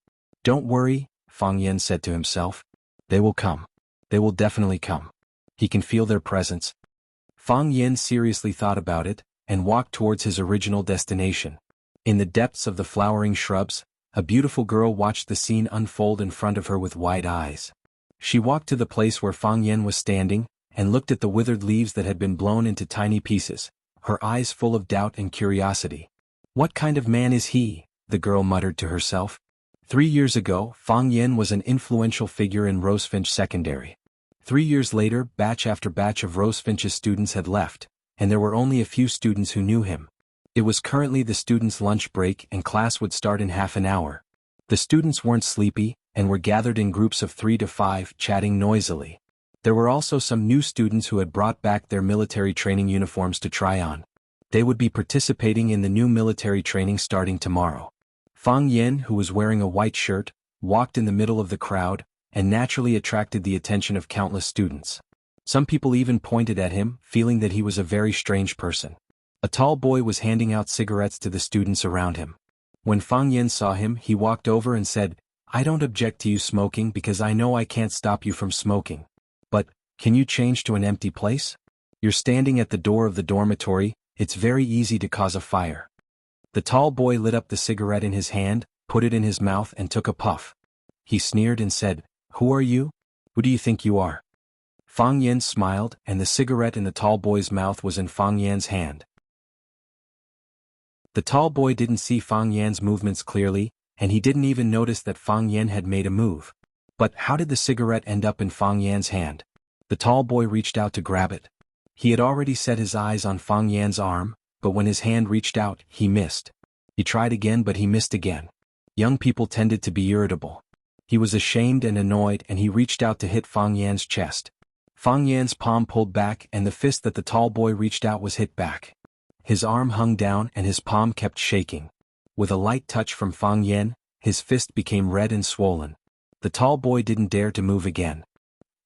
Don't worry, Fang Yan said to himself. They will come. They will definitely come. He can feel their presence. Fang Yan seriously thought about it, and walked towards his original destination. In the depths of the flowering shrubs, a beautiful girl watched the scene unfold in front of her with wide eyes. She walked to the place where Fang Yan was standing, and looked at the withered leaves that had been blown into tiny pieces, her eyes full of doubt and curiosity. What kind of man is he? The girl muttered to herself. 3 years ago, Fang Yan was an influential figure in Rosefinch Secondary. 3 years later, batch after batch of Rosefinch's students had left, and there were only a few students who knew him. It was currently the students' lunch break and class would start in half an hour. The students weren't sleepy, and were gathered in groups of 3 to 5, chatting noisily. There were also some new students who had brought back their military training uniforms to try on. They would be participating in the new military training starting tomorrow. Fang Yan, who was wearing a white shirt, walked in the middle of the crowd, and naturally attracted the attention of countless students. Some people even pointed at him, feeling that he was a very strange person. A tall boy was handing out cigarettes to the students around him. When Fang Yan saw him, he walked over and said, "I don't object to you smoking because I know I can't stop you from smoking. But, can you change to an empty place? You're standing at the door of the dormitory, it's very easy to cause a fire." The tall boy lit up the cigarette in his hand, put it in his mouth and took a puff. He sneered and said, "Who are you? Who do you think you are?" Fang Yan smiled, and the cigarette in the tall boy's mouth was in Fang Yan's hand. The tall boy didn't see Fang Yan's movements clearly, and he didn't even notice that Fang Yan had made a move. But how did the cigarette end up in Fang Yan's hand? The tall boy reached out to grab it. He had already set his eyes on Fang Yan's arm, but when his hand reached out, he missed. He tried again, but he missed again. Young people tended to be irritable. He was ashamed and annoyed, and he reached out to hit Fang Yan's chest. Fang Yan's palm pulled back, and the fist that the tall boy reached out was hit back. His arm hung down and his palm kept shaking. With a light touch from Fang Yan, his fist became red and swollen. The tall boy didn't dare to move again.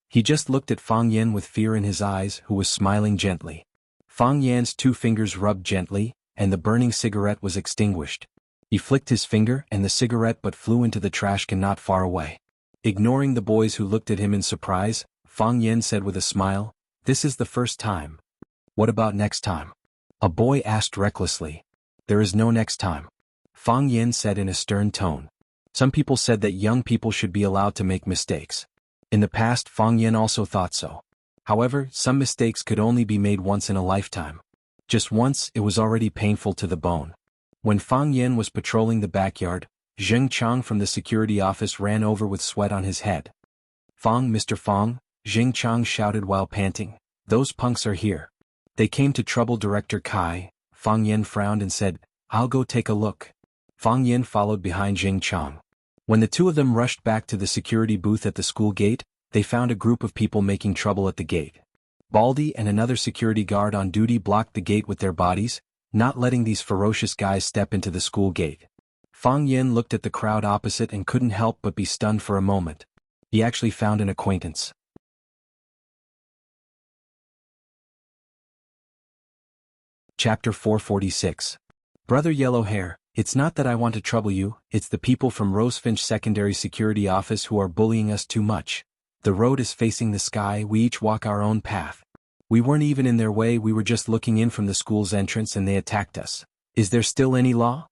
He just looked at Fang Yan with fear in his eyes, who was smiling gently. Fang Yan's 2 fingers rubbed gently, and the burning cigarette was extinguished. He flicked his finger and the cigarette but flew into the trash can not far away. Ignoring the boys who looked at him in surprise, Fang Yan said with a smile, "This is the first time. What about next time?" A boy asked recklessly. "There is no next time," Fang Yan said in a stern tone. Some people said that young people should be allowed to make mistakes. In the past, Fang Yan also thought so. However, some mistakes could only be made once in a lifetime. Just once, it was already painful to the bone. When Fang Yan was patrolling the backyard, Zheng Chang from the security office ran over with sweat on his head. "Fang, Mr. Fang," Zheng Chang shouted while panting, "those punks are here. They came to trouble Director Kai." Fang Yan frowned and said, "I'll go take a look." Fang Yan followed behind Zheng Chang. When the two of them rushed back to the security booth at the school gate, they found a group of people making trouble at the gate. Baldy and another security guard on duty blocked the gate with their bodies, not letting these ferocious guys step into the school gate. Fang Yan looked at the crowd opposite and couldn't help but be stunned for a moment. He actually found an acquaintance. Chapter 446. Brother Yellowhair, it's not that I want to trouble you, it's the people from Rosefinch Secondary Security Office who are bullying us too much. The road is facing the sky, we each walk our own path. We weren't even in their way, we were just looking in from the school's entrance and they attacked us. Is there still any law?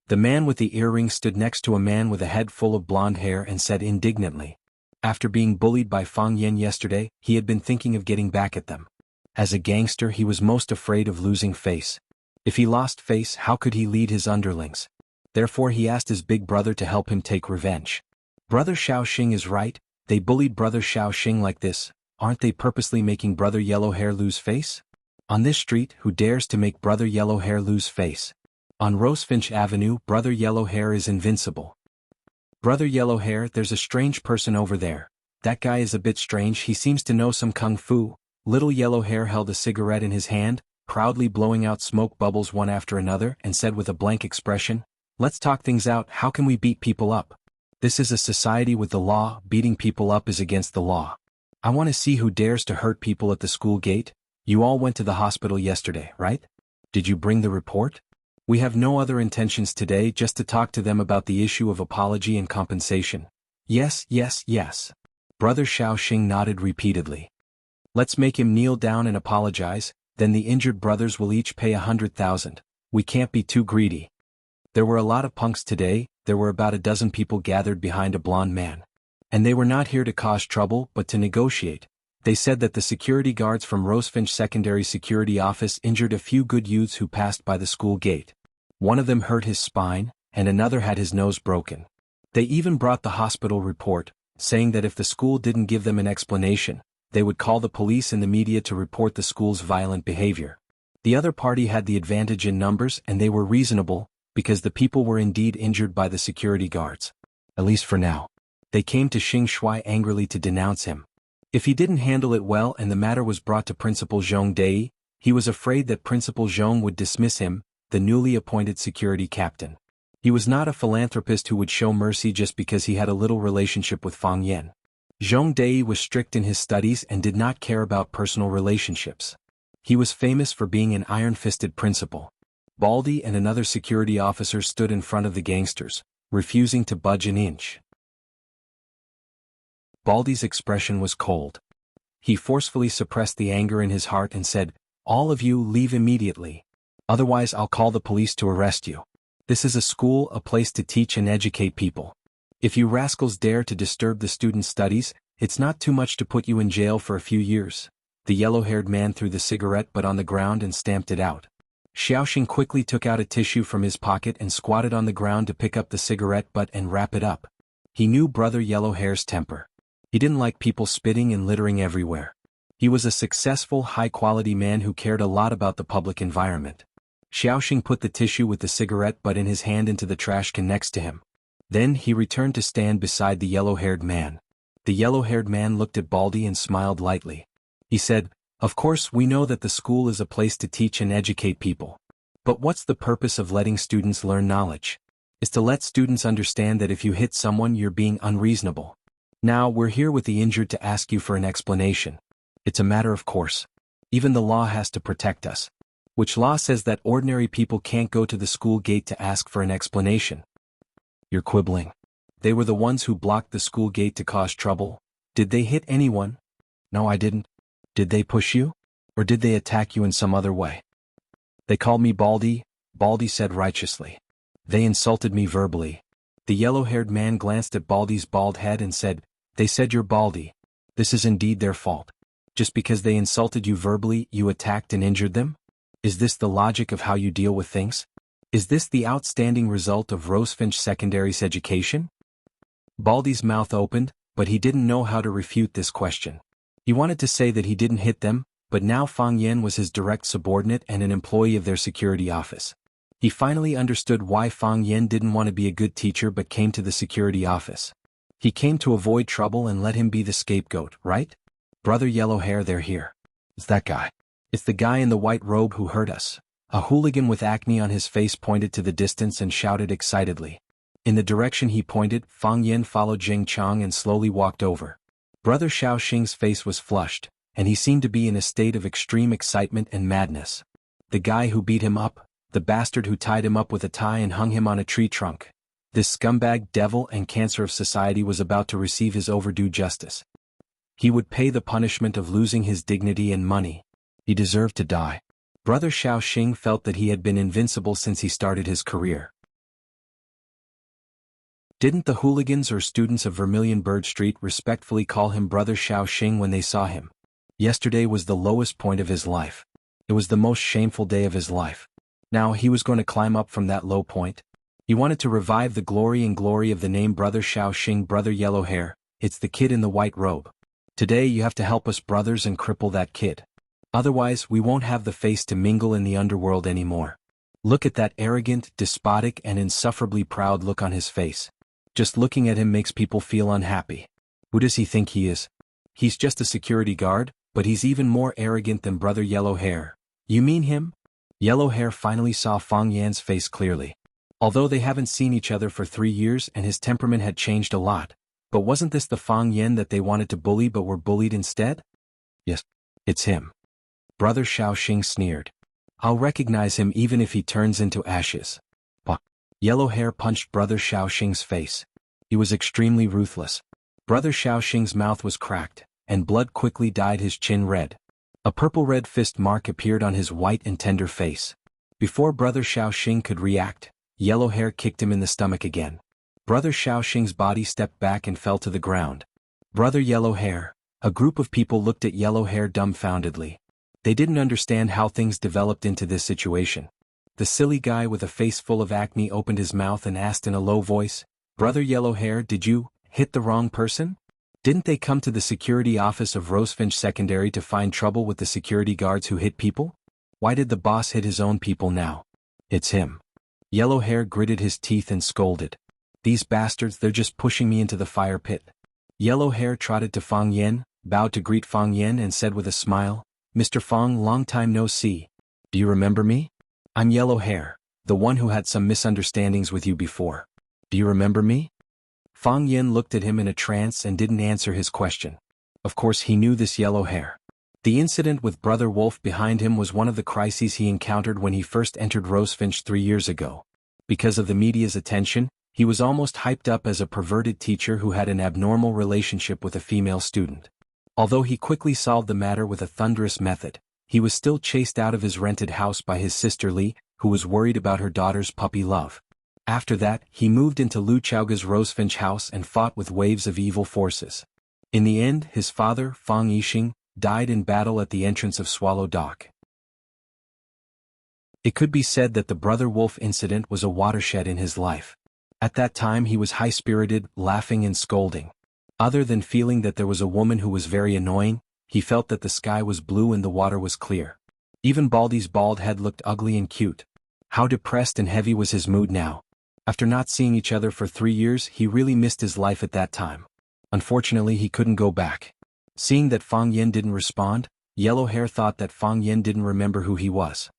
The man with the earrings stood next to a man with a head full of blonde hair and said indignantly. After being bullied by Fang Yen yesterday, he had been thinking of getting back at them. As a gangster, he was most afraid of losing face. If he lost face, how could he lead his underlings? Therefore he asked his big brother to help him take revenge. Brother Xiaoxing is right, they bullied Brother Xiaoxing like this, aren't they purposely making Brother Yellowhair lose face? On this street, who dares to make Brother Yellowhair lose face? On Rosefinch Avenue, Brother Yellowhair is invincible. Brother Yellowhair, there's a strange person over there. That guy is a bit strange, he seems to know some kung fu. Little Yellowhair held a cigarette in his hand, proudly blowing out smoke bubbles one after another, and said with a blank expression, "Let's talk things out, how can we beat people up? This is a society with the law, beating people up is against the law. I want to see who dares to hurt people at the school gate. You all went to the hospital yesterday, right? Did you bring the report? We have no other intentions today, just to talk to them about the issue of apology and compensation." "Yes, yes, yes." Brother Xiaoxing nodded repeatedly. "Let's make him kneel down and apologize, then the injured brothers will each pay 100,000. We can't be too greedy." There were a lot of punks today, there were about a dozen people gathered behind a blonde man. And they were not here to cause trouble but to negotiate. They said that the security guards from Rosefinch Secondary Security Office injured a few good youths who passed by the school gate. One of them hurt his spine, and another had his nose broken. They even brought the hospital report, saying that if the school didn't give them an explanation, they would call the police and the media to report the school's violent behavior. The other party had the advantage in numbers and they were reasonable, because the people were indeed injured by the security guards. At least for now. They came to Xing Shui angrily to denounce him. If he didn't handle it well and the matter was brought to Principal Zhong Dei, he was afraid that Principal Zhong would dismiss him, the newly appointed security captain. He was not a philanthropist who would show mercy just because he had a little relationship with Fang Yen. Zhong Dei was strict in his studies and did not care about personal relationships. He was famous for being an iron-fisted principal. Baldy and another security officer stood in front of the gangsters, refusing to budge an inch. Baldy's expression was cold. He forcefully suppressed the anger in his heart and said, "All of you leave immediately. Otherwise I'll call the police to arrest you. This is a school, a place to teach and educate people. If you rascals dare to disturb the students' studies, it's not too much to put you in jail for a few years." The yellow-haired man threw the cigarette butt on the ground and stamped it out. Xiaoxing quickly took out a tissue from his pocket and squatted on the ground to pick up the cigarette butt and wrap it up. He knew Brother Yellowhair's temper. He didn't like people spitting and littering everywhere. He was a successful, high-quality man who cared a lot about the public environment. Xiaoxing put the tissue with the cigarette butt in his hand into the trash can next to him. Then he returned to stand beside the yellow-haired man. The yellow-haired man looked at Baldy and smiled lightly. He said, "Of course we know that the school is a place to teach and educate people. But what's the purpose of letting students learn knowledge? Is to let students understand that if you hit someone you're being unreasonable. Now we're here with the injured to ask you for an explanation. It's a matter of course. Even the law has to protect us. Which law says that ordinary people can't go to the school gate to ask for an explanation?" "You're quibbling. They were the ones who blocked the school gate to cause trouble. Did they hit anyone?" "No, I didn't." "Did they push you? Or did they attack you in some other way?" "They called me Baldy," Baldy said righteously. "They insulted me verbally." The yellow-haired man glanced at Baldy's bald head and said, "They said you're Baldy. This is indeed their fault. Just because they insulted you verbally, you attacked and injured them? Is this the logic of how you deal with things? Is this the outstanding result of Rosefinch Secondary's education?" Baldy's mouth opened, but he didn't know how to refute this question. He wanted to say that he didn't hit them, but now Fang Yen was his direct subordinate and an employee of their security office. He finally understood why Fang Yen didn't want to be a good teacher but came to the security office. He came to avoid trouble and let him be the scapegoat, right? "Brother Yellowhair, they're here." "It's that guy. It's the guy in the white robe who hurt us." A hooligan with acne on his face pointed to the distance and shouted excitedly. In the direction he pointed, Fang Yen followed Jing Chang and slowly walked over. Brother Xiaoxing's face was flushed, and he seemed to be in a state of extreme excitement and madness. The guy who beat him up, the bastard who tied him up with a tie and hung him on a tree trunk. This scumbag, devil and cancer of society was about to receive his overdue justice. He would pay the punishment of losing his dignity and money. He deserved to die. Brother Xiaoxing felt that he had been invincible since he started his career. Didn't the hooligans or students of Vermilion Bird Street respectfully call him Brother Xiao Xing when they saw him? Yesterday was the lowest point of his life. It was the most shameful day of his life. Now he was going to climb up from that low point. He wanted to revive the glory of the name Brother Xiao Xing, Brother Yellow Hair. It's the kid in the white robe. Today you have to help us brothers and cripple that kid. Otherwise we won't have the face to mingle in the underworld anymore. Look at that arrogant, despotic and insufferably proud look on his face. Just looking at him makes people feel unhappy. Who does he think he is? He's just a security guard, but he's even more arrogant than Brother Yellow Hair. You mean him? Yellow Hair finally saw Fang Yan's face clearly. Although they haven't seen each other for 3 years and his temperament had changed a lot, but wasn't this the Fang Yan that they wanted to bully but were bullied instead? Yes, it's him. Brother Xiao Xing sneered. I'll recognize him even if he turns into ashes. Bah. Yellow Hair punched Brother Xiao Xing's face. He was extremely ruthless. Brother Xiao Xing's mouth was cracked, and blood quickly dyed his chin red. A purple-red fist mark appeared on his white and tender face. Before Brother Xiao Xing could react, Yellow Hair kicked him in the stomach again. Brother Xiao Xing's body stepped back and fell to the ground. Brother Yellow Hair. A group of people looked at Yellow Hair dumbfoundedly. They didn't understand how things developed into this situation. The silly guy with a face full of acne opened his mouth and asked in a low voice, Brother Yellow Hair, did you hit the wrong person? Didn't they come to the security office of Rosefinch Secondary to find trouble with the security guards who hit people? Why did the boss hit his own people now? It's him. Yellow Hair gritted his teeth and scolded. These bastards, they're just pushing me into the fire pit. Yellow Hair trotted to Fang Yan, bowed to greet Fang Yan and said with a smile, Mr. Fang, long time no see. Do you remember me? I'm Yellow Hair, the one who had some misunderstandings with you before. Do you remember me? Fang Yan looked at him in a trance and didn't answer his question. Of course he knew this Yellow Hair. The incident with Brother Wolf behind him was one of the crises he encountered when he first entered Rosefinch 3 years ago. Because of the media's attention, he was almost hyped up as a perverted teacher who had an abnormal relationship with a female student. Although he quickly solved the matter with a thunderous method, he was still chased out of his rented house by his sister Li, who was worried about her daughter's puppy love. After that, he moved into Lu Chaoga's Rosefinch house and fought with waves of evil forces. In the end, his father, Fang Yixing, died in battle at the entrance of Swallow Dock. It could be said that the Brother Wolf incident was a watershed in his life. At that time he was high-spirited, laughing and scolding. Other than feeling that there was a woman who was very annoying, he felt that the sky was blue and the water was clear. Even Baldy's bald head looked ugly and cute. How depressed and heavy was his mood now. After not seeing each other for 3 years, he really missed his life at that time. Unfortunately, he couldn't go back. Seeing that Fang Yan didn't respond, Yellow Hair thought that Fang Yan didn't remember who he was.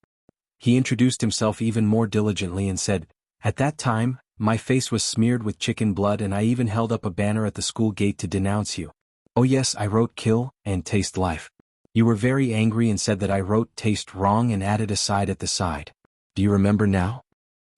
He introduced himself even more diligently and said, At that time, my face was smeared with chicken blood and I even held up a banner at the school gate to denounce you. Oh yes, I wrote kill and taste life. You were very angry and said that I wrote taste wrong and added a side at the side. Do you remember now?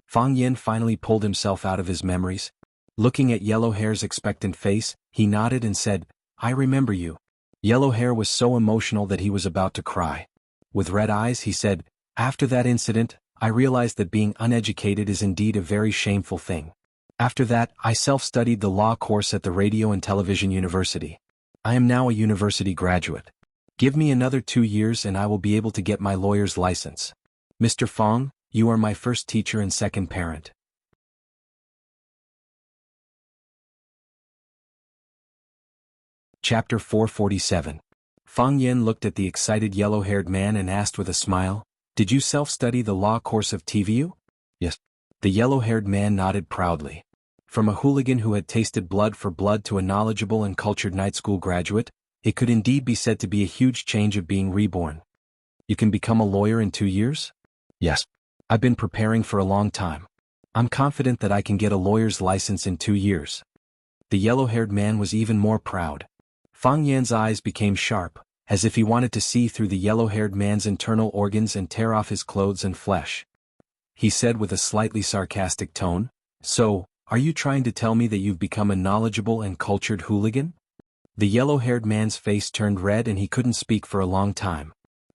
Fang Yan finally pulled himself out of his memories. Looking at Yellow Hair's expectant face, he nodded and said, I remember you. Yellow Hair was so emotional that he was about to cry. With red eyes he said, After that incident, I realized that being uneducated is indeed a very shameful thing. After that, I self-studied the law course at the Radio and Television University. I am now a university graduate. Give me another 2 years and I will be able to get my lawyer's license. Mr. Fang, you are my first teacher and second parent. Chapter 447. Fang Yan looked at the excited yellow-haired man and asked with a smile, Did you self-study the law course of TVU? Yes. The yellow-haired man nodded proudly. From a hooligan who had tasted blood for blood to a knowledgeable and cultured night school graduate, it could indeed be said to be a huge change of being reborn. You can become a lawyer in 2 years? Yes. I've been preparing for a long time. I'm confident that I can get a lawyer's license in 2 years. The yellow-haired man was even more proud. Fang Yan's eyes became sharp, as if he wanted to see through the yellow-haired man's internal organs and tear off his clothes and flesh. He said with a slightly sarcastic tone, So, are you trying to tell me that you've become a knowledgeable and cultured hooligan? The yellow-haired man's face turned red and he couldn't speak for a long time.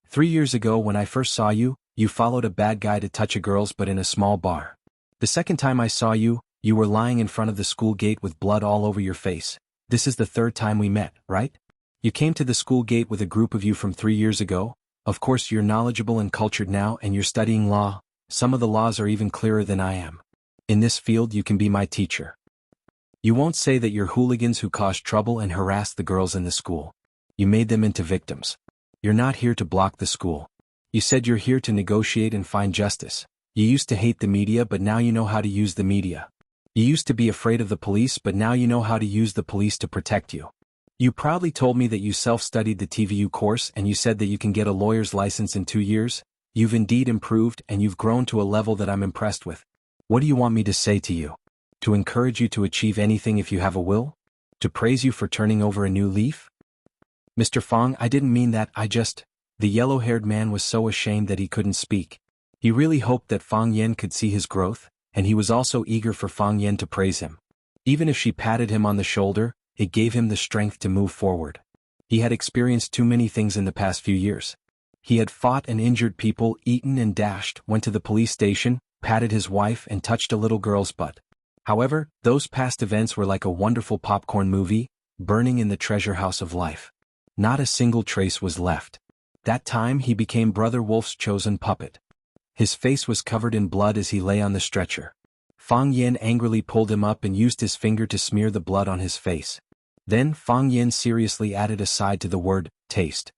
3 years ago when I first saw you, you followed a bad guy to touch a girl's but in a small bar. The second time I saw you, You were lying in front of the school gate with blood all over your face. This is the third time we met, right? You came to the school gate with a group of you from 3 years ago. Of course you're knowledgeable and cultured now and you're studying law. Some of the laws are even clearer than I am. In this field you can be my teacher. You won't say that you're hooligans who caused trouble and harassed the girls in the school. You made them into victims. You're not here to block the school. You said you're here to negotiate and find justice. You used to hate the media but now you know how to use the media. You used to be afraid of the police but now you know how to use the police to protect you. You proudly told me that you self-studied the TVU course and you said that you can get a lawyer's license in 2 years. You've indeed improved and you've grown to a level that I'm impressed with. What do you want me to say to you? To encourage you to achieve anything if you have a will? To praise you for turning over a new leaf? Mr. Fong, I didn't mean that, The yellow-haired man was so ashamed that he couldn't speak. He really hoped that Fang Yen could see his growth, and he was also eager for Fang Yen to praise him. Even if she patted him on the shoulder, it gave him the strength to move forward. He had experienced too many things in the past few years. He had fought and injured people, eaten and dashed, went to the police station, patted his wife and touched a little girl's butt. However, those past events were like a wonderful popcorn movie, burning in the treasure house of life. Not a single trace was left. That time he became Brother Wolf's chosen puppet. His face was covered in blood as he lay on the stretcher. Fang Yen angrily pulled him up and used his finger to smear the blood on his face. Then Fang Yen seriously added a side to the word, taste.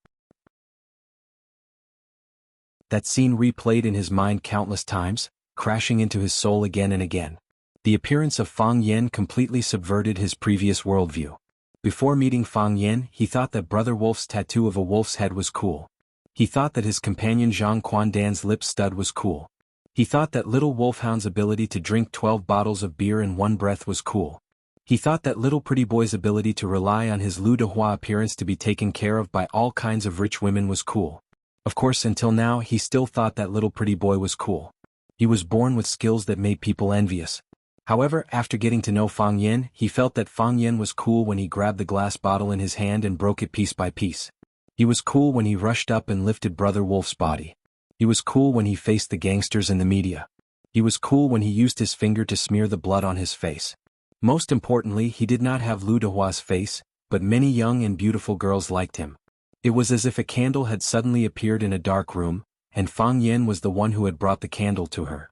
That scene replayed in his mind countless times, crashing into his soul again and again. The appearance of Fang Yen completely subverted his previous worldview. Before meeting Fang Yen, he thought that Brother Wolf's tattoo of a wolf's head was cool. He thought that his companion Zhang Quandan's lip stud was cool. He thought that little Wolfhound's ability to drink 12 bottles of beer in one breath was cool. He thought that little pretty boy's ability to rely on his Lu Dehua appearance to be taken care of by all kinds of rich women was cool. Of course, until now he still thought that little pretty boy was cool. He was born with skills that made people envious. However, after getting to know Fang Yen, he felt that Fang Yen was cool when he grabbed the glass bottle in his hand and broke it piece by piece. He was cool when he rushed up and lifted Brother Wolf's body. He was cool when he faced the gangsters and the media. He was cool when he used his finger to smear the blood on his face. Most importantly, he did not have Lu Dehua's face, but many young and beautiful girls liked him. It was as if a candle had suddenly appeared in a dark room, and Fang Yen was the one who had brought the candle to her.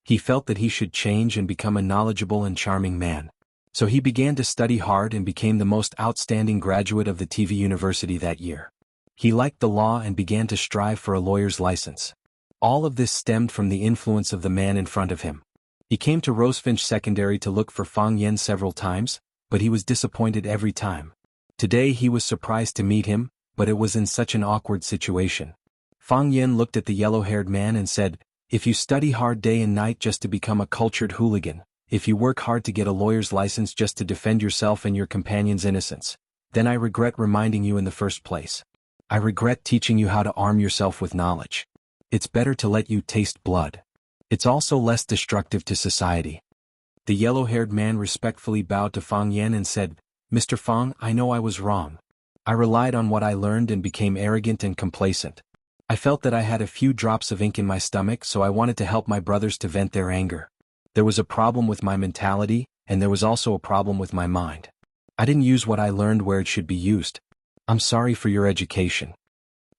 He felt that he should change and become a knowledgeable and charming man. So he began to study hard and became the most outstanding graduate of the TV University that year. He liked the law and began to strive for a lawyer's license. All of this stemmed from the influence of the man in front of him. He came to Rosefinch Secondary to look for Fang Yen several times, but he was disappointed every time. Today he was surprised to meet him, but it was in such an awkward situation. Fang Yen looked at the yellow-haired man and said, "If you study hard day and night just to become a cultured hooligan, if you work hard to get a lawyer's license just to defend yourself and your companion's innocence, then I regret reminding you in the first place. I regret teaching you how to arm yourself with knowledge. It's better to let you taste blood. It's also less destructive to society." The yellow-haired man respectfully bowed to Fang Yen and said, "Mr. Fang, I know I was wrong. I relied on what I learned and became arrogant and complacent. I felt that I had a few drops of ink in my stomach, so I wanted to help my brothers to vent their anger. There was a problem with my mentality, and there was also a problem with my mind. I didn't use what I learned where it should be used. I'm sorry for your education."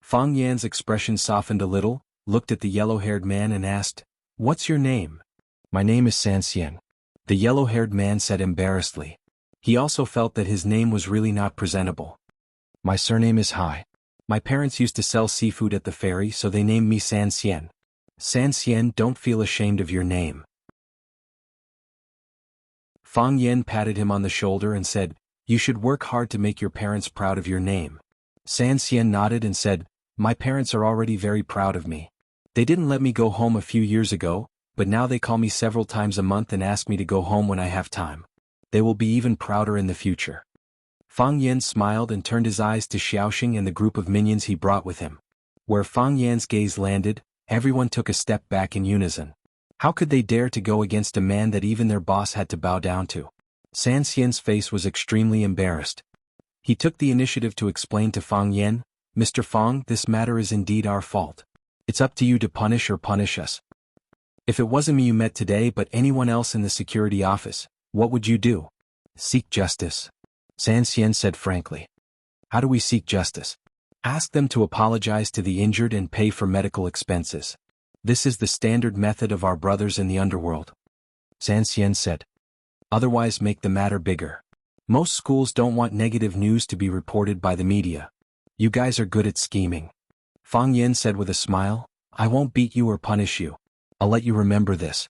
Fang Yan's expression softened a little, looked at the yellow-haired man and asked, "What's your name?" "My name is Sanxian," the yellow-haired man said embarrassedly. He also felt that his name was really not presentable. "My surname is Hai. My parents used to sell seafood at the ferry, so they named me Sanxian." "Sanxian, don't feel ashamed of your name." Fang Yen patted him on the shoulder and said, "You should work hard to make your parents proud of your name." Sanxian nodded and said, "My parents are already very proud of me. They didn't let me go home a few years ago, but now they call me several times a month and ask me to go home when I have time. They will be even prouder in the future." Fang Yen smiled and turned his eyes to Xiaoxing and the group of minions he brought with him. Where Fang Yan's gaze landed, everyone took a step back in unison. How could they dare to go against a man that even their boss had to bow down to? Sanxian's face was extremely embarrassed. He took the initiative to explain to Fang Yen, "Mr. Fang, this matter is indeed our fault. It's up to you to punish or punish us." If it wasn't me you met today but anyone else in the security office, what would you do? Seek justice. San Xian said frankly. How do we seek justice? Ask them to apologize to the injured and pay for medical expenses. This is the standard method of our brothers in the underworld. San Xian said. Otherwise make the matter bigger. Most schools don't want negative news to be reported by the media. You guys are good at scheming. Fang Yin said with a smile, I won't beat you or punish you. I'll let you remember this.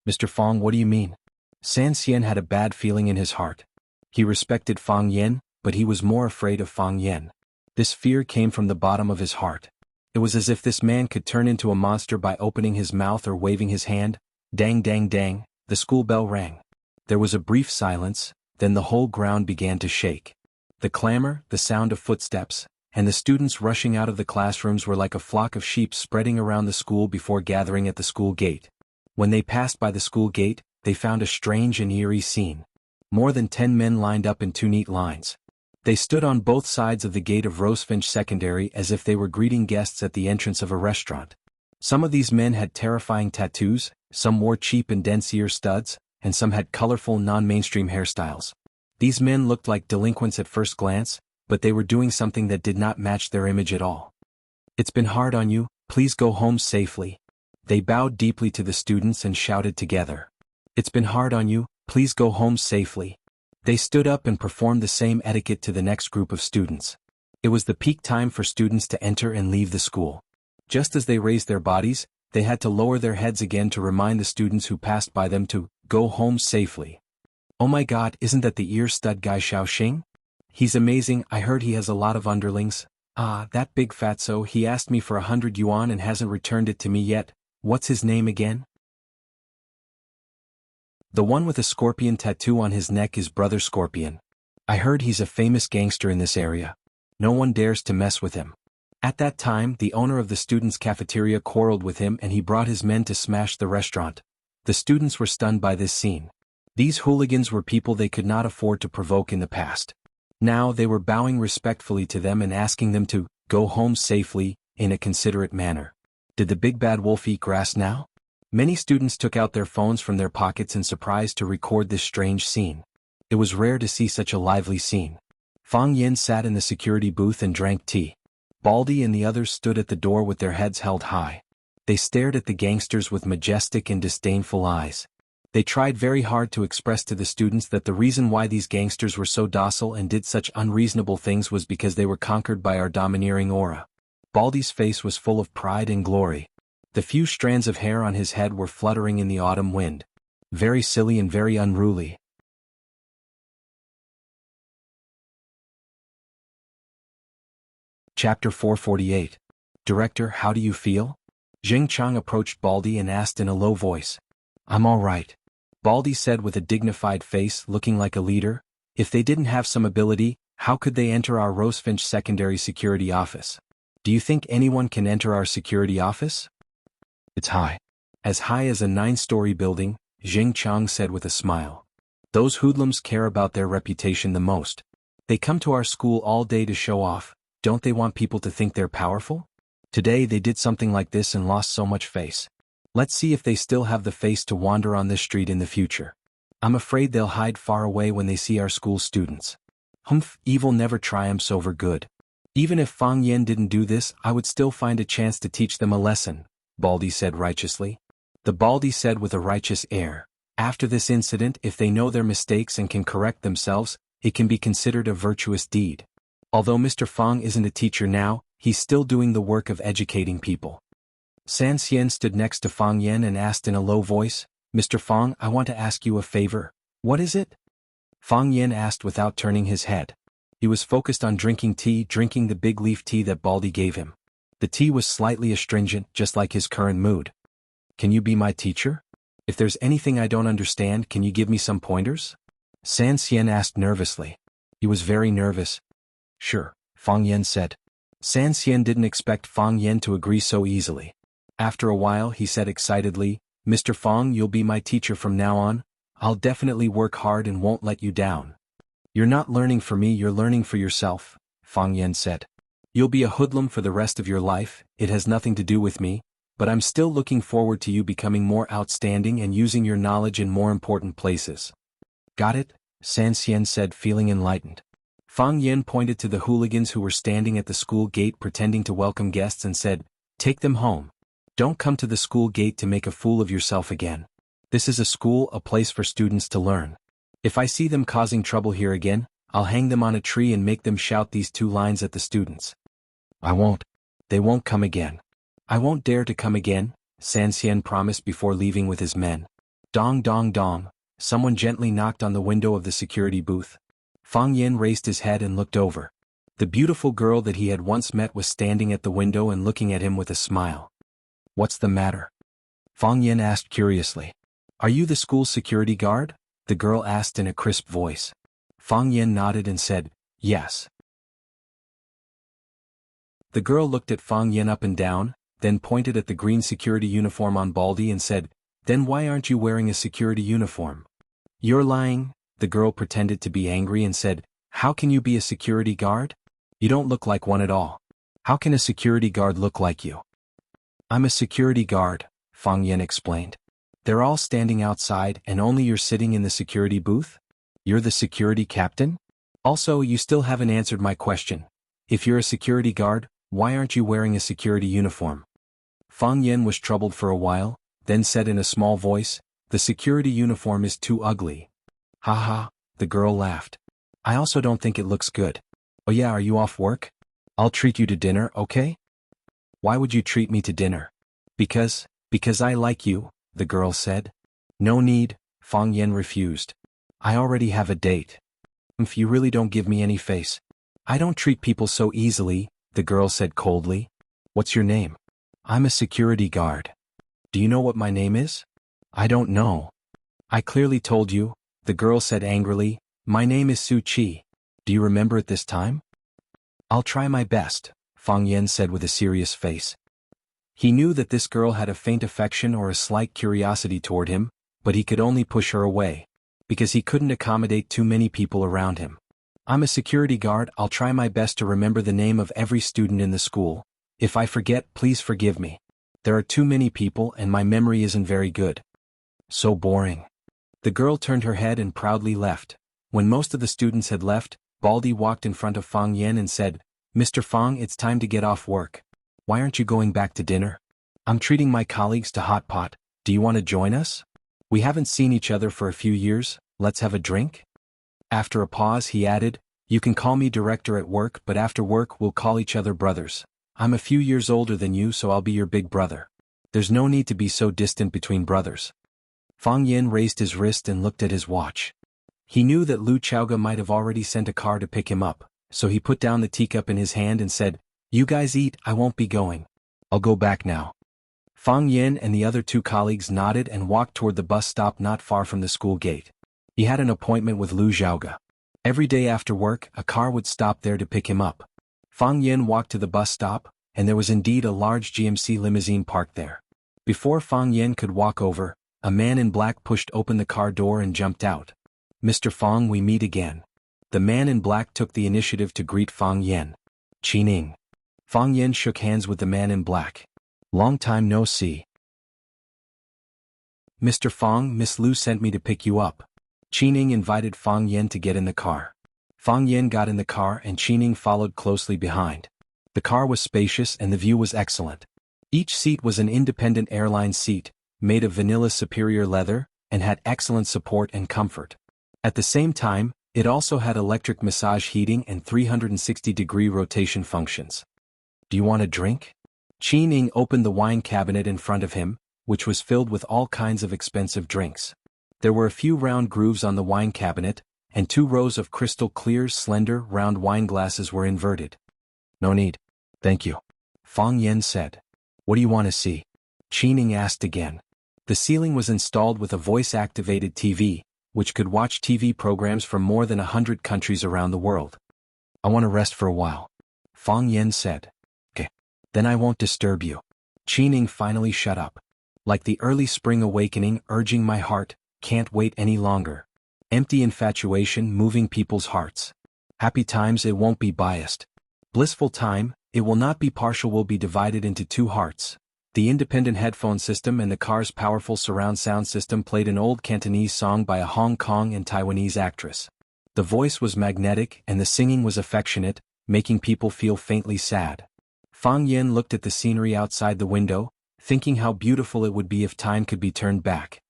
Mr. Fang, what do you mean? San Xian had a bad feeling in his heart. He respected Fang Yin, but he was more afraid of Fang Yin. This fear came from the bottom of his heart. It was as if this man could turn into a monster by opening his mouth or waving his hand. Dang dang dang, the school bell rang. There was a brief silence, then the whole ground began to shake. The clamor, the sound of footsteps, and the students rushing out of the classrooms were like a flock of sheep spreading around the school before gathering at the school gate. When they passed by the school gate, they found a strange and eerie scene. More than 10 men lined up in 2 neat lines. They stood on both sides of the gate of Rosefinch Secondary as if they were greeting guests at the entrance of a restaurant. Some of these men had terrifying tattoos, some wore cheap and dense ear studs, and some had colorful non-mainstream hairstyles. These men looked like delinquents at first glance, but they were doing something that did not match their image at all. It's been hard on you, please go home safely. They bowed deeply to the students and shouted together. It's been hard on you, please go home safely. They stood up and performed the same etiquette to the next group of students. It was the peak time for students to enter and leave the school. Just as they raised their bodies, they had to lower their heads again to remind the students who passed by them to go home safely. Oh my god, isn't that the ear stud guy Xiaoxing? He's amazing, I heard he has a lot of underlings. Ah, that big fatso, he asked me for 100 yuan and hasn't returned it to me yet. What's his name again? The one with a scorpion tattoo on his neck is Brother Scorpion. I heard he's a famous gangster in this area. No one dares to mess with him. At that time, the owner of the students' cafeteria quarreled with him and he brought his men to smash the restaurant. The students were stunned by this scene. These hooligans were people they could not afford to provoke in the past. Now they were bowing respectfully to them and asking them to go home safely, in a considerate manner. Did the big bad wolf eat grass now? Many students took out their phones from their pockets in surprise to record this strange scene. It was rare to see such a lively scene. Fang Yin sat in the security booth and drank tea. Baldy and the others stood at the door with their heads held high. They stared at the gangsters with majestic and disdainful eyes. They tried very hard to express to the students that the reason why these gangsters were so docile and did such unreasonable things was because they were conquered by our domineering aura. Baldy's face was full of pride and glory. The few strands of hair on his head were fluttering in the autumn wind. Very silly and very unruly. Chapter 448. Director, how do you feel? Jing Chang approached Baldy and asked in a low voice. I'm all right. Baldy said with a dignified face, looking like a leader. If they didn't have some ability, how could they enter our Rosefinch Secondary Security Office? Do you think anyone can enter our security office? It's high. As high as a 9-story building, Jing Chang said with a smile. Those hoodlums care about their reputation the most. They come to our school all day to show off. Don't they want people to think they're powerful? Today they did something like this and lost so much face. Let's see if they still have the face to wander on this street in the future. I'm afraid they'll hide far away when they see our school students. Humph, evil never triumphs over good. Even if Fang Yin didn't do this, I would still find a chance to teach them a lesson, Baldy said righteously. The Baldy said with a righteous air. After this incident, if they know their mistakes and can correct themselves, it can be considered a virtuous deed. Although Mr. Fang isn't a teacher now, he's still doing the work of educating people. San Xian stood next to Fang Yin and asked in a low voice, Mr. Fang, I want to ask you a favor. What is it? Fang Yin asked without turning his head. He was focused on drinking the big leaf tea that Baldy gave him. The tea was slightly astringent, just like his current mood. Can you be my teacher? If there's anything I don't understand, can you give me some pointers? San Xian asked nervously. He was very nervous. Sure, Fang Yin said. San Xian didn't expect Fang Yin to agree so easily. After a while he said excitedly, Mr. Fang, you'll be my teacher from now on. I'll definitely work hard and won't let you down. You're not learning for me, you're learning for yourself, Fang Yin said. You'll be a hoodlum for the rest of your life, it has nothing to do with me. but I'm still looking forward to you becoming more outstanding and using your knowledge in more important places. Got it? San Xian said, feeling enlightened. Fang Yen pointed to the hooligans who were standing at the school gate pretending to welcome guests and said, "Take them home. Don't come to the school gate to make a fool of yourself again. This is a school, a place for students to learn. If I see them causing trouble here again, I'll hang them on a tree and make them shout these 2 lines at the students." "I won't. They won't come again." "I won't dare to come again," San Xian promised before leaving with his men. Dong dong dong, someone gently knocked on the window of the security booth. Fang Yen raised his head and looked over. The beautiful girl that he had once met was standing at the window and looking at him with a smile. "What's the matter?" Fang Yen asked curiously. "Are you the school's security guard?" the girl asked in a crisp voice. Fang Yen nodded and said, "Yes." The girl looked at Fang Yen up and down, then pointed at the green security uniform on Baldy and said, "Then why aren't you wearing a security uniform?" "You're lying," the girl pretended to be angry and said, "How can you be a security guard? You don't look like one at all. How can a security guard look like you?" "I'm a security guard," Fang Yen explained. "They're all standing outside and only you're sitting in the security booth? You're the security captain? Also, you still haven't answered my question. If you're a security guard, why aren't you wearing a security uniform?" Fang Yen was troubled for a while, then said in a small voice, "The security uniform is too ugly." "Ha ha," the girl laughed. "I also don't think it looks good. Oh yeah, are you off work? I'll treat you to dinner, okay?" "Why would you treat me to dinner?" Because I like you," the girl said. "No need," Fang Yen refused. "I already have a date." "If you really don't give me any face." "I don't treat people so easily," the girl said coldly. "What's your name?" "I'm a security guard." "Do you know what my name is?" "I don't know." "I clearly told you," the girl said angrily. "My name is Su Chi. Do you remember it this time?" "I'll try my best," Fang Yen said with a serious face. He knew that this girl had a faint affection or a slight curiosity toward him, but he could only push her away, because he couldn't accommodate too many people around him. "I'm a security guard. I'll try my best to remember the name of every student in the school. If I forget, please forgive me. There are too many people and my memory isn't very good." "So boring." The girl turned her head and proudly left. When most of the students had left, Baldy walked in front of Fang Yen and said, "Mr. Fang, it's time to get off work. Why aren't you going back to dinner? I'm treating my colleagues to hot pot. Do you want to join us? We haven't seen each other for a few years. Let's have a drink?" After a pause he added, "You can call me director at work, but after work we'll call each other brothers. I'm a few years older than you, so I'll be your big brother. There's no need to be so distant between brothers." Fang Yen raised his wrist and looked at his watch. He knew that Lu Chaoga might have already sent a car to pick him up, so he put down the teacup in his hand and said, "You guys eat, I won't be going. I'll go back now." Fang Yen and the other 2 colleagues nodded and walked toward the bus stop not far from the school gate. He had an appointment with Lu Xiaoga. Every day after work, a car would stop there to pick him up. Fang Yen walked to the bus stop, and there was indeed a large GMC limousine parked there. Before Fang Yen could walk over, a man in black pushed open the car door and jumped out. "Mr. Fang, we meet again." The man in black took the initiative to greet Fang Yen. "Qining." Fang Yen shook hands with the man in black. "Long time no see." "Mr. Fang, Miss Lu sent me to pick you up." Qining invited Fang Yen to get in the car. Fang Yen got in the car and Qining followed closely behind. The car was spacious and the view was excellent. Each seat was an independent airline seat, made of vanilla superior leather, and had excellent support and comfort. At the same time, it also had electric massage heating and 360-degree rotation functions. "Do you want a drink?" Qining opened the wine cabinet in front of him, which was filled with all kinds of expensive drinks. There were a few round grooves on the wine cabinet, and 2 rows of crystal clear, slender, round wine glasses were inverted. "No need. Thank you," Fang Yen said. "What do you want to see?" Qining asked again. The ceiling was installed with a voice-activated TV, which could watch TV programs from more than 100 countries around the world. "I want to rest for a while," Fang Yen said. "Okay. Then I won't disturb you." Qining finally shut up. "Like the early spring awakening urging my heart, can't wait any longer. Empty infatuation moving people's hearts. Happy times, it won't be biased. Blissful time, it will not be partial, will be divided into 2 hearts. The independent headphone system and the car's powerful surround sound system played an old Cantonese song by a Hong Kong and Taiwanese actress. The voice was magnetic and the singing was affectionate, making people feel faintly sad. Fang Yen looked at the scenery outside the window, thinking how beautiful it would be if time could be turned back.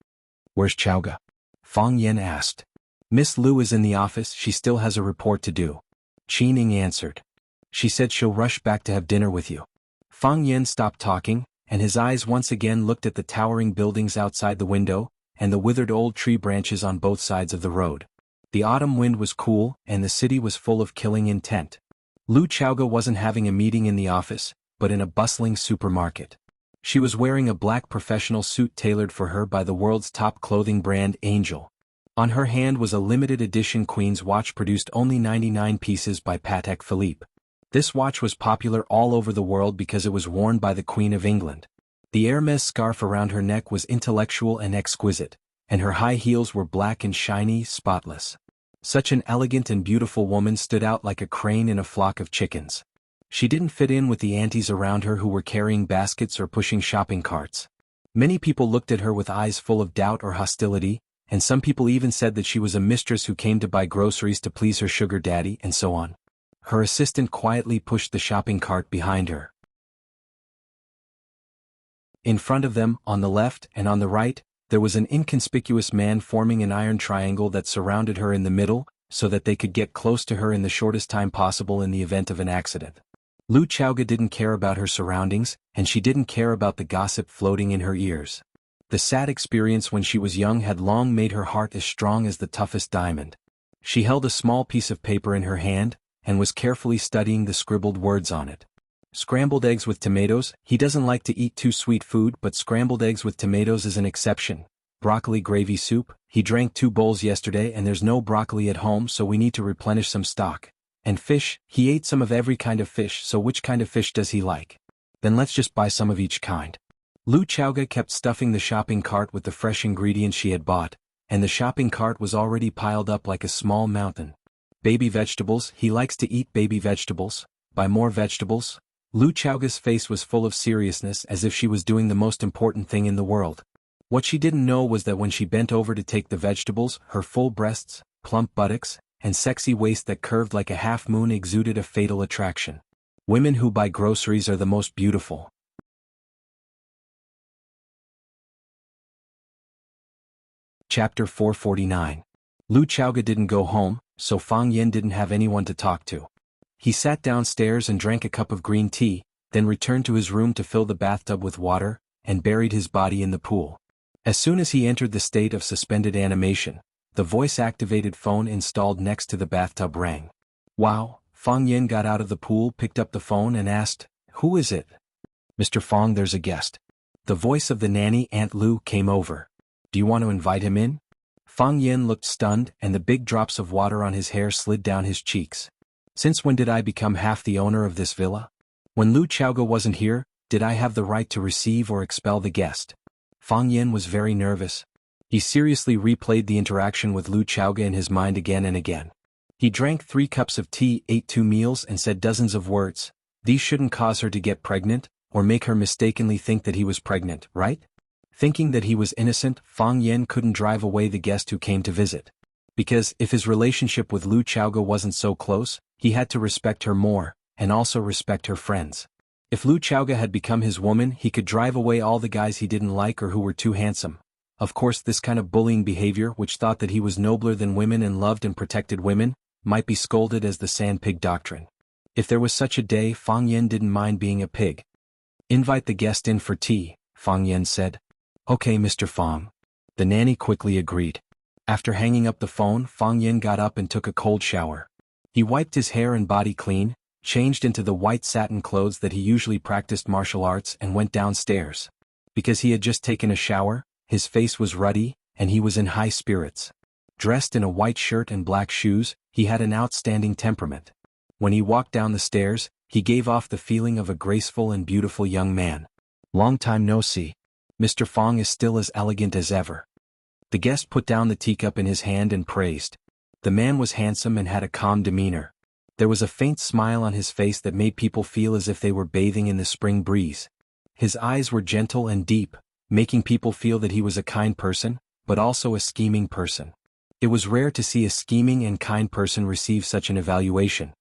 "Where's Chowga?" Fang Yen asked. "Miss Liu is in the office, she still has a report to do." Qi Ning answered. "She said she'll rush back to have dinner with you." Fang Yen stopped talking, and his eyes once again looked at the towering buildings outside the window, and the withered old tree branches on both sides of the road. The autumn wind was cool, and the city was full of killing intent. Lu Chaoga wasn't having a meeting in the office, but in a bustling supermarket. She was wearing a black professional suit tailored for her by the world's top clothing brand Angel. On her hand was a limited edition Queen's watch produced only 99 pieces by Patek Philippe. This watch was popular all over the world because it was worn by the Queen of England. The Hermes scarf around her neck was intellectual and exquisite, and her high heels were black and shiny, spotless. Such an elegant and beautiful woman stood out like a crane in a flock of chickens. She didn't fit in with the aunties around her who were carrying baskets or pushing shopping carts. Many people looked at her with eyes full of doubt or hostility, and some people even said that she was a mistress who came to buy groceries to please her sugar daddy and so on. Her assistant quietly pushed the shopping cart behind her. In front of them, on the left and on the right, there was an inconspicuous man forming an iron triangle that surrounded her in the middle, so that they could get close to her in the shortest time possible in the event of an accident. Lu Chaoga didn't care about her surroundings, and she didn't care about the gossip floating in her ears. The sad experience when she was young had long made her heart as strong as the toughest diamond. She held a small piece of paper in her hand, and was carefully studying the scribbled words on it. Scrambled eggs with tomatoes. He doesn't like to eat too sweet food, but scrambled eggs with tomatoes is an exception. Broccoli gravy soup. He drank 2 bowls yesterday and there's no broccoli at home, so we need to replenish some stock. And fish. He ate some of every kind of fish, so which kind of fish does he like? Then let's just buy some of each kind. Lu Chaoga kept stuffing the shopping cart with the fresh ingredients she had bought, and the shopping cart was already piled up like a small mountain. Baby vegetables. He likes to eat baby vegetables. Buy more vegetables. Lu Chaoga's face was full of seriousness, as if she was doing the most important thing in the world. What she didn't know was that when she bent over to take the vegetables, her full breasts, plump buttocks, and sexy waist that curved like a half moon exuded a fatal attraction. Women who buy groceries are the most beautiful. Chapter 449. Lu Chaoga didn't go home, so Fang Yen didn't have anyone to talk to. He sat downstairs and drank a cup of green tea, then returned to his room to fill the bathtub with water, and buried his body in the pool. As soon as he entered the state of suspended animation, the voice-activated phone installed next to the bathtub rang. "Wow." Fang Yen got out of the pool, picked up the phone and asked, "Who is it?" "Mr. Fang, there's a guest." The voice of the nanny, Aunt Lu, came over. "Do you want to invite him in?" Fang Yen looked stunned, and the big drops of water on his hair slid down his cheeks. "Since when did I become half the owner of this villa? When Lu Chaoga wasn't here, did I have the right to receive or expel the guest?" Fang Yen was very nervous. He seriously replayed the interaction with Lu Chaoga in his mind again and again. He drank 3 cups of tea, ate 2 meals and said dozens of words. These shouldn't cause her to get pregnant, or make her mistakenly think that he was pregnant, right? Thinking that he was innocent, Fang Yen couldn't drive away the guest who came to visit. Because if his relationship with Lu Chaoga wasn't so close, he had to respect her more, and also respect her friends. If Lu Chaoga had become his woman, he could drive away all the guys he didn't like or who were too handsome. Of course, this kind of bullying behavior, which thought that he was nobler than women and loved and protected women, might be scolded as the sand pig doctrine. If there was such a day, Fang Yen didn't mind being a pig. "Invite the guest in for tea," Fang Yen said. "Okay, Mr. Fang." The nanny quickly agreed. After hanging up the phone, Fang Yen got up and took a cold shower. He wiped his hair and body clean, changed into the white satin clothes that he usually practiced martial arts and went downstairs. Because he had just taken a shower, his face was ruddy, and he was in high spirits. Dressed in a white shirt and black shoes, he had an outstanding temperament. When he walked down the stairs, he gave off the feeling of a graceful and beautiful young man. "Long time no see. Mr. Fang is still as elegant as ever." The guest put down the teacup in his hand and praised. The man was handsome and had a calm demeanor. There was a faint smile on his face that made people feel as if they were bathing in the spring breeze. His eyes were gentle and deep, making people feel that he was a kind person, but also a scheming person. It was rare to see a scheming and kind person receive such an evaluation.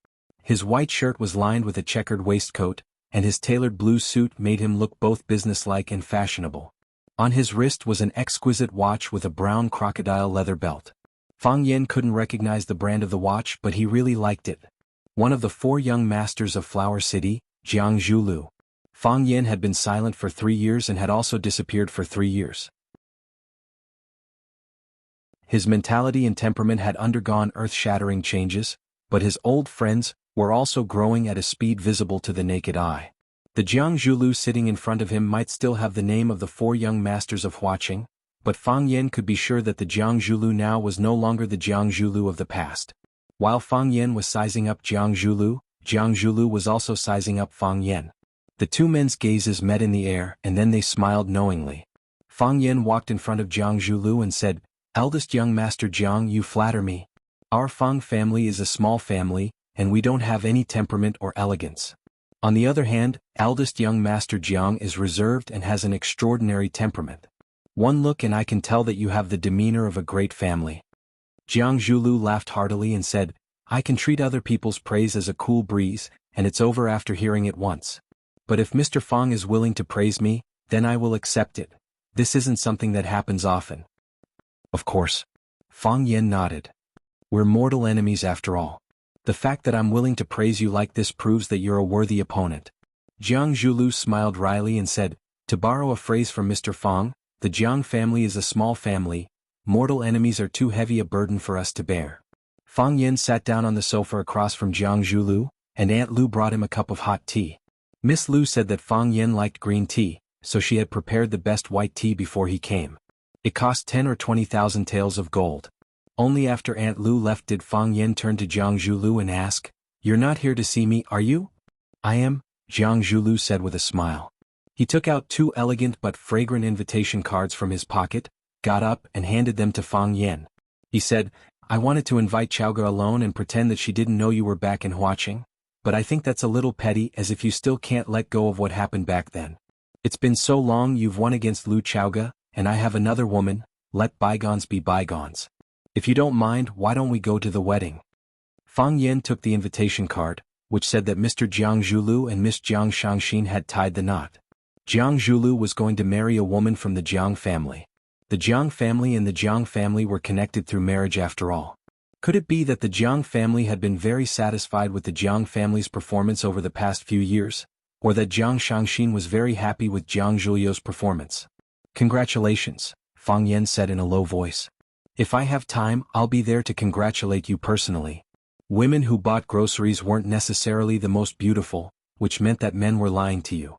His white shirt was lined with a checkered waistcoat, and his tailored blue suit made him look both businesslike and fashionable. On his wrist was an exquisite watch with a brown crocodile leather belt. Fang Yen couldn't recognize the brand of the watch, but he really liked it. One of the 4 young masters of Flower City, Jiang Zhulu. Fang Yen had been silent for 3 years and had also disappeared for 3 years. His mentality and temperament had undergone earth-shattering changes, but his old friends were also growing at a speed visible to the naked eye. The Jiang Zhulu sitting in front of him might still have the name of the 4 young masters of Huaqing, but Fang Yen could be sure that the Jiang Zhulu now was no longer the Jiang Zhulu of the past. While Fang Yen was sizing up Jiang Zhulu was also sizing up Fang Yen. The 2 men's gazes met in the air, and then they smiled knowingly. Fang Yen walked in front of Jiang Zhulu and said, "Eldest young master Jiang, you flatter me. Our Fang family is a small family, and we don't have any temperament or elegance. On the other hand, eldest young master Jiang is reserved and has an extraordinary temperament. One look and I can tell that you have the demeanor of a great family." Jiang Zhulu laughed heartily and said, "I can treat other people's praise as a cool breeze, and it's over after hearing it once. But if Mr. Fang is willing to praise me, then I will accept it. This isn't something that happens often." "Of course." Fang Yen nodded. "We're mortal enemies after all. The fact that I'm willing to praise you like this proves that you're a worthy opponent." Jiang Zhulu smiled wryly and said, "To borrow a phrase from Mr. Fang, the Jiang family is a small family. Mortal enemies are too heavy a burden for us to bear." Fang Yen sat down on the sofa across from Jiang Zhulu, and Aunt Lu brought him a cup of hot tea. Miss Lu said that Fang Yen liked green tea, so she had prepared the best white tea before he came. It cost 10 or 20,000 taels of gold. Only after Aunt Lu left did Fang Yen turn to Jiang Zhulu and ask, "You're not here to see me, are you?" "I am," Jiang Zhulu said with a smile. He took out 2 elegant but fragrant invitation cards from his pocket, got up and handed them to Fang Yen. He said, "I wanted to invite Chaoga alone and pretend that she didn't know you were back in Huaqing, but I think that's a little petty, as if you still can't let go of what happened back then. It's been so long. You've won against Lu Chaoga, and I have another woman. Let bygones be bygones. If you don't mind, why don't we go to the wedding?" Fang Yen took the invitation card, which said that Mr. Jiang Zhulu and Miss Jiang Shangxin had tied the knot. Jiang Zhulu was going to marry a woman from the Jiang family. The Jiang family and the Jiang family were connected through marriage after all. Could it be that the Jiang family had been very satisfied with the Jiang family's performance over the past few years, or that Jiang Shangxin was very happy with Jiang Zhulio's performance? "Congratulations," Fang Yen said in a low voice. "If I have time, I'll be there to congratulate you personally." Women who bought groceries weren't necessarily the most beautiful, which meant that men were lying to you.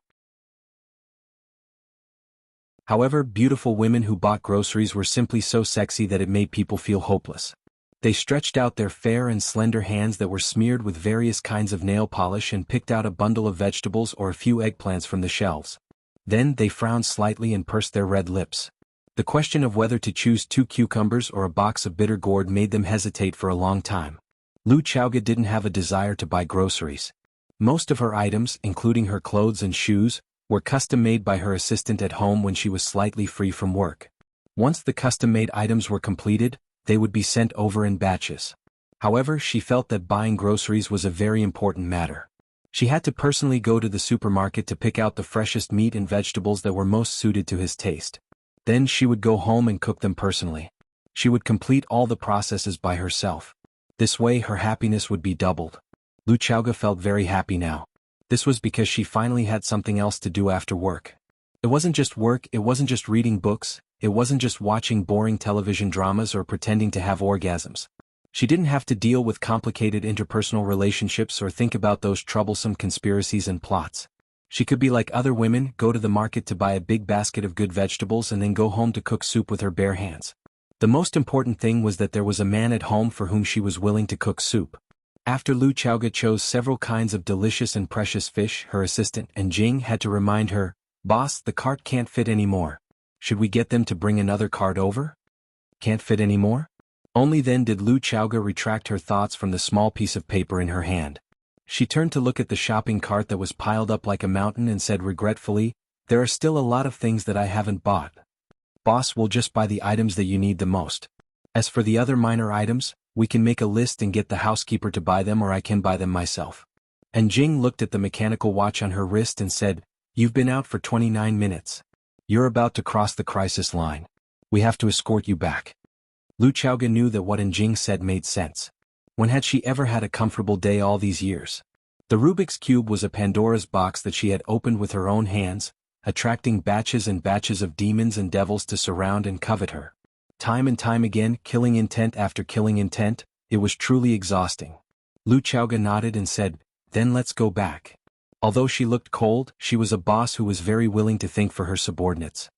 However, beautiful women who bought groceries were simply so sexy that it made people feel hopeless. They stretched out their fair and slender hands that were smeared with various kinds of nail polish and picked out a bundle of vegetables or a few eggplants from the shelves. Then they frowned slightly and pursed their red lips. The question of whether to choose 2 cucumbers or a box of bitter gourd made them hesitate for a long time. Lu Chaoga didn't have a desire to buy groceries. Most of her items, including her clothes and shoes, were custom-made by her assistant at home when she was slightly free from work. Once the custom-made items were completed, they would be sent over in batches. However, she felt that buying groceries was a very important matter. She had to personally go to the supermarket to pick out the freshest meat and vegetables that were most suited to his taste. Then she would go home and cook them personally. She would complete all the processes by herself. This way her happiness would be doubled. Lu Chaoga felt very happy now. This was because she finally had something else to do after work. It wasn't just work, it wasn't just reading books, it wasn't just watching boring television dramas or pretending to have orgasms. She didn't have to deal with complicated interpersonal relationships or think about those troublesome conspiracies and plots. She could be like other women, go to the market to buy a big basket of good vegetables and then go home to cook soup with her bare hands. The most important thing was that there was a man at home for whom she was willing to cook soup. After Lu Chaoga chose several kinds of delicious and precious fish, her assistant and Jing had to remind her, "Boss, the cart can't fit anymore. Should we get them to bring another cart over?" "Can't fit anymore?" Only then did Lu Chaoga retract her thoughts from the small piece of paper in her hand. She turned to look at the shopping cart that was piled up like a mountain and said regretfully, There are still a lot of things that I haven't bought. Boss will just buy the items that you need the most. As for the other minor items, we can make a list and get the housekeeper to buy them, or I can buy them myself. And Jing looked at the mechanical watch on her wrist and said, "You've been out for 29 minutes. You're about to cross the crisis line. We have to escort you back." Lu Chaoga knew that what Jing said made sense. When had she ever had a comfortable day all these years? The Rubik's Cube was a Pandora's box that she had opened with her own hands, attracting batches and batches of demons and devils to surround and covet her. Time and time again, killing intent after killing intent, it was truly exhausting. Lu Chaoga nodded and said, "Then let's go back." Although she looked cold, she was a boss who was very willing to think for her subordinates.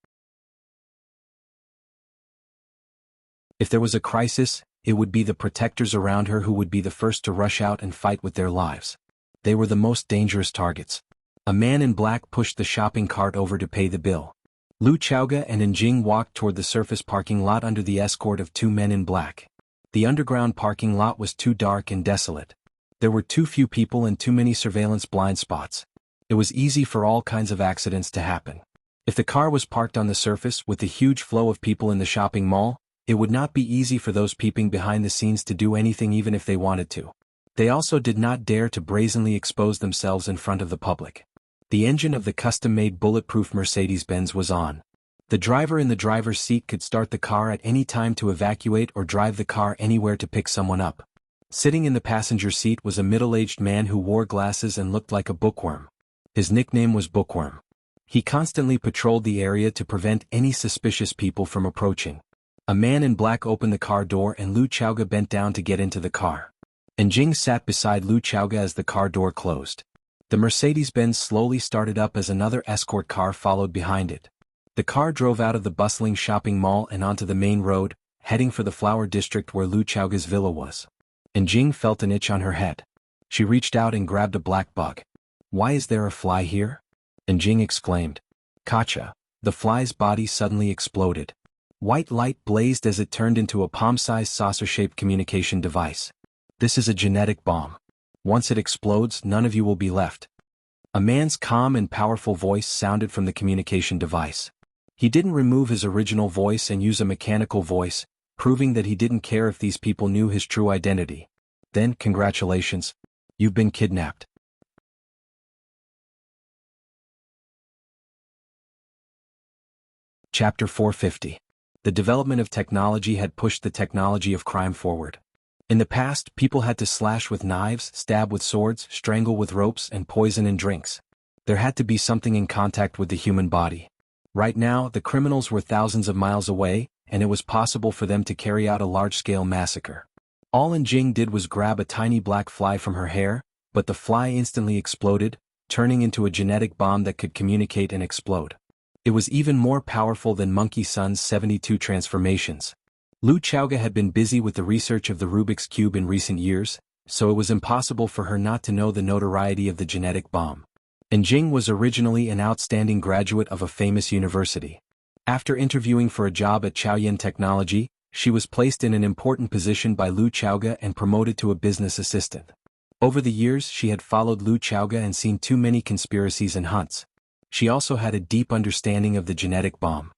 If there was a crisis, it would be the protectors around her who would be the first to rush out and fight with their lives. They were the most dangerous targets. A man in black pushed the shopping cart over to pay the bill. Lu Chaoga and Jing walked toward the surface parking lot under the escort of two men in black. The underground parking lot was too dark and desolate. There were too few people and too many surveillance blind spots. It was easy for all kinds of accidents to happen. If the car was parked on the surface with the huge flow of people in the shopping mall, it would not be easy for those peeping behind the scenes to do anything even if they wanted to. They also did not dare to brazenly expose themselves in front of the public. The engine of the custom-made bulletproof Mercedes-Benz was on. The driver in the driver's seat could start the car at any time to evacuate or drive the car anywhere to pick someone up. Sitting in the passenger seat was a middle-aged man who wore glasses and looked like a bookworm. His nickname was Bookworm. He constantly patrolled the area to prevent any suspicious people from approaching. A man in black opened the car door and Lu Chaoga bent down to get into the car. And Jing sat beside Lu Chaoga as the car door closed. The Mercedes-Benz slowly started up as another escort car followed behind it. The car drove out of the bustling shopping mall and onto the main road, heading for the flower district where Lu Chaoga's villa was. And Jing felt an itch on her head. She reached out and grabbed a black bug. "Why is there a fly here?" And Jing exclaimed. "Gotcha." The fly's body suddenly exploded. White light blazed as it turned into a palm-sized saucer-shaped communication device. "This is a genetic bomb. Once it explodes, none of you will be left." A man's calm and powerful voice sounded from the communication device. He didn't remove his original voice and use a mechanical voice, proving that he didn't care if these people knew his true identity. "Then, congratulations. You've been kidnapped." Chapter 450. The development of technology had pushed the technology of crime forward. In the past, people had to slash with knives, stab with swords, strangle with ropes, and poison in drinks. There had to be something in contact with the human body. Right now, the criminals were thousands of miles away, and it was possible for them to carry out a large-scale massacre. All Jing did was grab a tiny black fly from her hair, but the fly instantly exploded, turning into a genetic bomb that could communicate and explode. It was even more powerful than Monkey Sun's 72 transformations. Lu Chaoga had been busy with the research of the Rubik's Cube in recent years, so it was impossible for her not to know the notoriety of the genetic bomb. And Jing was originally an outstanding graduate of a famous university. After interviewing for a job at Chaoyan Technology, she was placed in an important position by Lu Chaoga and promoted to a business assistant. Over the years she had followed Lu Chaoga and seen too many conspiracies and hunts. She also had a deep understanding of the genetic bomb.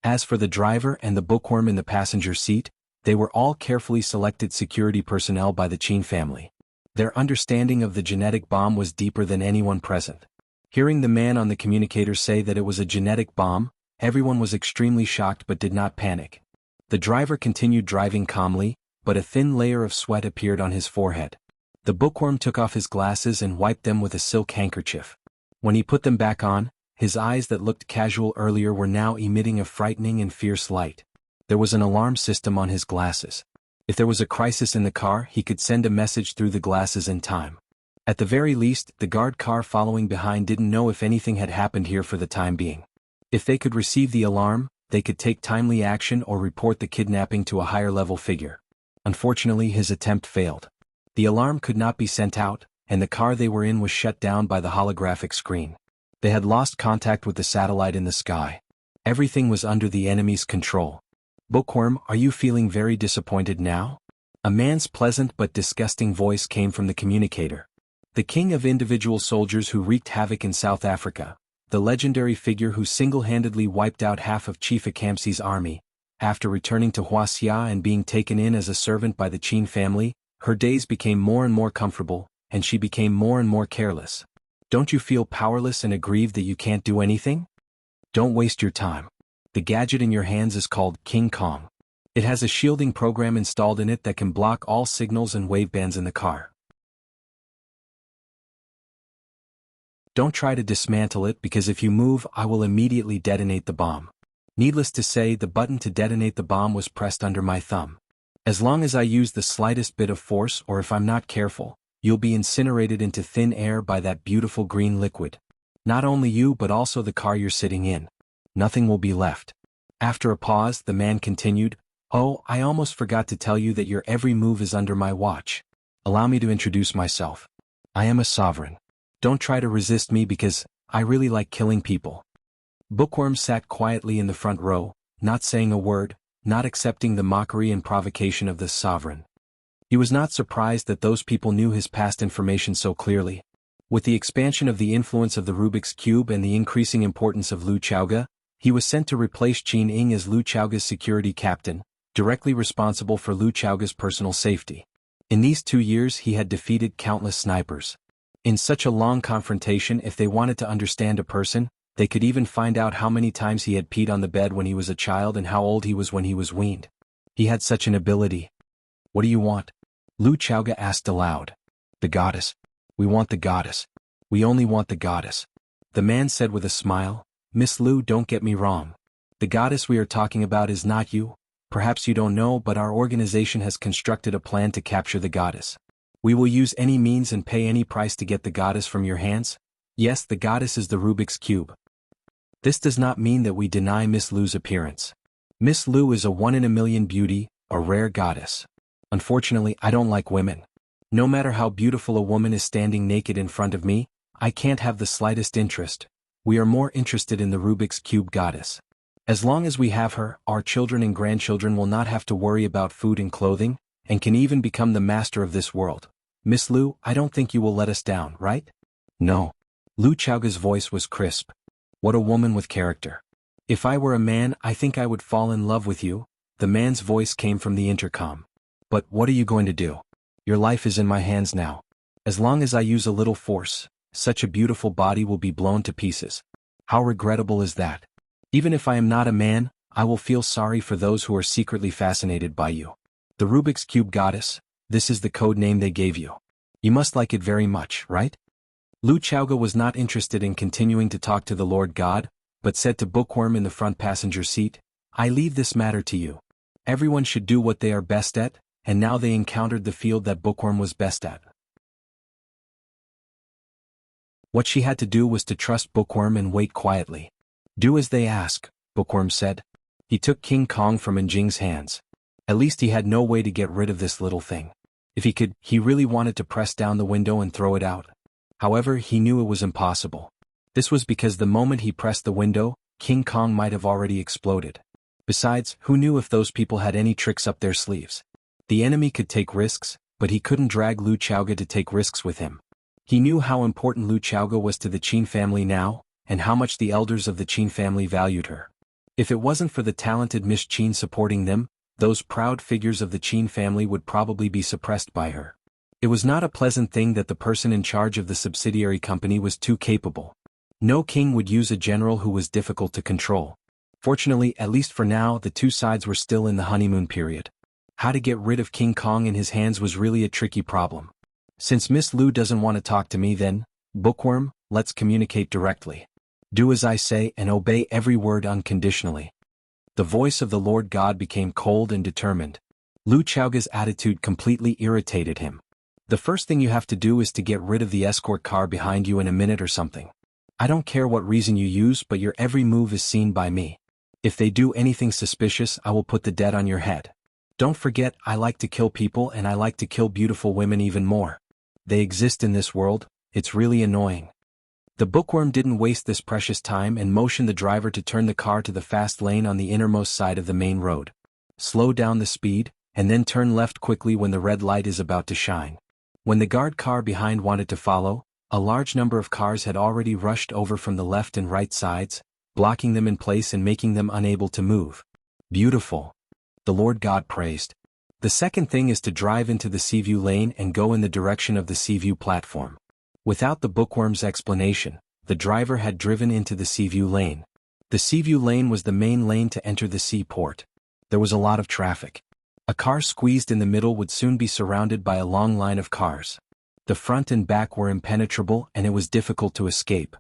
As for the driver and the bookworm in the passenger seat, they were all carefully selected security personnel by the Qin family. Their understanding of the genetic bomb was deeper than anyone present. Hearing the man on the communicator say that it was a genetic bomb, everyone was extremely shocked but did not panic. The driver continued driving calmly, but a thin layer of sweat appeared on his forehead. The bookworm took off his glasses and wiped them with a silk handkerchief. When he put them back on, his eyes that looked casual earlier were now emitting a frightening and fierce light. There was an alarm system on his glasses. If there was a crisis in the car, he could send a message through the glasses in time. At the very least, the guard car following behind didn't know if anything had happened here for the time being. If they could receive the alarm, they could take timely action or report the kidnapping to a higher-level figure. Unfortunately, his attempt failed. The alarm could not be sent out, and the car they were in was shut down by the holographic screen. They had lost contact with the satellite in the sky. Everything was under the enemy's control. "Bookworm, are you feeling very disappointed now?" A man's pleasant but disgusting voice came from the communicator. The king of individual soldiers who wreaked havoc in South Africa, the legendary figure who single-handedly wiped out half of Chief Akamsi's army. After returning to Wuxia and being taken in as a servant by the Qin family, her days became more and more comfortable, and she became more and more careless. Don't you feel powerless and aggrieved that you can't do anything? Don't waste your time. The gadget in your hands is called King Kong. It has a shielding program installed in it that can block all signals and wavebands in the car. Don't try to dismantle it because if you move, I will immediately detonate the bomb. Needless to say, the button to detonate the bomb was pressed under my thumb. As long as I use the slightest bit of force or if I'm not careful, you'll be incinerated into thin air by that beautiful green liquid. Not only you but also the car you're sitting in. Nothing will be left. After a pause, the man continued, "Oh, I almost forgot to tell you that your every move is under my watch. Allow me to introduce myself. I am a sovereign. Don't try to resist me because I really like killing people." Bookworm sat quietly in the front row, not saying a word, not accepting the mockery and provocation of the sovereign. He was not surprised that those people knew his past information so clearly. With the expansion of the influence of the Rubik's Cube and the increasing importance of Lu Chaoge, he was sent to replace Qin Ying as Lu Chaoge's security captain, directly responsible for Lu Chaoge's personal safety. In these 2 years he had defeated countless snipers. In such a long confrontation, if they wanted to understand a person, they could even find out how many times he had peed on the bed when he was a child and how old he was when he was weaned. He had such an ability. "What do you want?" Lu Chaoge asked aloud. "The goddess. We want the goddess. We only want the goddess." The man said with a smile, "Miss Lu, don't get me wrong. The goddess we are talking about is not you. Perhaps you don't know, but our organization has constructed a plan to capture the goddess. We will use any means and pay any price to get the goddess from your hands. Yes, the goddess is the Rubik's Cube. This does not mean that we deny Miss Lu's appearance. Miss Lu is a 1 in a million beauty, a rare goddess. Unfortunately, I don't like women. No matter how beautiful a woman is standing naked in front of me, I can't have the slightest interest. We are more interested in the Rubik's Cube goddess. As long as we have her, our children and grandchildren will not have to worry about food and clothing, and can even become the master of this world. Miss Lu, I don't think you will let us down, right?" "No." Lu Chaoge's voice was crisp. "What a woman with character. If I were a man, I think I would fall in love with you." The man's voice came from the intercom. "But what are you going to do? Your life is in my hands now. As long as I use a little force, such a beautiful body will be blown to pieces. How regrettable is that? Even if I am not a man, I will feel sorry for those who are secretly fascinated by you. The Rubik's Cube goddess, this is the code name they gave you. You must like it very much, right?" Lu Chaoge was not interested in continuing to talk to the Lord God, but said to Bookworm in the front passenger seat, "I leave this matter to you. Everyone should do what they are best at," and now they encountered the field that Bookworm was best at. What she had to do was to trust Bookworm and wait quietly. "Do as they ask," Bookworm said. He took King Kong from Enjing's hands. At least he had no way to get rid of this little thing. If he could, he really wanted to press down the window and throw it out. However, he knew it was impossible. This was because the moment he pressed the window, King Kong might have already exploded. Besides, who knew if those people had any tricks up their sleeves? The enemy could take risks, but he couldn't drag Lu Chaoge to take risks with him. He knew how important Lu Chaoge was to the Qin family now, and how much the elders of the Qin family valued her. If it wasn't for the talented Miss Qin supporting them, those proud figures of the Qin family would probably be suppressed by her. It was not a pleasant thing that the person in charge of the subsidiary company was too capable. No king would use a general who was difficult to control. Fortunately, at least for now, the two sides were still in the honeymoon period. How to get rid of King Kong in his hands was really a tricky problem. Since Miss Lu doesn't want to talk to me then, Bookworm, let's communicate directly. Do as I say and obey every word unconditionally. The voice of the Lord God became cold and determined. Lu Chaoge's attitude completely irritated him. The first thing you have to do is to get rid of the escort car behind you in a minute or something. I don't care what reason you use, but your every move is seen by me. If they do anything suspicious, I will put the dead on your head. Don't forget, I like to kill people and I like to kill beautiful women even more. They exist in this world, it's really annoying. The Bookworm didn't waste this precious time and motioned the driver to turn the car to the fast lane on the innermost side of the main road. Slow down the speed, and then turn left quickly when the red light is about to shine. When the guard car behind wanted to follow, A large number of cars had already rushed over from the left and right sides, blocking them in place and making them unable to move. Beautiful. The Lord God praised. The second thing is to drive into the Seaview lane and go in the direction of the Seaview platform. Without the bookworm's explanation, the driver had driven into the Seaview lane. The Seaview lane was the main lane to enter the seaport. There was a lot of traffic. A car squeezed in the middle would soon be surrounded by a long line of cars. The front and back were impenetrable and it was difficult to escape.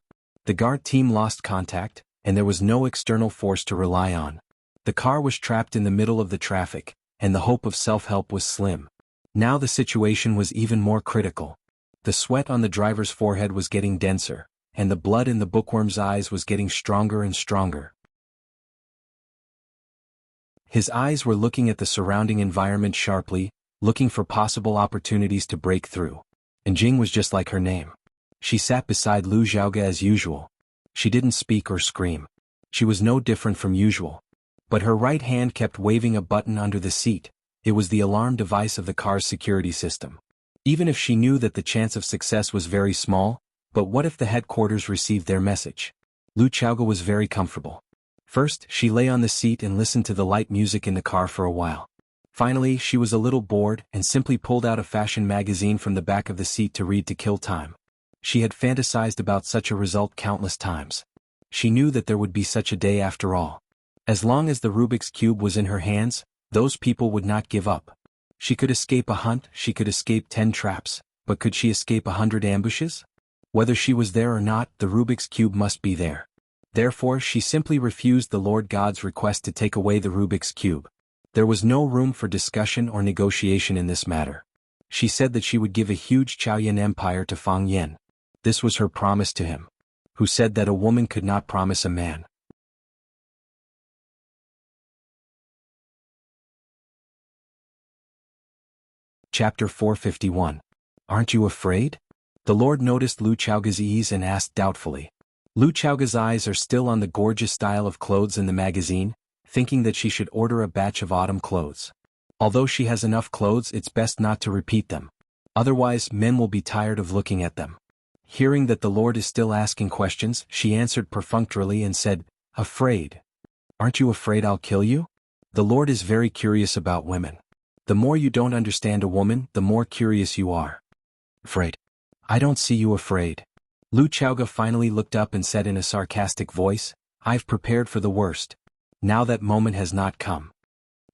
The guard team lost contact, and there was no external force to rely on. The car was trapped in the middle of the traffic, and the hope of self-help was slim. Now the situation was even more critical. The sweat on the driver's forehead was getting denser, and the blood in the bookworm's eyes was getting stronger and stronger. His eyes were looking at the surrounding environment sharply, looking for possible opportunities to break through. And Jing was just like her name. She sat beside Lu Xiaoge as usual. She didn't speak or scream. She was no different from usual. But her right hand kept waving a button under the seat. It was the alarm device of the car's security system. Even if she knew that the chance of success was very small, but what if the headquarters received their message? Lu Xiaoge was very comfortable. First, she lay on the seat and listened to the light music in the car for a while. Finally, she was a little bored and simply pulled out a fashion magazine from the back of the seat to read to kill time. She had fantasized about such a result countless times. She knew that there would be such a day after all. As long as the Rubik's Cube was in her hands, those people would not give up. She could escape a hunt, she could escape 10 traps, but could she escape 100 ambushes? Whether she was there or not, the Rubik's Cube must be there. Therefore, she simply refused the Lord God's request to take away the Rubik's Cube. There was no room for discussion or negotiation in this matter. She said that she would give a huge Chaoyan empire to Fang Yan. This was her promise to him, who said that a woman could not promise a man. Chapter 451. Aren't you afraid? The Lord noticed Lu Xiaoge's ease and asked doubtfully. Lu Xiaoge's eyes are still on the gorgeous style of clothes in the magazine, thinking that she should order a batch of autumn clothes. Although she has enough clothes, it's best not to repeat them. Otherwise, men will be tired of looking at them. Hearing that the Lord is still asking questions, she answered perfunctorily and said, "Afraid? Aren't you afraid I'll kill you?" The Lord is very curious about women. The more you don't understand a woman, the more curious you are. Afraid? I don't see you afraid. Lu Xiaoge finally looked up and said in a sarcastic voice, "I've prepared for the worst. Now that moment has not come.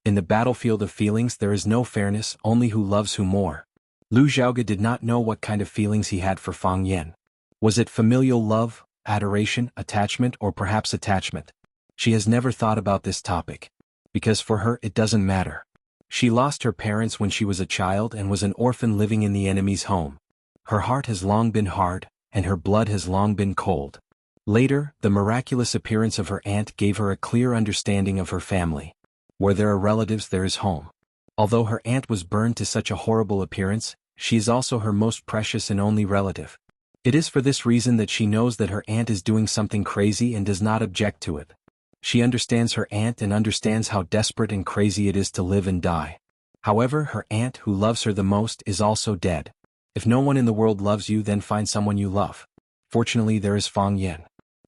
In the battlefield of feelings there is no fairness, only who loves who more." Lu Xiaoge did not know what kind of feelings he had for Fang Yan. Was it familial love, adoration, attachment, or perhaps attachment? She has never thought about this topic. Because for her it doesn't matter. She lost her parents when she was a child and was an orphan living in the enemy's home. Her heart has long been hard, and her blood has long been cold. Later, the miraculous appearance of her aunt gave her a clear understanding of her family. Where there are relatives there is home. Although her aunt was burned to such a horrible appearance, she is also her most precious and only relative. It is for this reason that she knows that her aunt is doing something crazy and does not object to it. She understands her aunt and understands how desperate and crazy it is to live and die. However, her aunt who loves her the most is also dead. If no one in the world loves you, then find someone you love. Fortunately, there is Fang Yan.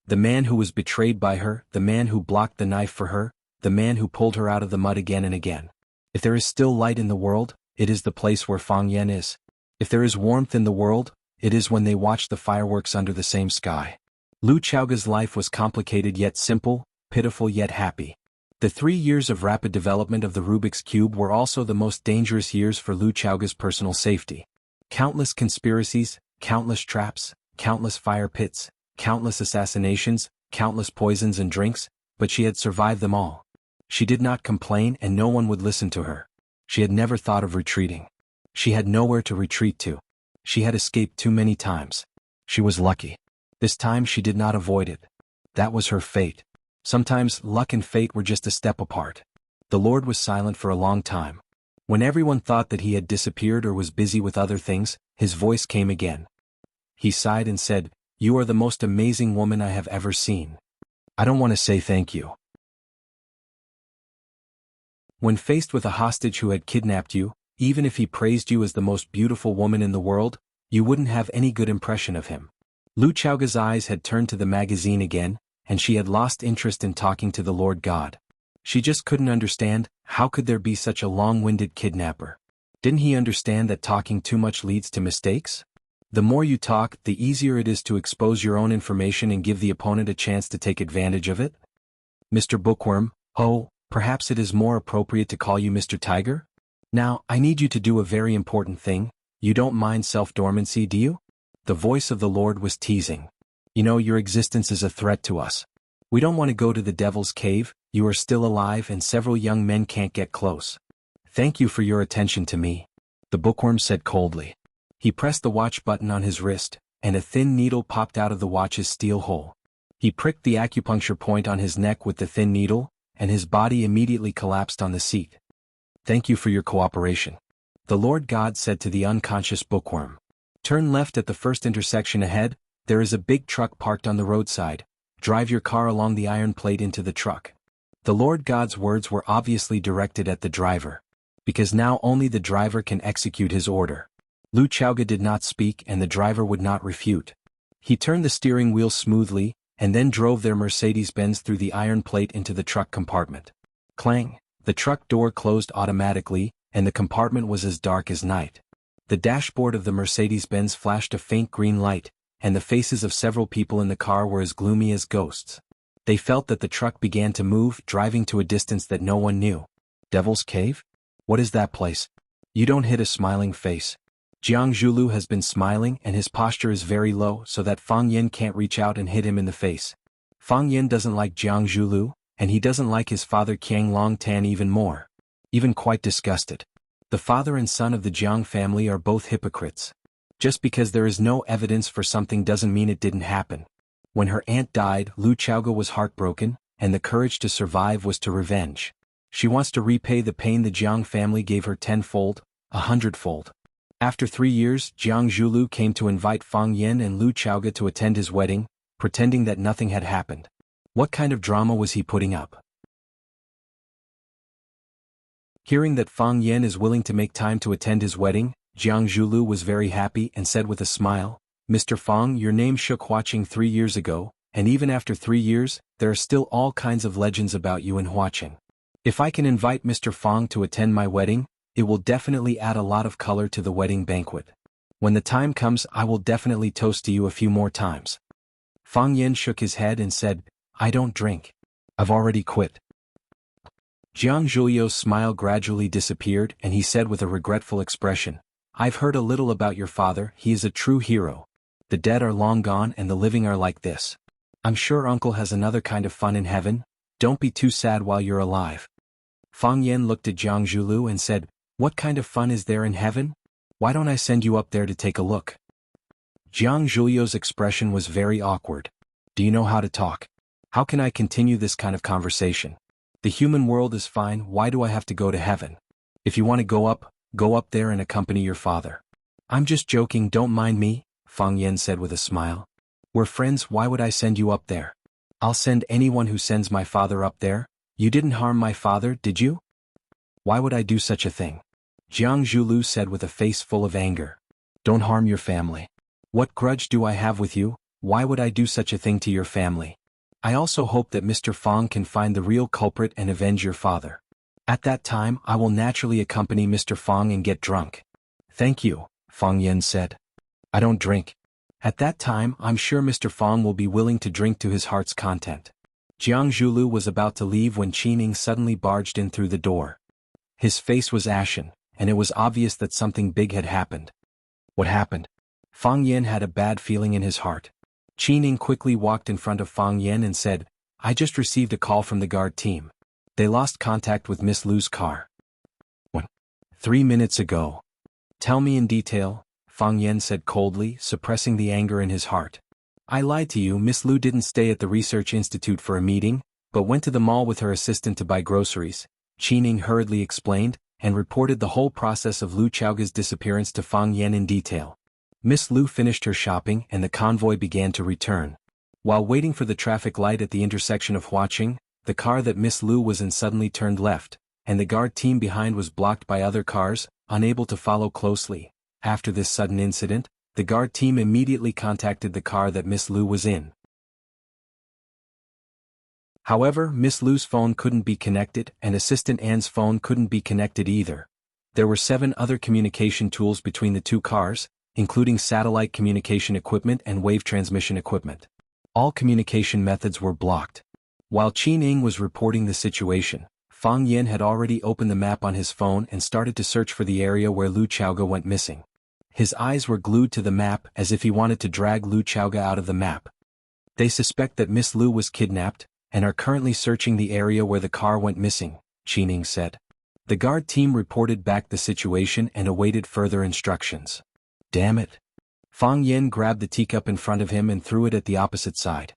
The man who was betrayed by her, the man who blocked the knife for her, the man who pulled her out of the mud again and again. If there is still light in the world, it is the place where Fang Yan is. If there is warmth in the world, it is when they watch the fireworks under the same sky. Lu Xiaoge's life was complicated yet simple, pitiful yet happy. The 3 years of rapid development of the Rubik's Cube were also the most dangerous years for Lu Xiaoge's personal safety. Countless conspiracies, countless traps, countless fire pits, countless assassinations, countless poisons and drinks, but she had survived them all. She did not complain and no one would listen to her. She had never thought of retreating. She had nowhere to retreat to. She had escaped too many times. She was lucky. This time she did not avoid it. That was her fate. Sometimes luck and fate were just a step apart. The Lord was silent for a long time. When everyone thought that he had disappeared or was busy with other things, his voice came again. He sighed and said, "You are the most amazing woman I have ever seen. I don't want to say thank you." When faced with a hostage who had kidnapped you, even if he praised you as the most beautiful woman in the world, you wouldn't have any good impression of him. Lu Chaoga's eyes had turned to the magazine again, and she had lost interest in talking to the Lord God. She just couldn't understand, how could there be such a long-winded kidnapper? Didn't he understand that talking too much leads to mistakes? The more you talk, the easier it is to expose your own information and give the opponent a chance to take advantage of it? Mr. Bookworm, oh, perhaps it is more appropriate to call you Mr. Tiger? Now, I need you to do a very important thing. You don't mind self-dormancy, do you? The voice of the Lord was teasing. You know, your existence is a threat to us. We don't want to go to the devil's cave, you are still alive and several young men can't get close. Thank you for your attention to me, the bookworm said coldly. He pressed the watch button on his wrist, and a thin needle popped out of the watch's steel hole. He pricked the acupuncture point on his neck with the thin needle, and his body immediately collapsed on the seat. Thank you for your cooperation, the Lord God said to the unconscious bookworm. Turn left at the first intersection ahead, there is a big truck parked on the roadside. Drive your car along the iron plate into the truck. The Lord God's words were obviously directed at the driver, because now only the driver can execute his order. Lu Chaoga did not speak and the driver would not refute. He turned the steering wheel smoothly, and then drove their Mercedes-Benz through the iron plate into the truck compartment. Clang! The truck door closed automatically, and the compartment was as dark as night. The dashboard of the Mercedes-Benz flashed a faint green light, and the faces of several people in the car were as gloomy as ghosts. They felt that the truck began to move, driving to a distance that no one knew. Devil's Cave? What is that place? You don't hit a smiling face. Jiang Zhulu has been smiling and his posture is very low so that Fang Yin can't reach out and hit him in the face. Fang Yin doesn't like Jiang Zhulu, and he doesn't like his father Qiang Long Tan even more. Even quite disgusted. The father and son of the Jiang family are both hypocrites. Just because there is no evidence for something doesn't mean it didn't happen. When her aunt died, Lu Chaoga was heartbroken, and the courage to survive was to revenge. She wants to repay the pain the Jiang family gave her tenfold, 100-fold. After 3 years, Jiang Zhulu came to invite Fang Yin and Lu Chaoga to attend his wedding, pretending that nothing had happened. What kind of drama was he putting up? Hearing that Fang Yin is willing to make time to attend his wedding, Jiang Zhulu was very happy and said with a smile, Mr. Fang, your name shook Huaqing 3 years ago, and even after 3 years, there are still all kinds of legends about you in Huaqing. If I can invite Mr. Fang to attend my wedding, it will definitely add a lot of color to the wedding banquet. When the time comes, I will definitely toast to you a few more times. Fang Yin shook his head and said, I don't drink. I've already quit. Jiang Zhuliu's smile gradually disappeared and he said with a regretful expression, I've heard a little about your father, he is a true hero. The dead are long gone and the living are like this. I'm sure uncle has another kind of fun in heaven, don't be too sad while you're alive. Fang Yin looked at Jiang Zhulu and said, What kind of fun is there in heaven? Why don't I send you up there to take a look? Jiang Zhuliu's expression was very awkward. Do you know how to talk? How can I continue this kind of conversation? The human world is fine, why do I have to go to heaven? If you want to go up there and accompany your father. I'm just joking, don't mind me, Fang Yin said with a smile. We're friends, why would I send you up there? I'll send anyone who sends my father up there. You didn't harm my father, did you? Why would I do such a thing? Jiang Zhulu said with a face full of anger. Don't harm your family. What grudge do I have with you? Why would I do such a thing to your family? I also hope that Mr. Fang can find the real culprit and avenge your father. At that time, I will naturally accompany Mr. Fang and get drunk. Thank you, Fang Yin said. I don't drink. At that time, I'm sure Mr. Fang will be willing to drink to his heart's content. Jiang Zhulu was about to leave when Qining suddenly barged in through the door. His face was ashen, and it was obvious that something big had happened. What happened? Fang Yin had a bad feeling in his heart. Qining quickly walked in front of Fang Yin and said, I just received a call from the guard team. They lost contact with Miss Lu's car. When? 3 minutes ago. Tell me in detail, Fang Yin said coldly, suppressing the anger in his heart. I lied to you, Miss Lu didn't stay at the research institute for a meeting, but went to the mall with her assistant to buy groceries, Qining hurriedly explained, and reported the whole process of Lu Chaoga's disappearance to Fang Yin in detail. Miss Lu finished her shopping and the convoy began to return. While waiting for the traffic light at the intersection of Huaqing, the car that Miss Lu was in suddenly turned left, and the guard team behind was blocked by other cars, unable to follow closely. After this sudden incident, the guard team immediately contacted the car that Miss Lu was in. However, Miss Lu's phone couldn't be connected and Assistant Anne's phone couldn't be connected either. There were 7 other communication tools between the 2 cars, including satellite communication equipment and wave transmission equipment. All communication methods were blocked. While Qin Ying was reporting the situation, Fang Yen had already opened the map on his phone and started to search for the area where Lu Chaoge went missing. His eyes were glued to the map as if he wanted to drag Lu Chaoge out of the map. They suspect that Miss Lu was kidnapped, and are currently searching the area where the car went missing, Qin Ying said. The guard team reported back the situation and awaited further instructions. Damn it. Fang Yen grabbed the teacup in front of him and threw it at the opposite side.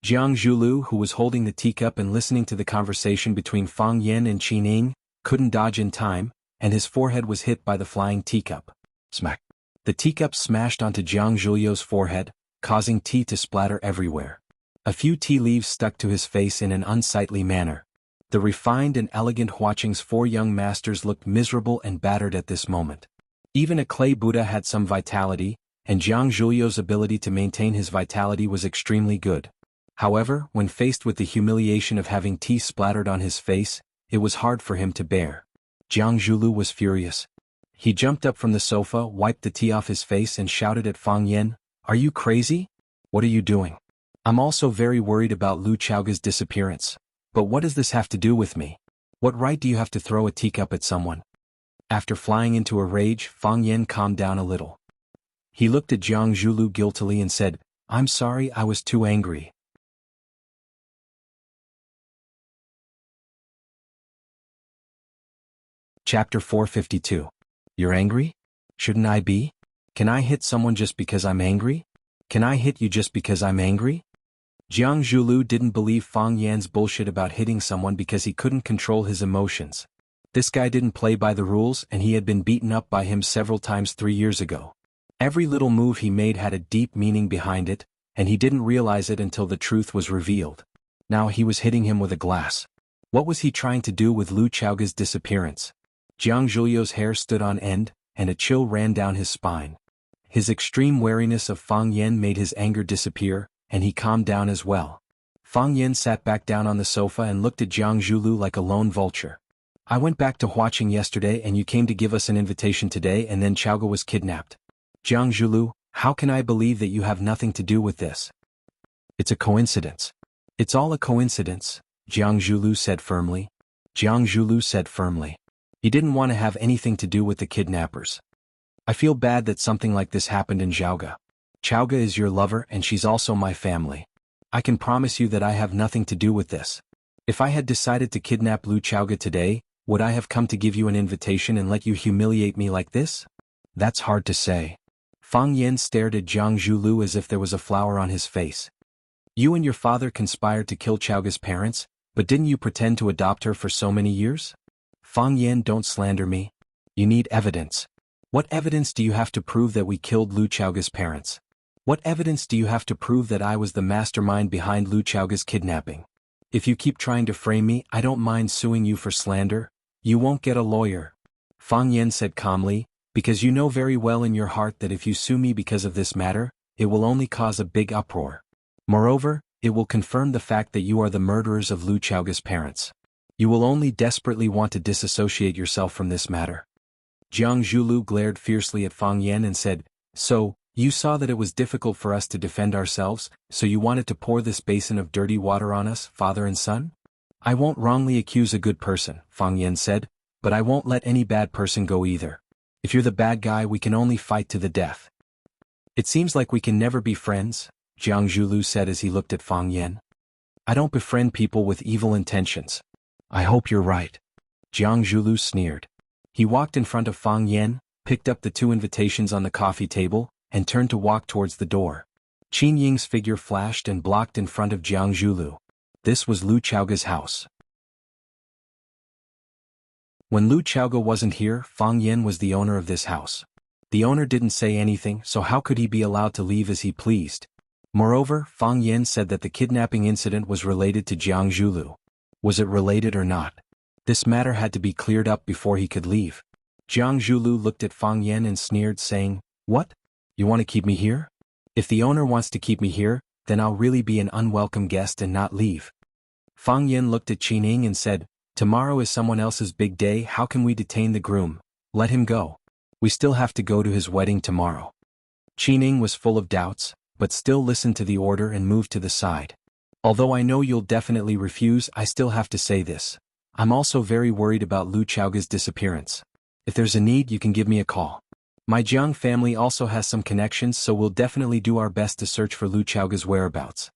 Jiang Zhulu, who was holding the teacup and listening to the conversation between Fang Yen and Qin Ying, couldn't dodge in time, and his forehead was hit by the flying teacup. Smack. The teacup smashed onto Jiang Zhulio's forehead, causing tea to splatter everywhere. A few tea leaves stuck to his face in an unsightly manner. The refined and elegant Huaqing's 4 young masters looked miserable and battered at this moment. Even a clay Buddha had some vitality, and Jiang Zhulio's ability to maintain his vitality was extremely good. However, when faced with the humiliation of having tea splattered on his face, it was hard for him to bear. Jiang Zhulu was furious. He jumped up from the sofa, wiped the tea off his face and shouted at Fang Yen, "Are you crazy? What are you doing? I'm also very worried about Lu Chaoge's disappearance. But what does this have to do with me? What right do you have to throw a teacup at someone?" After flying into a rage, Fang Yen calmed down a little. He looked at Jiang Zhulu guiltily and said, "I'm sorry, I was too angry." Chapter 452. You're angry? Shouldn't I be? Can I hit someone just because I'm angry? Can I hit you just because I'm angry? Jiang Zhulu didn't believe Fang Yan's bullshit about hitting someone because he couldn't control his emotions. This guy didn't play by the rules and he had been beaten up by him several times 3 years ago. Every little move he made had a deep meaning behind it, and he didn't realize it until the truth was revealed. Now he was hitting him with a glass. What was he trying to do with Lu Chaoge's disappearance? Jiang Zhulio's hair stood on end, and a chill ran down his spine. His extreme wariness of Fang Yen made his anger disappear, and he calmed down as well. Fang Yen sat back down on the sofa and looked at Jiang Zhulu like a lone vulture. "I went back to Huaqing yesterday and you came to give us an invitation today and then Chaoge was kidnapped. Jiang Zhulu, how can I believe that you have nothing to do with this? It's a coincidence." "It's all a coincidence," Jiang Zhulu said firmly. Jiang Zhulu said firmly. He didn't want to have anything to do with the kidnappers. "I feel bad that something like this happened in Chaoge. Chaoge is your lover and she's also my family. I can promise you that I have nothing to do with this. If I had decided to kidnap Lu Chaoge today, would I have come to give you an invitation and let you humiliate me like this? That's hard to say." Fang Yen stared at Jiang Zhulu as if there was a flower on his face. "You and your father conspired to kill Chaoge's parents, but didn't you pretend to adopt her for so many years?" "Fang Yen, don't slander me. You need evidence. What evidence do you have to prove that we killed Lu Chaoge's parents? What evidence do you have to prove that I was the mastermind behind Lu Chaoge's kidnapping? If you keep trying to frame me, I don't mind suing you for slander. You won't get a lawyer," Fang Yen said calmly, "because you know very well in your heart that if you sue me because of this matter, it will only cause a big uproar. Moreover, it will confirm the fact that you are the murderers of Lu Chaoge's parents. You will only desperately want to disassociate yourself from this matter." Jiang Zhulu glared fiercely at Fang Yen and said, "So, you saw that it was difficult for us to defend ourselves, so you wanted to pour this basin of dirty water on us, father and son?" "I won't wrongly accuse a good person," Fang Yen said, "but I won't let any bad person go either. If you're the bad guy, we can only fight to the death." "It seems like we can never be friends," Jiang Zhulu said as he looked at Fang Yen. "I don't befriend people with evil intentions." "I hope you're right," Jiang Zhulu sneered. He walked in front of Fang Yen, picked up the 2 invitations on the coffee table, and turned to walk towards the door. Qin Ying's figure flashed and blocked in front of Jiang Zhulu. This was Lu Chaoge's house. When Lu Chaoge wasn't here, Fang Yen was the owner of this house. The owner didn't say anything, so how could he be allowed to leave as he pleased? Moreover, Fang Yen said that the kidnapping incident was related to Jiang Zhulu. Was it related or not? This matter had to be cleared up before he could leave. Jiang Zhulu looked at Fang Yen and sneered, saying, "What? You want to keep me here? If the owner wants to keep me here, then I'll really be an unwelcome guest and not leave. Fang Yin looked at Qining and said, tomorrow is someone else's big day. How can we detain the groom? Let him go. We still have to go to his wedding tomorrow. Qining was full of doubts, but still listened to the order and moved to the side. Although I know you'll definitely refuse, I still have to say this. I'm also very worried about Lu Chaoga's disappearance. If there's a need, you can give me a call. My Jiang family also has some connections, so we'll definitely do our best to search for Lu Chaoga's whereabouts.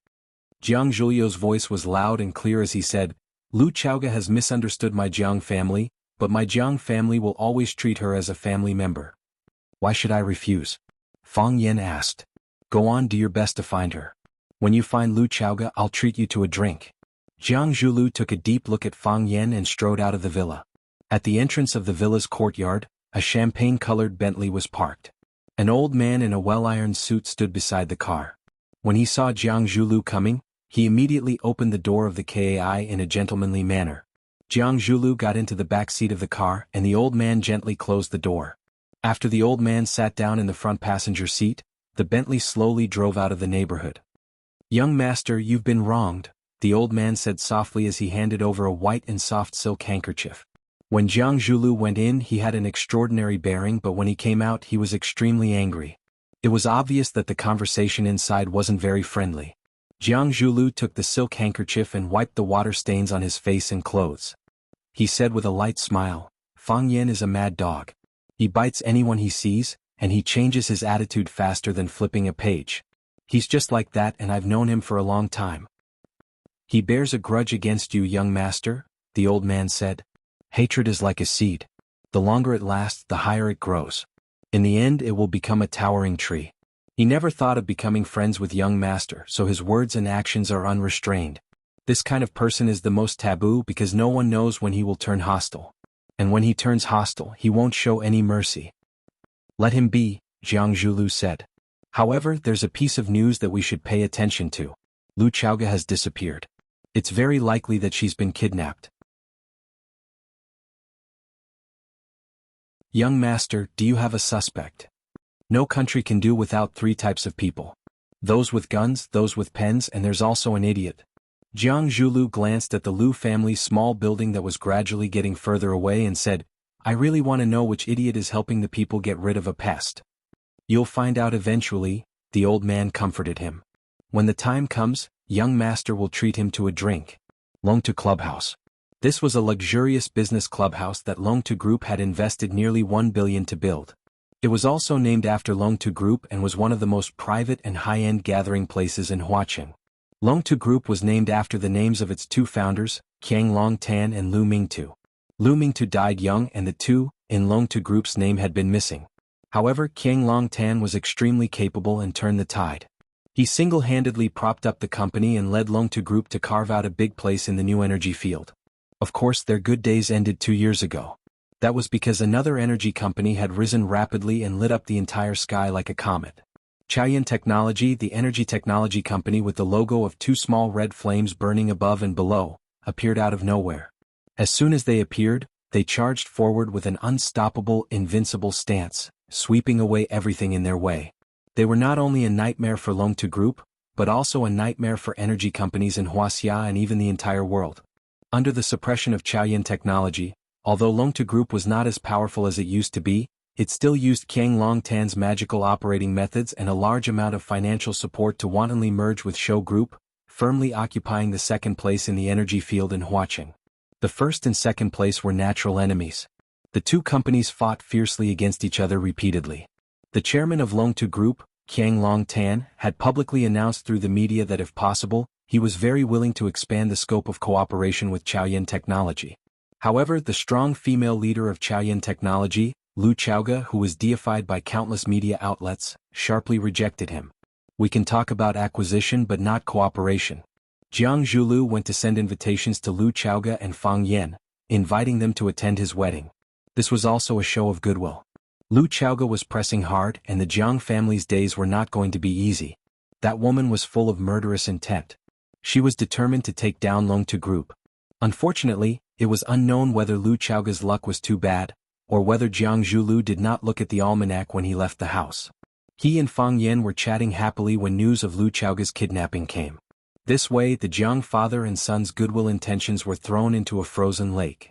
Jiang Zhuliu's voice was loud and clear as he said, Lu Chaoga has misunderstood my Jiang family, but my Jiang family will always treat her as a family member. Why should I refuse? Fang Yin asked. Go on, do your best to find her. When you find Lu Chaoga, I'll treat you to a drink. Jiang Zhulu took a deep look at Fang Yin and strode out of the villa. At the entrance of the villa's courtyard, a champagne-colored Bentley was parked. An old man in a well-ironed suit stood beside the car. When he saw Jiang Zhulu coming, he immediately opened the door of the KAI in a gentlemanly manner. Jiang Zhulu got into the back seat of the car and the old man gently closed the door. After the old man sat down in the front passenger seat, the Bentley slowly drove out of the neighborhood. Young master, you've been wronged, the old man said softly as he handed over a white and soft silk handkerchief. When Jiang Zhulu went in, he had an extraordinary bearing, but when he came out, he was extremely angry. It was obvious that the conversation inside wasn't very friendly. Jiang Zhulu took the silk handkerchief and wiped the water stains on his face and clothes. He said with a light smile, Fang Yin is a mad dog. He bites anyone he sees, and he changes his attitude faster than flipping a page. He's just like that, and I've known him for a long time. He bears a grudge against you, young master, the old man said. Hatred is like a seed. The longer it lasts, the higher it grows. In the end, it will become a towering tree. He never thought of becoming friends with young master, so his words and actions are unrestrained. This kind of person is the most taboo because no one knows when he will turn hostile. And when he turns hostile, he won't show any mercy. Let him be, Jiang Zhulu said. However, there's a piece of news that we should pay attention to. Lu Chaoga has disappeared. It's very likely that she's been kidnapped. Young master, do you have a suspect? No country can do without three types of people. Those with guns, those with pens, and there's also an idiot. Jiang Zhulu glanced at the Lu family's small building that was gradually getting further away and said, I really want to know which idiot is helping the people get rid of a pest. You'll find out eventually, the old man comforted him. When the time comes, young master will treat him to a drink. Longtu Clubhouse. This was a luxurious business clubhouse that Longtu Group had invested nearly 1 billion to build. It was also named after Longtu Group and was one of the most private and high-end gathering places in Huaqing. Longtu Group was named after the names of its two founders, Qiang Longtan and Lu Mingtu. Lu Mingtu died young and the two, in Longtu Group's name, had been missing. However, Qiang Longtan was extremely capable and turned the tide. He single-handedly propped up the company and led Longtu Group to carve out a big place in the new energy field. Of course, their good days ended 2 years ago. That was because another energy company had risen rapidly and lit up the entire sky like a comet. Chaoyan Technology, the energy technology company with the logo of two small red flames burning above and below, appeared out of nowhere. As soon as they appeared, they charged forward with an unstoppable, invincible stance, sweeping away everything in their way. They were not only a nightmare for Longtu Group, but also a nightmare for energy companies in Huaxia and even the entire world. Under the suppression of Chaoyan Technology, although Longtu Group was not as powerful as it used to be, it still used Qiang Longtan's magical operating methods and a large amount of financial support to wantonly merge with Shou Group, firmly occupying the second place in the energy field in Huaqing. The first and second place were natural enemies. The two companies fought fiercely against each other repeatedly. The chairman of Longtu Group, Qiang Longtan, had publicly announced through the media that if possible, he was very willing to expand the scope of cooperation with Chaoyan Technology. However, the strong female leader of Chaoyan Technology, Lu Chaoga, who was deified by countless media outlets, sharply rejected him. We can talk about acquisition but not cooperation. Jiang Zhulu went to send invitations to Lu Chaoga and Fang Yin, inviting them to attend his wedding. This was also a show of goodwill. Lu Chaoga was pressing hard and the Jiang family's days were not going to be easy. That woman was full of murderous intent. She was determined to take down Longtu Group. Unfortunately, it was unknown whether Lu Chaoga's luck was too bad, or whether Jiang Zhulu did not look at the almanac when he left the house. He and Fang Yan were chatting happily when news of Lu Chaoga's kidnapping came. This way, the Jiang father and son's goodwill intentions were thrown into a frozen lake.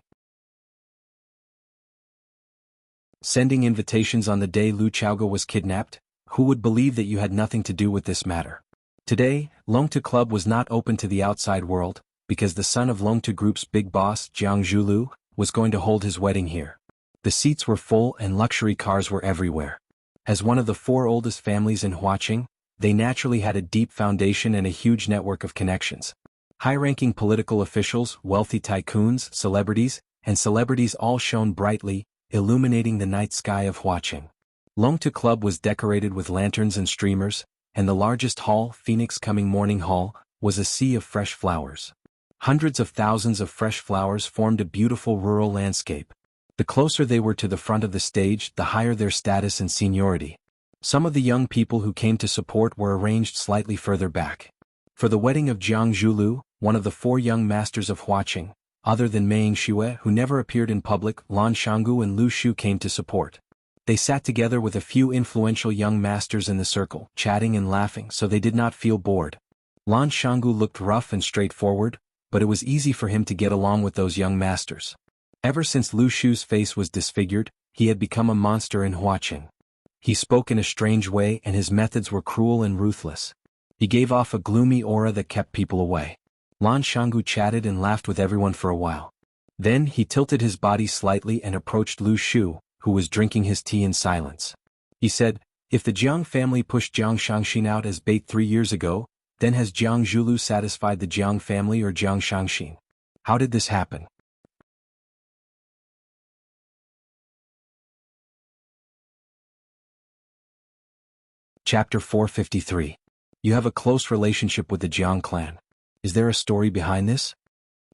Sending invitations on the day Lu Chaoga was kidnapped? Who would believe that you had nothing to do with this matter? Today, Longtu Club was not open to the outside world, because the son of Longtu Group's big boss, Jiang Zhulu, was going to hold his wedding here. The seats were full and luxury cars were everywhere. As one of the 4 oldest families in Huaqing, they naturally had a deep foundation and a huge network of connections. High-ranking political officials, wealthy tycoons, celebrities, and celebrities all shone brightly, illuminating the night sky of Huaqing. Longtu Club was decorated with lanterns and streamers, and the largest hall, Phoenix Coming Morning Hall, was a sea of fresh flowers. Hundreds of thousands of fresh flowers formed a beautiful rural landscape. The closer they were to the front of the stage, the higher their status and seniority. Some of the young people who came to support were arranged slightly further back. For the wedding of Jiang Zhulu, one of the 4 young masters of Huaqing, other than Meiying Xue who never appeared in public, Lan Shanggu and Lu Shu came to support. They sat together with a few influential young masters in the circle, chatting and laughing so they did not feel bored. Lan Shanggu looked rough and straightforward, but it was easy for him to get along with those young masters. Ever since Lu Shu's face was disfigured, he had become a monster in Huaqing. He spoke in a strange way and his methods were cruel and ruthless. He gave off a gloomy aura that kept people away. Lan Shanggu chatted and laughed with everyone for a while. Then he tilted his body slightly and approached Lu Shu, who was drinking his tea in silence. He said, "If the Jiang family pushed Jiang Shangxin out as bait 3 years ago, then has Jiang Zhulu satisfied the Jiang family or Jiang Shangxin? How did this happen?" Chapter 453. You have a close relationship with the Jiang clan. Is there a story behind this?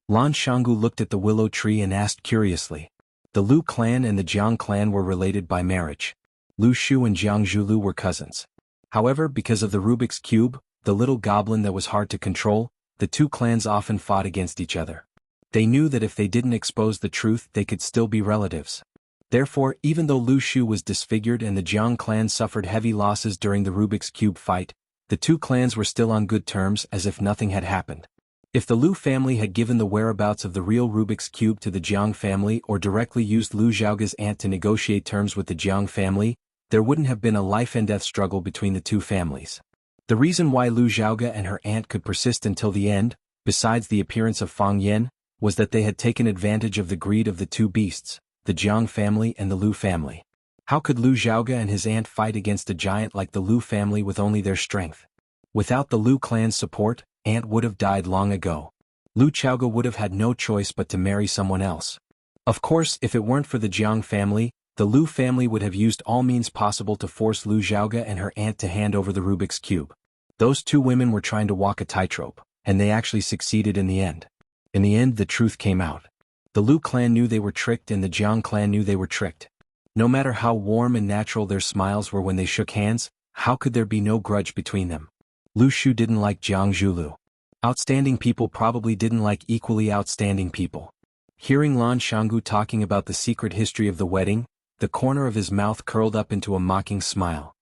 Lan Shanggu looked at the willow tree and asked curiously. The Lu clan and the Jiang clan were related by marriage. Lu Shu and Jiang Zhulu were cousins. However, because of the Rubik's Cube, the little goblin that was hard to control, the 2 clans often fought against each other. They knew that if they didn't expose the truth they could still be relatives. Therefore, even though Lu Shu was disfigured and the Jiang clan suffered heavy losses during the Rubik's Cube fight, the 2 clans were still on good terms as if nothing had happened. If the Lu family had given the whereabouts of the real Rubik's Cube to the Jiang family or directly used Lu Zhaoga's aunt to negotiate terms with the Jiang family, there wouldn't have been a life-and-death struggle between the 2 families. The reason why Lu Zhaoga and her aunt could persist until the end, besides the appearance of Fang Yan, was that they had taken advantage of the greed of the 2 beasts, the Jiang family and the Lu family. How could Lu Zhaoga and his aunt fight against a giant like the Lu family with only their strength? Without the Lu clan's support, Aunt would have died long ago. Lu Chaoga would have had no choice but to marry someone else. Of course, if it weren't for the Jiang family, the Lu family would have used all means possible to force Lu Zhaoga and her aunt to hand over the Rubik's Cube. Those 2 women were trying to walk a tightrope, and they actually succeeded in the end. In the end, the truth came out. The Lu clan knew they were tricked and the Jiang clan knew they were tricked. No matter how warm and natural their smiles were when they shook hands, how could there be no grudge between them? Lu Shu didn't like Jiang Zhulu. Outstanding people probably didn't like equally outstanding people. Hearing Lan Shanggu talking about the secret history of the wedding, the corner of his mouth curled up into a mocking smile.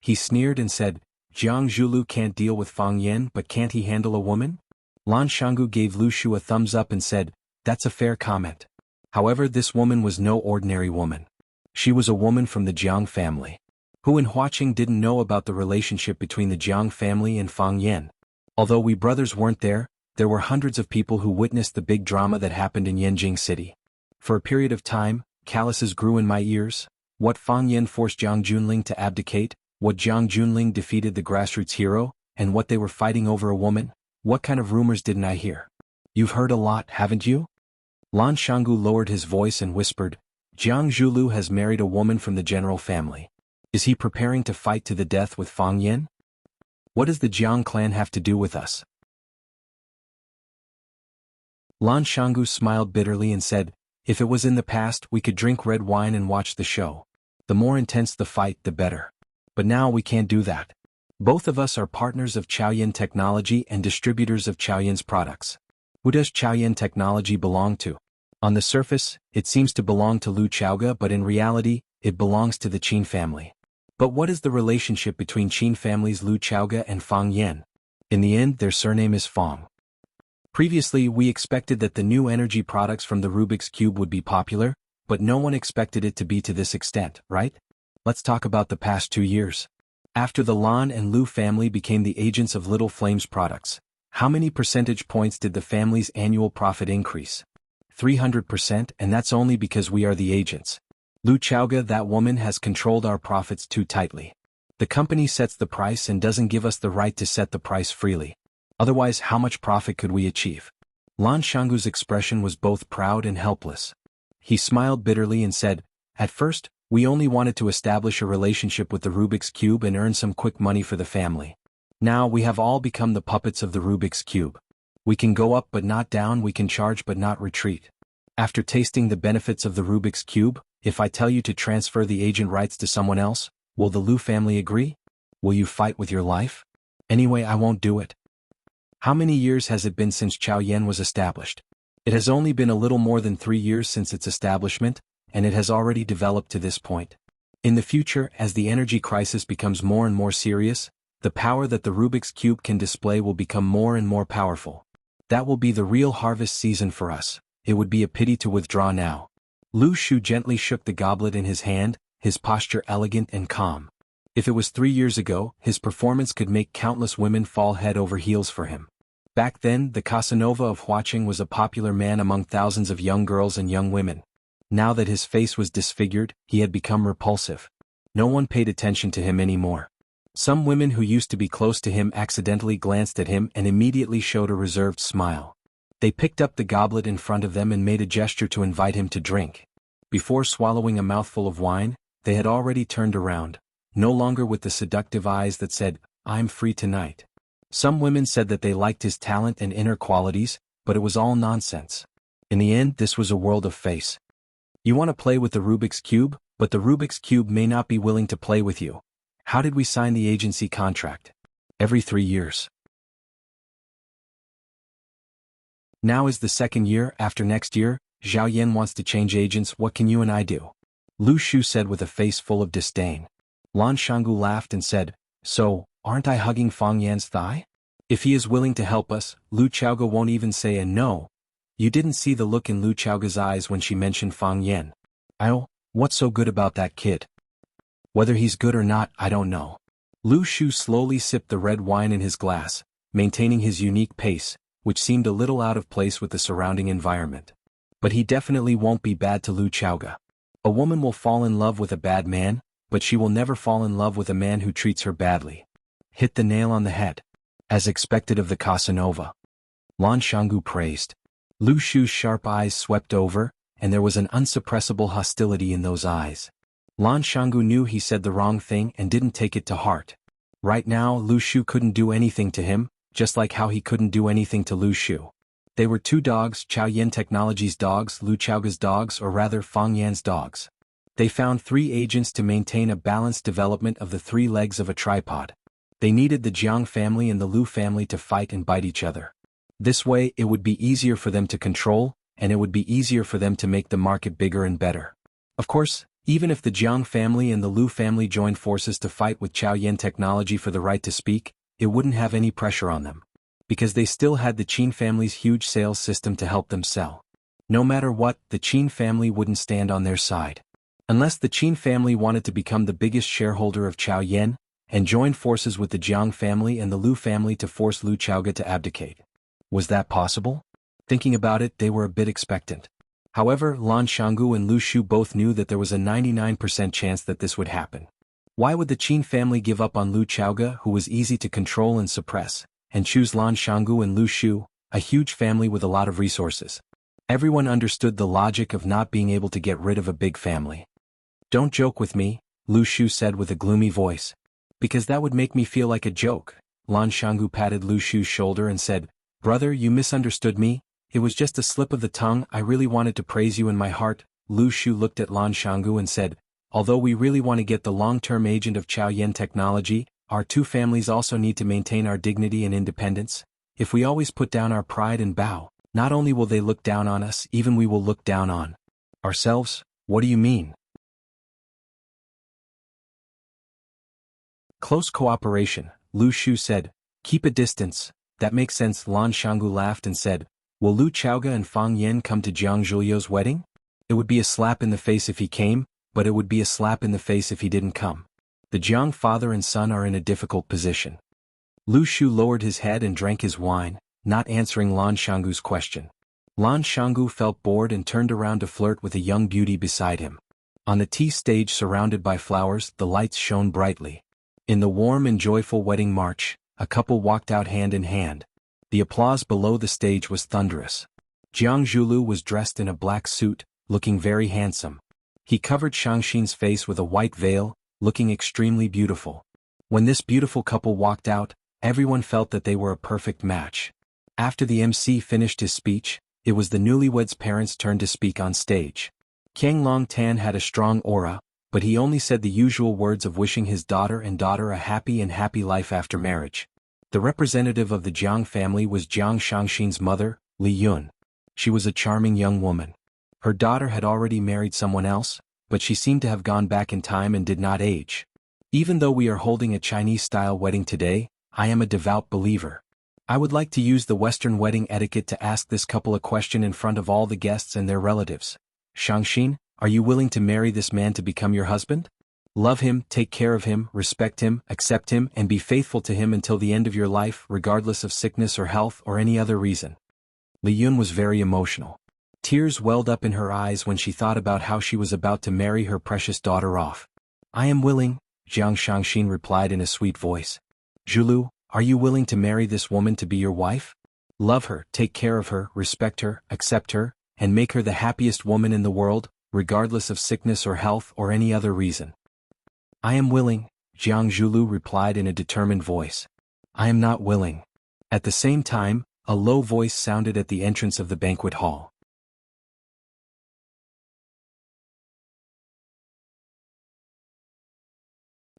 He sneered and said, "Jiang Zhulu can't deal with Fang Yan, but can't he handle a woman?" Lan Shanggu gave Lu Shu a thumbs up and said, "That's a fair comment. However, this woman was no ordinary woman. She was a woman from the Jiang family. Who in Huaqing didn't know about the relationship between the Jiang family and Fang Yan? Although we brothers weren't there were hundreds of people who witnessed the big drama that happened in Yanjing City. For a period of time, calluses grew in my ears. What Fang Yan forced Jiang Junling to abdicate, what Jiang Junling defeated the grassroots hero, and what they were fighting over a woman. What kind of rumors didn't I hear? You've heard a lot, haven't you?" Lan Shanggu lowered his voice and whispered, "Jiang Zhulu has married a woman from the general family. Is he preparing to fight to the death with Fang Yan? What does the Jiang clan have to do with us?" Lan Shanggu smiled bitterly and said, "If it was in the past, we could drink red wine and watch the show. The more intense the fight, the better. But now we can't do that. Both of us are partners of Chaoyan Technology and distributors of Chaoyan's products. Who does Chaoyan Technology belong to? On the surface, it seems to belong to Lu Chaoga, but in reality, it belongs to the Qin family. But what is the relationship between Qin families Lu Chaoge and Fang Yan? In the end, their surname is Fang. Previously, we expected that the new energy products from the Rubik's Cube would be popular, but no one expected it to be to this extent, right? Let's talk about the past 2 years. After the Lan and Lu family became the agents of Little Flames products, how many percentage points did the family's annual profit increase? 300%, and that's only because we are the agents. Lu Chaoge, that woman, has controlled our profits too tightly. The company sets the price and doesn't give us the right to set the price freely. Otherwise, how much profit could we achieve? Lan Shangu's expression was both proud and helpless. He smiled bitterly and said, "At first, we only wanted to establish a relationship with the Rubik's Cube and earn some quick money for the family. Now we have all become the puppets of the Rubik's Cube. We can go up but not down, we can charge but not retreat. After tasting the benefits of the Rubik's Cube, if I tell you to transfer the agent rights to someone else, will the Lu family agree? Will you fight with your life? Anyway, I won't do it." How many years has it been since Chao Yan was established? It has only been a little more than 3 years since its establishment, and it has already developed to this point. In the future, as the energy crisis becomes more and more serious, the power that the Rubik's Cube can display will become more and more powerful. That will be the real harvest season for us. It would be a pity to withdraw now. Lu Shu gently shook the goblet in his hand, his posture elegant and calm. If it was 3 years ago, his performance could make countless women fall head over heels for him. Back then, the Casanova of Huaqing was a popular man among thousands of young girls and young women. Now that his face was disfigured, he had become repulsive. No one paid attention to him anymore. Some women who used to be close to him accidentally glanced at him and immediately showed a reserved smile. They picked up the goblet in front of them and made a gesture to invite him to drink. Before swallowing a mouthful of wine, they had already turned around, no longer with the seductive eyes that said, "I'm free tonight." Some women said that they liked his talent and inner qualities, but it was all nonsense. In the end, this was a world of face. You want to play with the Rubik's Cube, but the Rubik's Cube may not be willing to play with you. How did we sign the agency contract? Every 3 years. Now is the 2nd year. After next year, Zhao Yan wants to change agents. What can you and I do? Lu Shu said with a face full of disdain. Lan Shangu laughed and said, "So, aren't I hugging Fang Yan's thigh? If he is willing to help us, Lu Chaoge won't even say a no." You didn't see the look in Lu Chaoge's eyes when she mentioned Fang Yan. "Oh, what's so good about that kid?" "Whether he's good or not, I don't know." Lu Shu slowly sipped the red wine in his glass, maintaining his unique pace, which seemed a little out of place with the surrounding environment. "But he definitely won't be bad to Lu Chaoge. A woman will fall in love with a bad man, but she will never fall in love with a man who treats her badly." Hit the nail on the head. As expected of the Casanova. Lan Shangu praised. Lu Shu's sharp eyes swept over, and there was an unsuppressible hostility in those eyes. Lan Shangu knew he said the wrong thing and didn't take it to heart. Right now, Lu Shu couldn't do anything to him, just like how he couldn't do anything to Lu Shu. They were 2 dogs, Chao Yan Technologies' dogs, Lu Chaoge's dogs, or rather Fang Yan's dogs. They found 3 agents to maintain a balanced development of the 3 legs of a tripod. They needed the Jiang family and the Lu family to fight and bite each other. This way, it would be easier for them to control, and it would be easier for them to make the market bigger and better. Of course, even if the Jiang family and the Lu family joined forces to fight with Chao Yan Technology for the right to speak, it wouldn't have any pressure on them. Because they still had the Qin family's huge sales system to help them sell. No matter what, the Qin family wouldn't stand on their side. Unless the Qin family wanted to become the biggest shareholder of Chao Yan, and join forces with the Jiang family and the Lu family to force Lu Chaoge to abdicate. Was that possible? Thinking about it, they were a bit expectant. However, Lan Shangu and Lu Shu both knew that there was a 99% chance that this would happen. Why would the Qin family give up on Lu Chaoge, who was easy to control and suppress, and choose Lan Shangu and Lu Shu, a huge family with a lot of resources? Everyone understood the logic of not being able to get rid of a big family. "Don't joke with me," Lu Shu said with a gloomy voice. "Because that would make me feel like a joke." Lan Shangu patted Lu Shu's shoulder and said, "Brother, you misunderstood me. It was just a slip of the tongue. I really wanted to praise you in my heart." Lu Shu looked at Lan Shangu and said, "Although we really want to get the long-term agent of Chao Yan Technology, our 2 families also need to maintain our dignity and independence. If we always put down our pride and bow, not only will they look down on us, even we will look down on ourselves." "What do you mean?" Close cooperation, Lu Shu said. Keep a distance. That makes sense. Lan Shanggu laughed and said, will Lu Chaoga and Fang Yan come to Jiang Zhuliu's wedding? It would be a slap in the face if he came, but it would be a slap in the face if he didn't come. The Jiang father and son are in a difficult position. Lu Shu lowered his head and drank his wine, not answering Lan Shanggu's question. Lan Shanggu felt bored and turned around to flirt with a young beauty beside him. On the tea stage surrounded by flowers, the lights shone brightly. In the warm and joyful wedding march, a couple walked out hand in hand. The applause below the stage was thunderous. Jiang Zhulu was dressed in a black suit, looking very handsome. He covered Shangxin's face with a white veil, looking extremely beautiful. When this beautiful couple walked out, everyone felt that they were a perfect match. After the MC finished his speech, it was the newlyweds' parents' turn to speak on stage. Qiang Long Tan had a strong aura, but he only said the usual words of wishing his daughter a happy life after marriage. The representative of the Jiang family was Jiang Shangxin's mother, Li Yun. She was a charming young woman. Her daughter had already married someone else, but she seemed to have gone back in time and did not age. Even though we are holding a Chinese-style wedding today, I am a devout believer. I would like to use the Western wedding etiquette to ask this couple a question in front of all the guests and their relatives. Shangxin, are you willing to marry this man to become your husband? Love him, take care of him, respect him, accept him, and be faithful to him until the end of your life, regardless of sickness or health or any other reason. Li Yun was very emotional. Tears welled up in her eyes when she thought about how she was about to marry her precious daughter off. I am willing, Jiang Shangxin replied in a sweet voice. Zhulu, are you willing to marry this woman to be your wife? Love her, take care of her, respect her, accept her, and make her the happiest woman in the world, regardless of sickness or health or any other reason. I am willing, Jiang Zhulu replied in a determined voice. I am not willing. At the same time, a low voice sounded at the entrance of the banquet hall.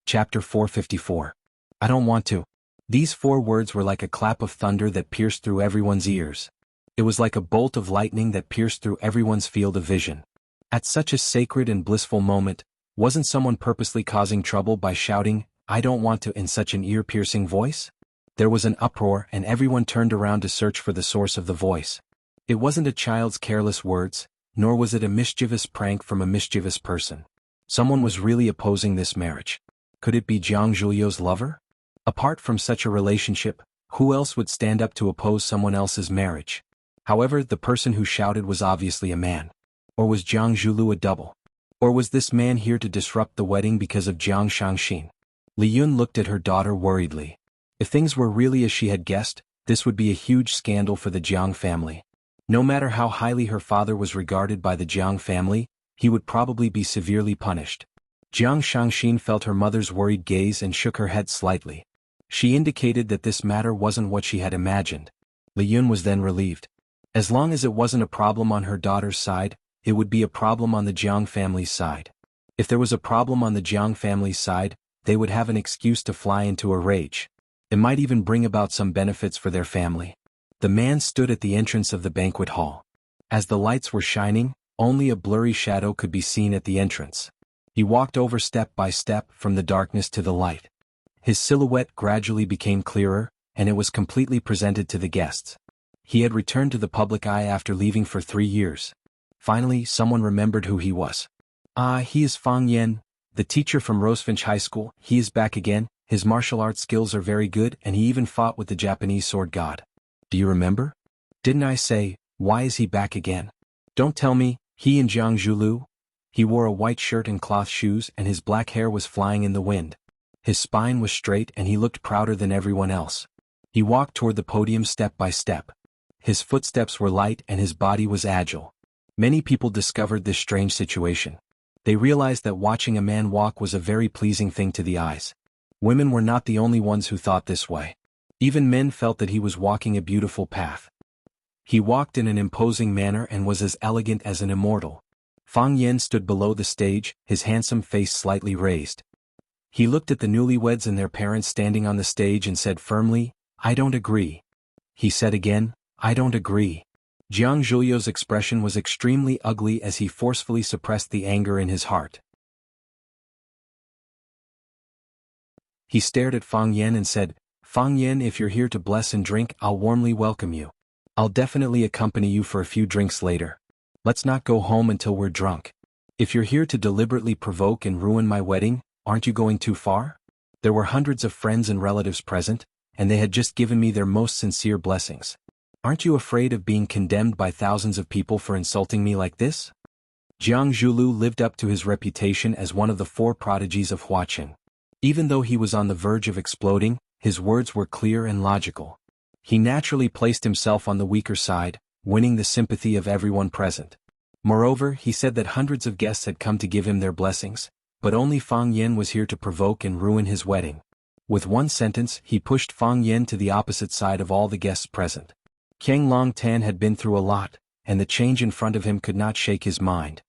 Chapter 454. I don't want to. These 4 words were like a clap of thunder that pierced through everyone's ears. It was like a bolt of lightning that pierced through everyone's field of vision. At such a sacred and blissful moment, wasn't someone purposely causing trouble by shouting, I don't want to, in such an ear-piercing voice? There was an uproar and everyone turned around to search for the source of the voice. It wasn't a child's careless words, nor was it a mischievous prank from a mischievous person. Someone was really opposing this marriage. Could it be Jiang Zhuliu's lover? Apart from such a relationship, who else would stand up to oppose someone else's marriage? However, the person who shouted was obviously a man. Or was Jiang Zhulu a double? Or was this man here to disrupt the wedding because of Jiang Shangxin? Li Yun looked at her daughter worriedly. If things were really as she had guessed, this would be a huge scandal for the Jiang family. No matter how highly her father was regarded by the Jiang family, he would probably be severely punished. Jiang Shangxin felt her mother's worried gaze and shook her head slightly. She indicated that this matter wasn't what she had imagined. Li Yun was then relieved. As long as it wasn't a problem on her daughter's side, it would be a problem on the Jiang family's side. If there was a problem on the Jiang family's side, they would have an excuse to fly into a rage. It might even bring about some benefits for their family. The man stood at the entrance of the banquet hall. As the lights were shining, only a blurry shadow could be seen at the entrance. He walked over step by step from the darkness to the light. His silhouette gradually became clearer, and it was completely presented to the guests. He had returned to the public eye after leaving for 3 years. Finally, someone remembered who he was. Ah, he is Fang Yan, the teacher from Rosefinch High School. He is back again, his martial arts skills are very good and he even fought with the Japanese sword god. Do you remember? Didn't I say, why is he back again? Don't tell me, he and Jiang Zhulu? He wore a white shirt and cloth shoes and his black hair was flying in the wind. His spine was straight and he looked prouder than everyone else. He walked toward the podium step by step. His footsteps were light and his body was agile. Many people discovered this strange situation. They realized that watching a man walk was a very pleasing thing to the eyes. Women were not the only ones who thought this way. Even men felt that he was walking a beautiful path. He walked in an imposing manner and was as elegant as an immortal. Fang Yan stood below the stage, his handsome face slightly raised. He looked at the newlyweds and their parents standing on the stage and said firmly, I don't agree. He said again, I don't agree. Jiang Zhuliu's expression was extremely ugly as he forcefully suppressed the anger in his heart. He stared at Fang Yen and said, Fang Yen, if you're here to bless and drink, I'll warmly welcome you. I'll definitely accompany you for a few drinks later. Let's not go home until we're drunk. If you're here to deliberately provoke and ruin my wedding, aren't you going too far? There were hundreds of friends and relatives present, and they had just given me their most sincere blessings. Aren't you afraid of being condemned by thousands of people for insulting me like this? Jiang Zhulu lived up to his reputation as one of the four prodigies of Huaqin. Even though he was on the verge of exploding, his words were clear and logical. He naturally placed himself on the weaker side, winning the sympathy of everyone present. Moreover, he said that hundreds of guests had come to give him their blessings, but only Fang Yen was here to provoke and ruin his wedding. With one sentence, he pushed Fang Yen to the opposite side of all the guests present. King Long Tan had been through a lot, and the change in front of him could not shake his mind.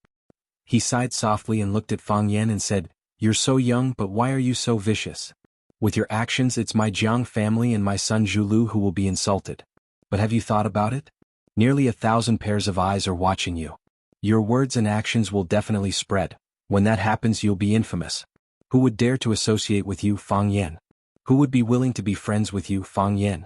He sighed softly and looked at Fang Yen and said, "You're so young, but why are you so vicious? With your actions, it's my Jiang family and my son Zhulu who will be insulted. But have you thought about it? Nearly 1,000 pairs of eyes are watching you. Your words and actions will definitely spread. When that happens, you'll be infamous. Who would dare to associate with you, Fang Yen? Who would be willing to be friends with you, Fang Yen?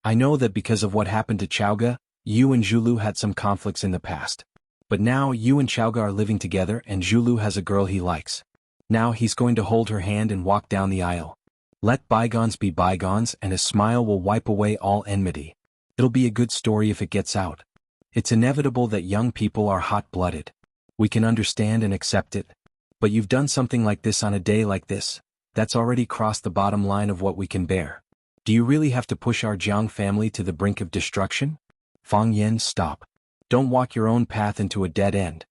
I know that because of what happened to Chaoga, you and Zhulu had some conflicts in the past. But now you and Chaoga are living together and Zhulu has a girl he likes. Now he's going to hold her hand and walk down the aisle. Let bygones be bygones and a smile will wipe away all enmity. It'll be a good story if it gets out. It's inevitable that young people are hot-blooded. We can understand and accept it. But you've done something like this on a day like this. That's already crossed the bottom line of what we can bear. Do you really have to push our Jiang family to the brink of destruction? Fang Yen, stop. Don't walk your own path into a dead end.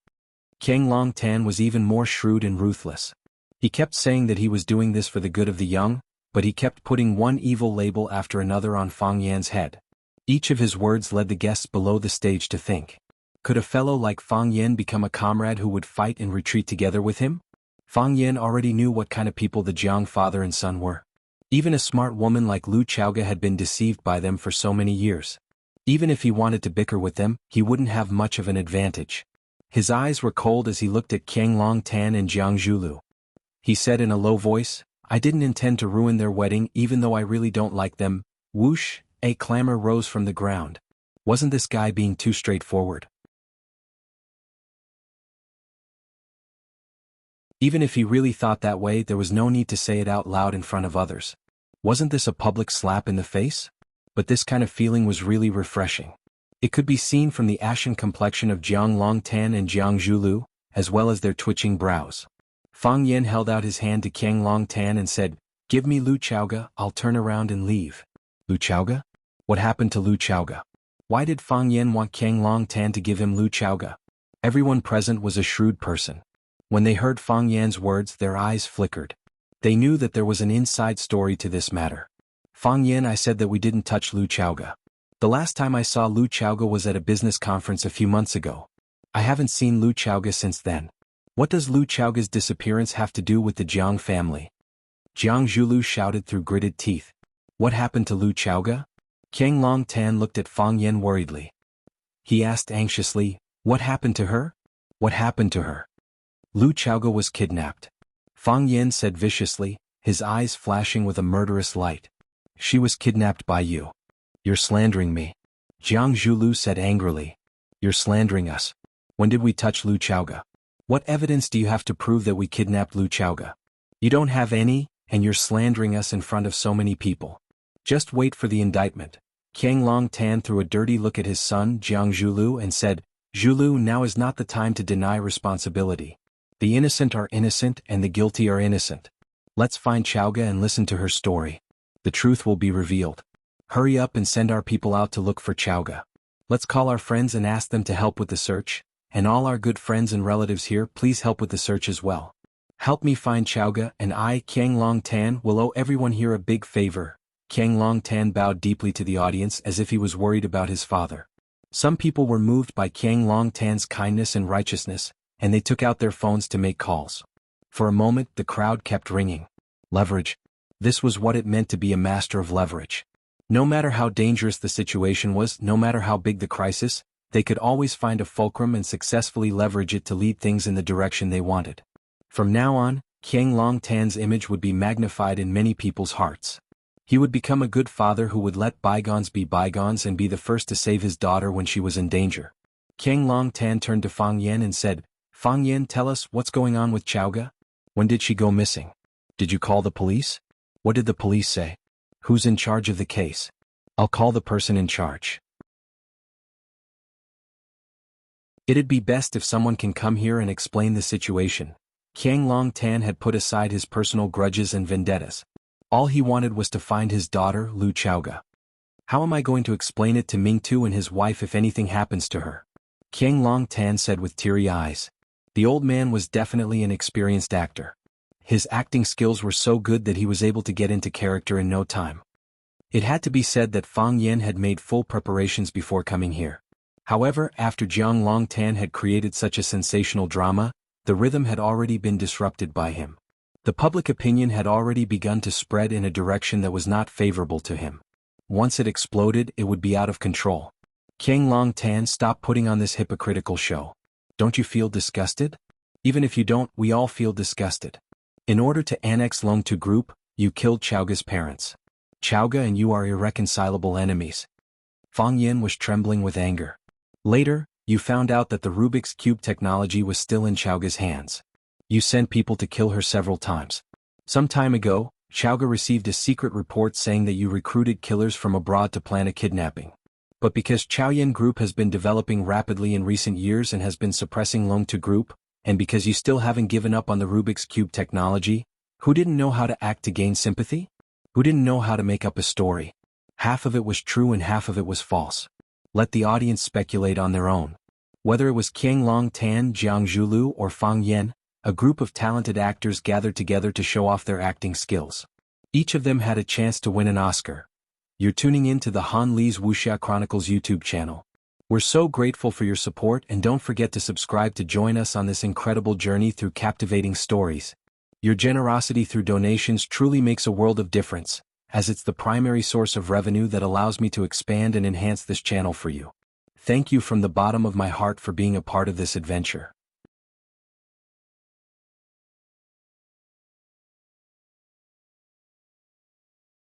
King Long Tan was even more shrewd and ruthless. He kept saying that he was doing this for the good of the young, but he kept putting one evil label after another on Fang Yan's head. Each of his words led the guests below the stage to think. Could a fellow like Fang Yan become a comrade who would fight and retreat together with him? Fang Yan already knew what kind of people the Jiang father and son were. Even a smart woman like Lu Chaoga had been deceived by them for so many years. Even if he wanted to bicker with them, he wouldn't have much of an advantage. His eyes were cold as he looked at King Long Tan and Jiang Zhulu. He said in a low voice, "I didn't intend to ruin their wedding even though I really don't like them." Whoosh, a clamor rose from the ground. Wasn't this guy being too straightforward? Even if he really thought that way, there was no need to say it out loud in front of others. Wasn't this a public slap in the face? But this kind of feeling was really refreshing. It could be seen from the ashen complexion of Jiang Long Tan and Jiang Zhulu, as well as their twitching brows. Fang Yen held out his hand to King Long Tan and said, "Give me Lu Chaoga, I'll turn around and leave." Lu Chaoga? What happened to Lu Chaoga? Why did Fang Yen want King Long Tan to give him Lu Chaoga? Everyone present was a shrewd person. When they heard Fang Yan's words, their eyes flickered. They knew that there was an inside story to this matter. "Fang Yen, I said that we didn't touch Lu Chaoga. The last time I saw Lu Chaoga was at a business conference a few months ago. I haven't seen Lu Chaoga since then. What does Lu Chaoga's disappearance have to do with the Jiang family?" Jiang Zhulu shouted through gritted teeth. "What happened to Lu Chaoga?" King Long Tan looked at Fang Yen worriedly. He asked anxiously, "What happened to her? What happened to her?" "Lu Chaoga was kidnapped," Fang Yen said viciously, his eyes flashing with a murderous light. "She was kidnapped by you. You're slandering me," Jiang Zhulu said angrily. "You're slandering us. When did we touch Lu Chaoga? What evidence do you have to prove that we kidnapped Lu Chaoga? You don't have any, and you're slandering us in front of so many people. Just wait for the indictment." King Long Tan threw a dirty look at his son Jiang Zhulu and said, "Zhulu, now is not the time to deny responsibility. The innocent are innocent and the guilty are innocent. Let's find Chaoga and listen to her story. The truth will be revealed. Hurry up and send our people out to look for Chaoga. Let's call our friends and ask them to help with the search, and all our good friends and relatives here, please help with the search as well. Help me find Chaoga, and I, King Long Tan, will owe everyone here a big favor." King Long Tan bowed deeply to the audience as if he was worried about his father. Some people were moved by King Long Tan's kindness and righteousness, and they took out their phones to make calls. For a moment, the crowd kept ringing. Leverage. This was what it meant to be a master of leverage. No matter how dangerous the situation was, no matter how big the crisis, they could always find a fulcrum and successfully leverage it to lead things in the direction they wanted. From now on, Qiang Long Tan's image would be magnified in many people's hearts. He would become a good father who would let bygones be bygones and be the first to save his daughter when she was in danger. Qiang Long Tan turned to Fang Yan and said, "Fang Yan, tell us what's going on with Chowga? When did she go missing? Did you call the police? What did the police say? Who's in charge of the case? I'll call the person in charge." "It'd be best if someone can come here and explain the situation." Qiang Long Tan had put aside his personal grudges and vendettas. All he wanted was to find his daughter, Lu Chowga. "How am I going to explain it to Mingtu and his wife if anything happens to her?" Qiang Long Tan said with teary eyes. The old man was definitely an experienced actor. His acting skills were so good that he was able to get into character in no time. It had to be said that Fang Yan had made full preparations before coming here. However, after Jiang Long Tan had created such a sensational drama, the rhythm had already been disrupted by him. The public opinion had already begun to spread in a direction that was not favorable to him. Once it exploded, it would be out of control. Qiang Long Tan, stop putting on this hypocritical show. Don't you feel disgusted? Even if you don't, we all feel disgusted. In order to annex Longtu Group, you killed Chowga's parents. Chowga and you are irreconcilable enemies. Fang Yan was trembling with anger. Later, you found out that the Rubik's Cube technology was still in Chowga's hands. You sent people to kill her several times. Some time ago, Chowga received a secret report saying that you recruited killers from abroad to plan a kidnapping. But because Chaoyan Group has been developing rapidly in recent years and has been suppressing Longtu Group, and because you still haven't given up on the Rubik's Cube technology, who didn't know how to act to gain sympathy? Who didn't know how to make up a story? Half of it was true and half of it was false. Let the audience speculate on their own. Whether it was Qiang Long Tan, Jiang Zhulu, or Fang Yan, a group of talented actors gathered together to show off their acting skills. Each of them had a chance to win an Oscar. You're tuning in to the Han Li's Wuxia Chronicles YouTube channel. We're so grateful for your support, and don't forget to subscribe to join us on this incredible journey through captivating stories. Your generosity through donations truly makes a world of difference, as it's the primary source of revenue that allows me to expand and enhance this channel for you. Thank you from the bottom of my heart for being a part of this adventure.